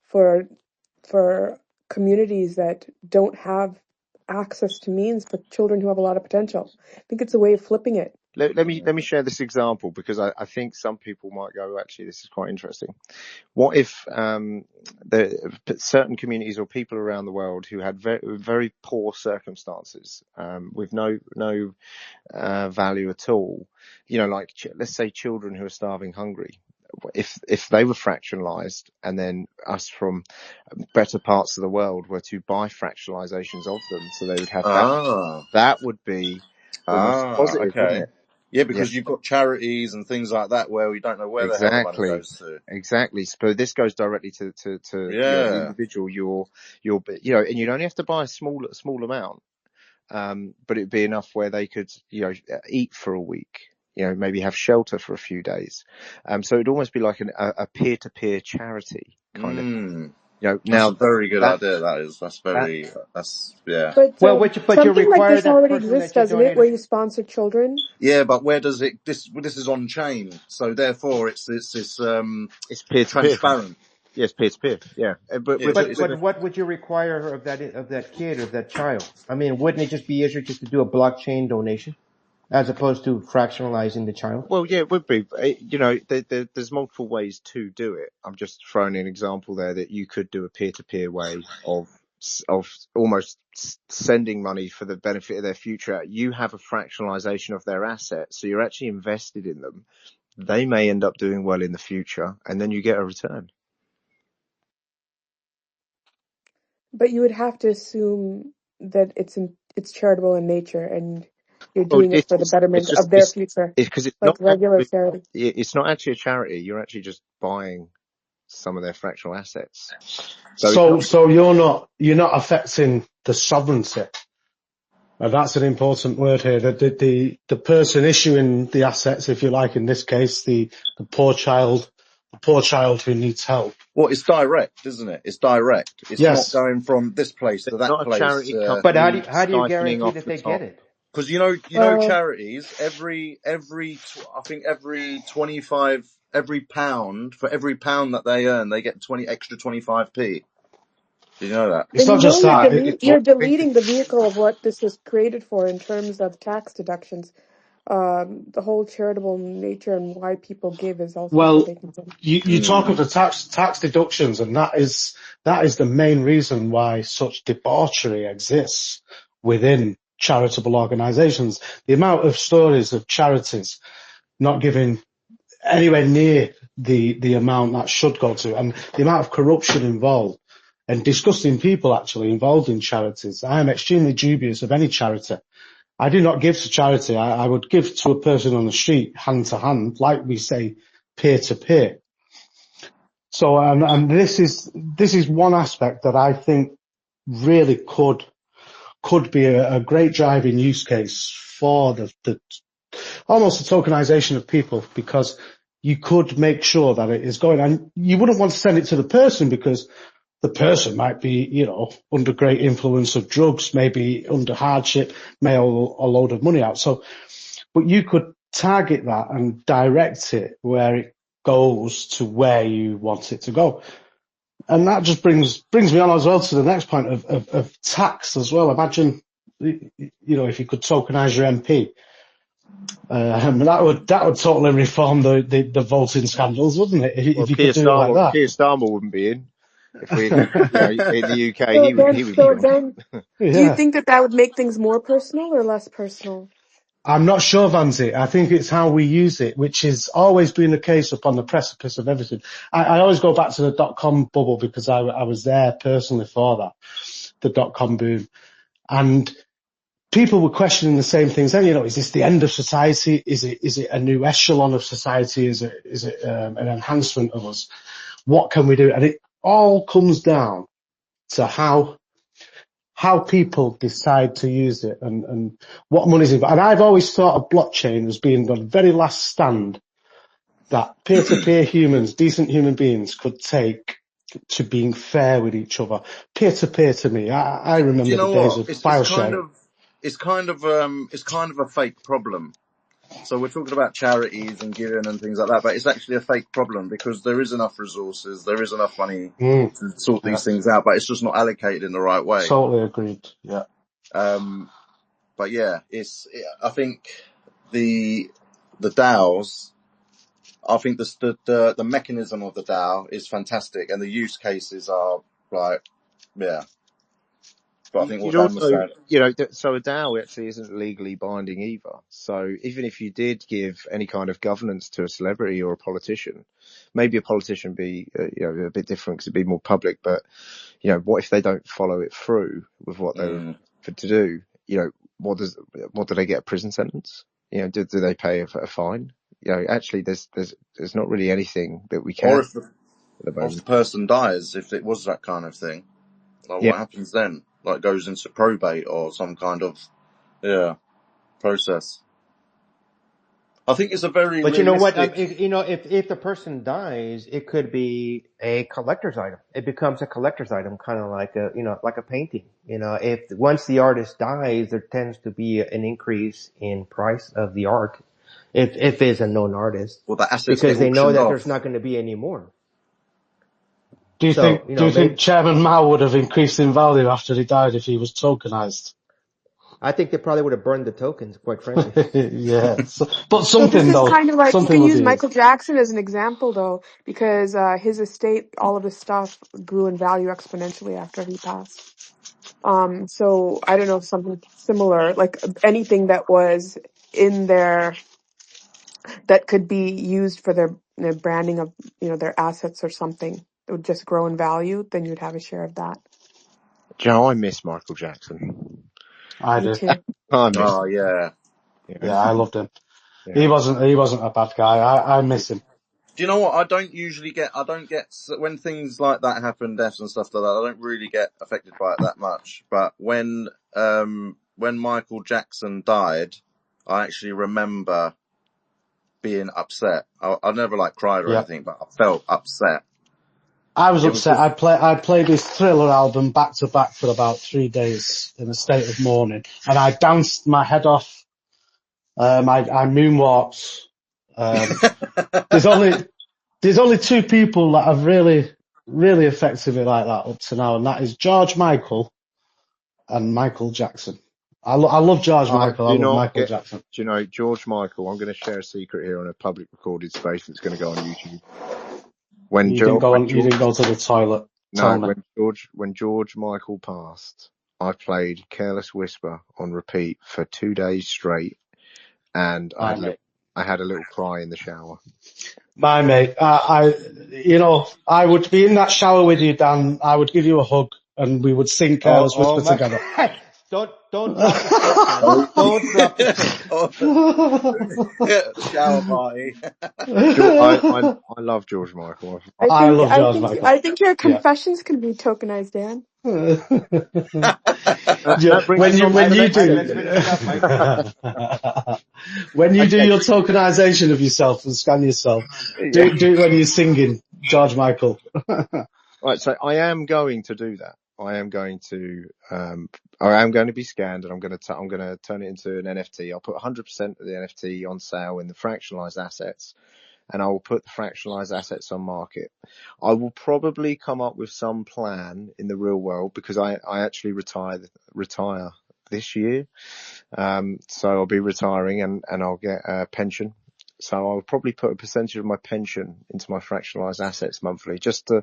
D: for communities that don't have access to means, for children who have a lot of potential. I think it's a way of flipping it.
E: let me share this example, because I think some people might go, actually, this is quite interesting. What if certain communities or people around the world who had very, very poor circumstances, with no value at all, like let's say children who are starving hungry, if they were fractionalized, and then us from better parts of the world were to buy fractionalizations of them, so they would have that would be almost positive,
A: okay.
E: wouldn't it?
A: Yeah, because you've got charities and things like that where we don't know where the hell the money goes to.
E: Exactly. So this goes directly to the individual. And you'd only have to buy a small amount, but it'd be enough where they could eat for a week. Maybe have shelter for a few days. So it'd almost be like a peer-to-peer charity kind of.
A: Now that's a very good idea. That's
D: But
E: but you
D: something like
E: require
D: this
E: that
D: already
E: person
D: exists,
E: that you
D: doesn't it?
E: donate.
D: Where you sponsor children.
A: Yeah, but where does it? This is on chain, so therefore it's
E: peer-to-peer.
A: transparent.
E: Yes, peer-to-peer. Yeah, but
C: what would you require of that kid, of that child? I mean, wouldn't it just be easier just to do a blockchain donation as opposed to fractionalizing the child?
E: Well, yeah, it would be. There's multiple ways to do it. I'm just throwing an example there that you could do a peer-to-peer way of almost sending money for the benefit of their future. You have a fractionalization of their assets, so you're actually invested in them. They may end up doing well in the future, and then you get a return.
D: But you would have to assume that it's charitable in nature, and you're doing it for the betterment of their future,
E: because it's
D: like
E: not
D: regular charity.
E: It's not actually a charity. You're actually just buying some of their fractional assets.
B: So you're not affecting the sovereignty. That's an important word here. The person issuing the assets, if you like, in this case, the poor child who needs help.
A: Well, it's direct, isn't it? It's direct. It's not going from this place to that
E: not
A: place.
E: A charity company,
C: but how do you guarantee that they get it?
A: Because charities, I think every 25, every pound, for every pound that they earn, they get 25p. Did you know that?
B: It's not just that.
D: You're deleting the vehicle of what this was created for in terms of tax deductions. The whole charitable nature and why people give is also taken from.
B: You talk of the tax deductions, and that is the main reason why such debauchery exists within charitable organisations. The amount of stories of charities not giving anywhere near the amount that should go to, and the amount of corruption involved, and disgusting people actually involved in charities. I am extremely dubious of any charity. I do not give to charity. I would give to a person on the street, hand to hand, like we say, peer to peer. So, and this is one aspect that I think really could be a great driving use case for the almost the tokenization of people, because you could make sure that it is going, and you wouldn't want to send it to the person because the person might be, under great influence of drugs, maybe under hardship, may owe a load of money out. So, but you could target that and direct it where it goes to where you want it to go. And that just brings me on as well to the next point of tax as well. Imagine, if you could tokenize your MP. That would totally reform the voting scandals, wouldn't it? If you could do it like that.
E: Keir Starmer wouldn't be in. If we, in the UK,
D: So
E: he would be gone.
D: then, do you think that would make things more personal or less personal?
B: I'm not sure, Vanzi. I think it's how we use it, which has always been the case upon the precipice of everything. I always go back to the dot-com bubble because I was there personally for that, the dot-com boom. And people were questioning the same things then, is this the end of society? Is it a new echelon of society? Is it an enhancement of us? What can we do? And it all comes down to how people decide to use it and what money's involved. And I've always thought of blockchain as being the very last stand that peer-to-peer humans, decent human beings, could take to being fair with each other. Peer-to-peer to me, I remember the days of file sharing.
A: It's kind of a fake problem. So we're talking about charities and giving and things like that, but it's actually a fake problem because there is enough resources, there is enough money to sort these things out, but it's just not allocated in the right way.
B: Totally agreed. Yeah.
A: But yeah, I think the DAOs, I think the mechanism of the DAO is fantastic and the use cases are yeah. But I think what Dan was saying,
E: so a DAO actually isn't legally binding either. So even if you did give any kind of governance to a celebrity or a politician, maybe a politician be, a bit different because it'd be more public, but, what if they don't follow it through with what they're to do? What do they get, a prison sentence? Do they pay a fine? Actually there's not really anything that we can.
A: Or if the person dies, if it was that kind of thing, what happens then? Like goes into probate or some kind of, process. I think it's a very
C: But you know what? If the person dies, it could be a collector's item. It becomes a collector's item, kind of like like a painting. If once the artist dies, there tends to be an increase in price of the art. If it's a known artist.
A: Well, the assets
C: because they know that there's not going to be any more.
B: Do you think Chairman Mao would have increased in value after he died if he was tokenized?
C: I think they probably would have burned the tokens, quite frankly.
B: Yeah. But something
D: this
B: though.
D: Is kind of like, you can use
B: used.
D: Michael Jackson as an example though, because his estate, all of his stuff grew in value exponentially after he passed. So I don't know if something similar, like anything that was in there that could be used for their branding of, their assets or something, it would just grow in value, then you'd have a share of that.
E: Joe, I miss Michael Jackson.
B: I do.
D: Too.
A: yeah.
B: Yeah, I loved him. Yeah. He wasn't a bad guy. I miss him.
A: Do you know what? I don't get, when things like that happen, deaths and stuff like that, I don't really get affected by it that much. But when Michael Jackson died, I actually remember being upset. I never cried or anything, but I felt upset.
B: I was upset. I played his Thriller album back to back for about 3 days in a state of mourning, and I danced my head off. I moonwalked. There's only two people that have really, really affected me like that up to now, and that is George Michael and Michael Jackson. I love George Michael. I love Michael Jackson.
E: Do you know George Michael? I'm going to share a secret here on a public recorded space that's going to go on YouTube. You didn't go
B: to the toilet.
E: No, when George Michael passed, I played Careless Whisper on repeat for 2 days straight, and I had a little cry in the shower.
B: My mate, I would be in that shower with you, Dan. I would give you a hug, and we would sing Careless Whisper together.
C: Don't drop the stick. Don't drop
A: the stick. Shower party.
E: I love George Michael.
B: I love George Michael.
D: I think your confessions can be tokenized, Dan.
E: That brings us on to
B: When
E: the
B: you
E: next
C: Mike,
B: do
C: let's finish it up, Mike.
B: when you do
E: Okay.
B: your tokenization of yourself and scan yourself, do
E: Yeah.
B: it when you're singing George Michael.
E: Right. So I am going to do that. I am going to be scanned, and I'm going to turn it into an NFT. I'll put 100% of the NFT on sale in the fractionalized assets, and I will put the fractionalized assets on market. I will probably come up with some plan in the real world because I actually retire this year. So I'll be retiring and I'll get a pension. So I'll probably put a percentage of my pension into my fractionalized assets monthly just to,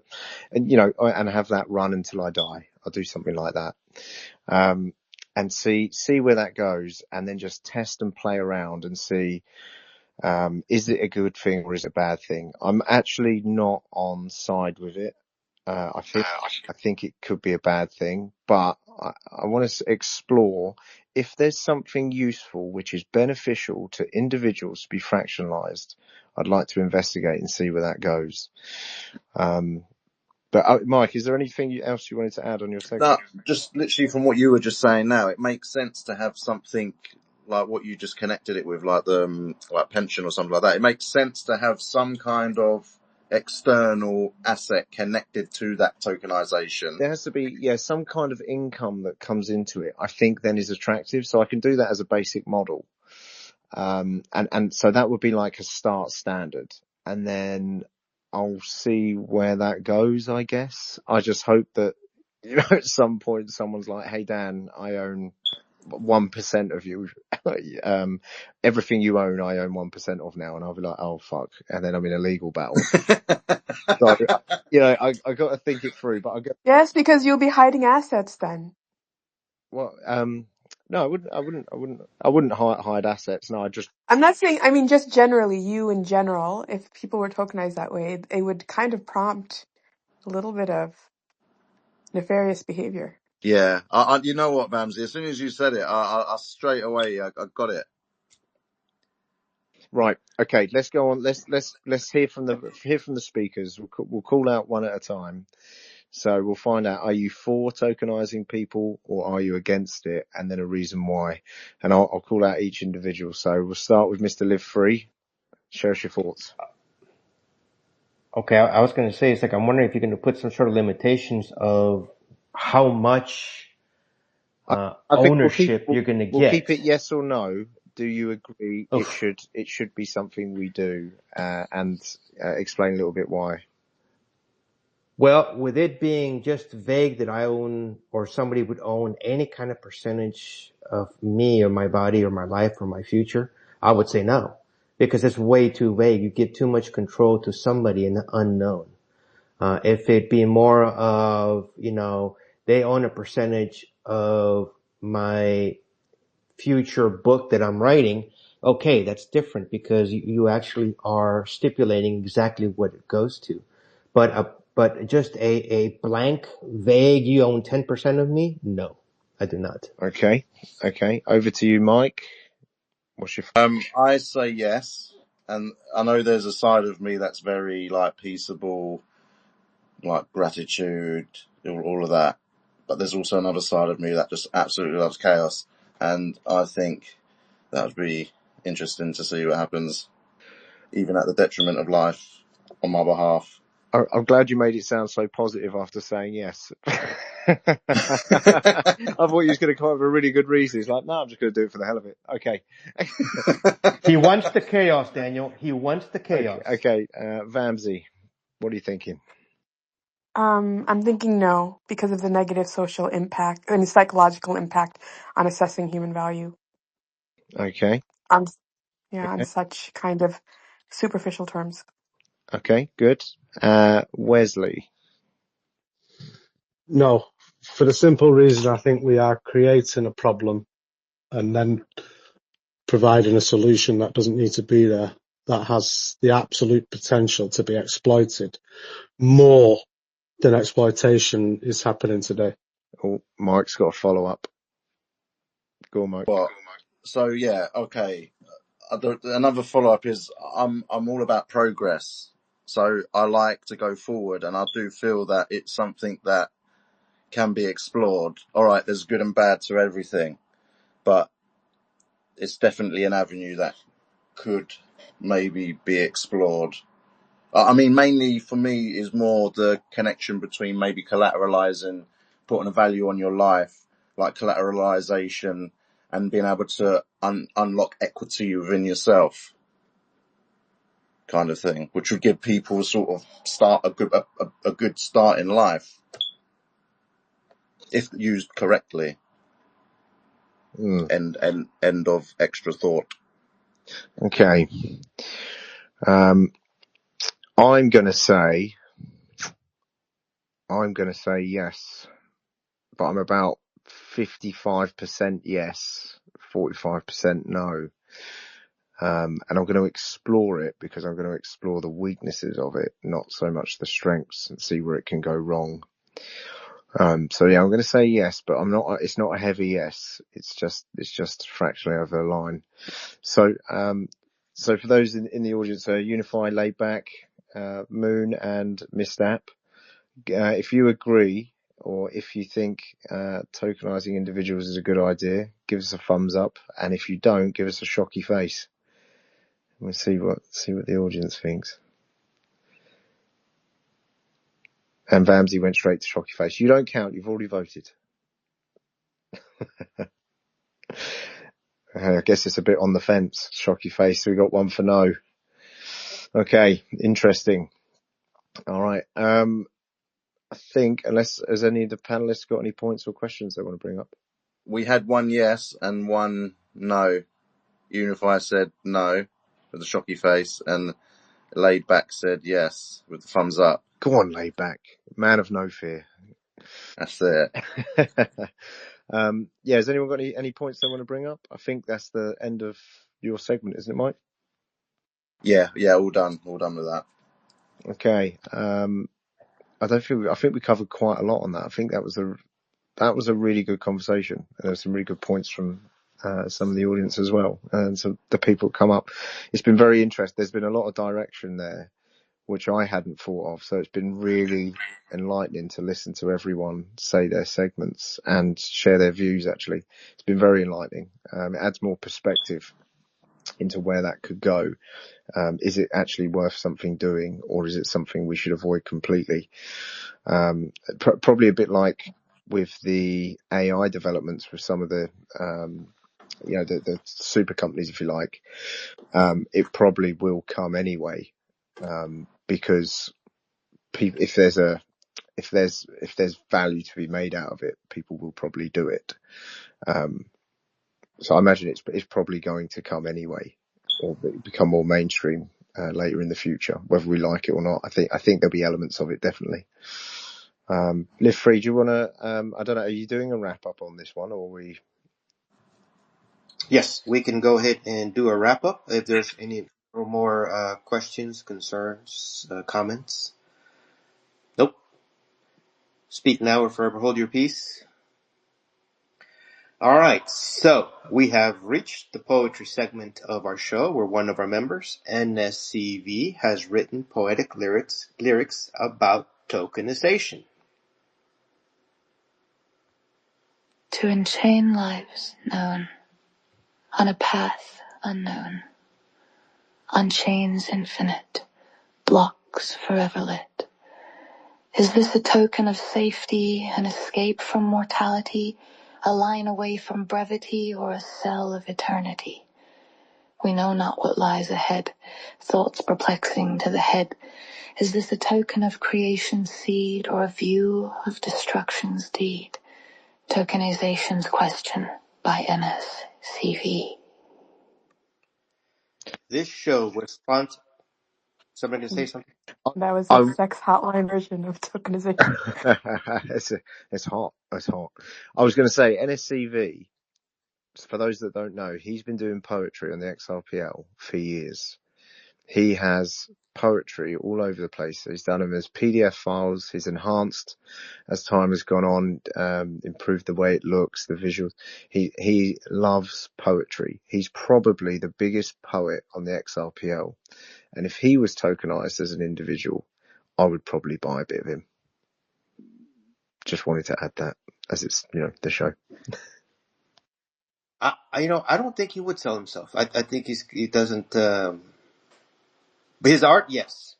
E: and have that run until I die. I'll do something like that. And see where that goes, and then just test and play around and see, is it a good thing or is it a bad thing? I'm actually not on side with it. I think it could be a bad thing, but I want to explore if there's something useful which is beneficial to individuals to be fractionalized. I'd like to investigate and see where that goes. But Mike, is there anything else you wanted to add on your section?
A: No, just literally from what you were just saying now, it makes sense to have something like what you just connected it with, like the like pension or something like that. It makes sense to have some kind of external asset connected to that tokenization.
E: There has to be, some kind of income that comes into it, I think then is attractive. So I can do that as a basic model. And so that would be like a start standard. And then I'll see where that goes, I guess. I just hope that, at some point someone's like, hey, Dan, I own 1% of you. Everything you own, I own 1% of now. And I'll be like, oh, fuck. And then I'm in a legal battle. So, I got to think it through, but
D: Yes, because you'll be hiding assets then.
E: well, no, I wouldn't hide assets. No,
D: I'm not saying, I mean, just generally, you in general, if people were tokenized that way, it would kind of prompt a little bit of nefarious behavior.
A: Yeah, you know what, Bamsey? As soon as you said it, I straight away I got it.
E: right. Okay, let's go on. Let's hear from the speakers. We'll call out one at a time. So we'll find out, are you for tokenizing people or are you against it? And then a reason why. And I'll call out each individual. So we'll start with Mr. Live Free. Share us your thoughts.
C: Okay, I was going to say, it's like, I'm wondering if you're going to put some sort of limitations of how much
E: I think
C: ownership you're going to
E: we'll keep
C: get.
E: it yes or no. Do you agree
C: Oof.
E: it should be something we do? And explain a little bit why.
C: Well, with it being just vague that I own or somebody would own any kind of percentage of me or my body or my life or my future, I would say no, because it's way too vague. You give too much control to somebody in the unknown. If it be more of, they own a percentage of my future book that I'm writing, okay, that's different because you actually are stipulating exactly what it goes to. But just a blank, vague, you own 10% of me? No, I do not.
E: Okay. Over to you, Mike. What's your
A: I say yes, and I know there's a side of me that's very like peaceable, like gratitude, all of that. But there's also another side of me that just absolutely loves chaos, and I think that would be interesting to see what happens, even at the detriment of life, on my behalf.
E: I'm glad you made it sound so positive after saying yes. I thought you was going to come up with a really good reason. He's like, no, I'm just going to do it for the hell of it. Okay.
C: He wants the chaos, Daniel. He wants the chaos.
E: Okay. Vamsy, what are you thinking?
D: I'm thinking no, because of the negative social impact, I mean, psychological impact on assessing human value
E: Okay.
D: on, on such kind of superficial terms.
E: Okay. Good. Wesley.
B: No, for the simple reason I think we are creating a problem and then providing a solution that doesn't need to be there, that has the absolute potential to be exploited more than exploitation is happening today.
E: Oh, Mike's got a follow up. Go on, Mike.
A: Well, so yeah, okay. Another follow up is I'm all about progress. So I like to go forward, and I do feel that it's something that can be explored. All right, there's good and bad to everything, but it's definitely an avenue that could maybe be explored. I mean, mainly for me is more the connection between maybe collateralizing, putting a value on your life, like collateralization, and being able to unlock equity within yourself, kind of thing, which would give people sort of start a good start in life if used correctly. End of extra thought.
C: Okay. I'm going to say yes, but I'm about 55% yes, 45% no. And I'm going to explore it because I'm going to explore the weaknesses of it, not so much the strengths, and see where it can go wrong. So yeah, I'm going to say yes, but it's not a heavy yes. It's just fractionally over the line. So for those in the audience, Unify, Laid Back, Moon and Mistap, if you agree or if you think tokenizing individuals is a good idea, give us a thumbs up, and if you don't, give us a shocky face. We'll see what the audience thinks. And Vamsy went straight to shocky face. You don't count. You've already voted. I guess it's a bit on the fence. Shocky face. We got one for no. Okay, interesting. All right. I think has any of the panelists got any points or questions they want to bring up?
A: We had one yes and one no. Unify said no with a shocky face, and Laid Back said yes with the thumbs up.
C: Go on, Laid Back. Man of no fear.
A: That's it.
C: Yeah, has anyone got any points they want to bring up? I think that's the end of your segment, isn't it, Mike?
A: Yeah, all done with that.
C: Okay. I think we covered quite a lot on that. I think that was a really good conversation, and there were some really good points from some of the audience as well, and some the people that come up. It's been very interesting. There's been a lot of direction there, which I hadn't thought of. So it's been really enlightening to listen to everyone say their segments and share their views. Actually, it's been very enlightening. It adds more perspective into where that could go. Is it actually worth something doing, or is it something we should avoid completely? Probably a bit like with the AI developments with some of the, the super companies, if you like. It probably will come anyway, because if there's value to be made out of it, people will probably do it. So I imagine it's probably going to come anyway, or become more mainstream later in the future, whether we like it or not. I think there'll be elements of it, definitely. Live Free, do you want to, I don't know, are you doing a wrap up on this one, or are we?
H: Yes, we can go ahead and do a wrap up. If there's any more questions, concerns, comments. Nope. Speak now or forever hold your peace. All right, so we have reached the poetry segment of our show where one of our members, NSCV, has written poetic lyrics about tokenization.
I: To enchain lives known on a path unknown, on chains infinite, blocks forever lit. Is this a token of safety, an escape from mortality, a line away from brevity, or a cell of eternity? We know not what lies ahead, thoughts perplexing to the head. Is this a token of creation's seed, or a view of destruction's deed? Tokenization's question by NSCV.
H: This show was sponsored. Somebody gonna say something?
D: That was a sex hotline version of tokenization.
C: It's hot. It's hot. I was going to say NSCV, for those that don't know, he's been doing poetry on the XRPL for years. He has poetry all over the place. He's done them as PDF files. He's enhanced as time has gone on, improved the way it looks, the visuals. He loves poetry. He's probably the biggest poet on the XRPL. And if he was tokenized as an individual, I would probably buy a bit of him.
E: just wanted to add that as it's, the show.
H: I don't think he would sell himself. I think he doesn't. But his art, yes.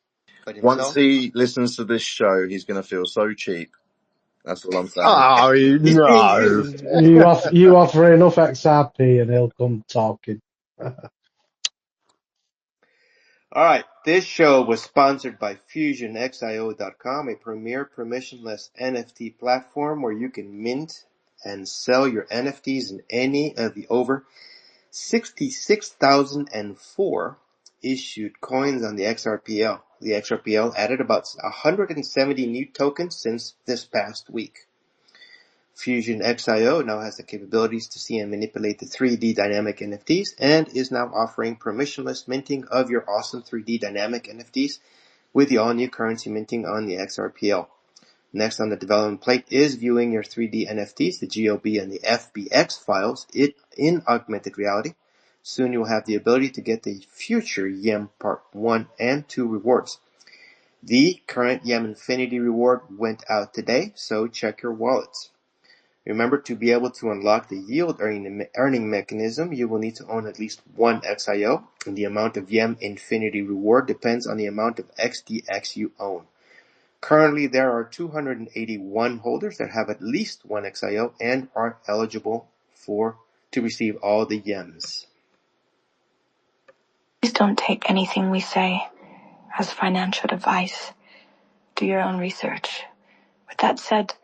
H: But
A: Once
H: himself,
A: he listens to this show, he's going to feel so cheap. That's all I'm saying.
E: Oh,
H: he's being
E: no.
H: used.
B: You offer enough XRP and he'll come talking.
H: All right. This show was sponsored by FusionXIO.com, a premier permissionless NFT platform where you can mint and sell your NFTs in any of the over 66,004 issued coins on the XRPL. The XRPL added about 170 new tokens since this past week. Fusion XIO now has the capabilities to see and manipulate the 3D dynamic NFTs and is now offering permissionless minting of your awesome 3D dynamic NFTs with the all-new currency minting on the XRPL. Next on the development plate is viewing your 3D NFTs, the GOB and the FBX files, in augmented reality. Soon you'll have the ability to get the future YEM Part 1 and 2 rewards. The current YEM Infinity reward went out today, so check your wallets. Remember, to be able to unlock the yield earning mechanism, you will need to own at least one XIO, and the amount of YEM Infinity reward depends on the amount of XDX you own. Currently, there are 281 holders that have at least one XIO and are eligible to receive all the YEMs.
I: Please don't take anything we say as financial advice. Do your own research. With that said,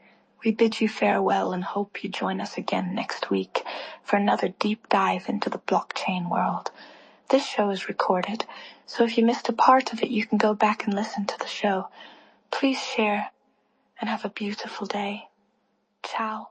I: we bid you farewell and hope you join us again next week for another deep dive into the blockchain world. This show is recorded, so if you missed a part of it, you can go back and listen to the show. Please share and have a beautiful day. Ciao.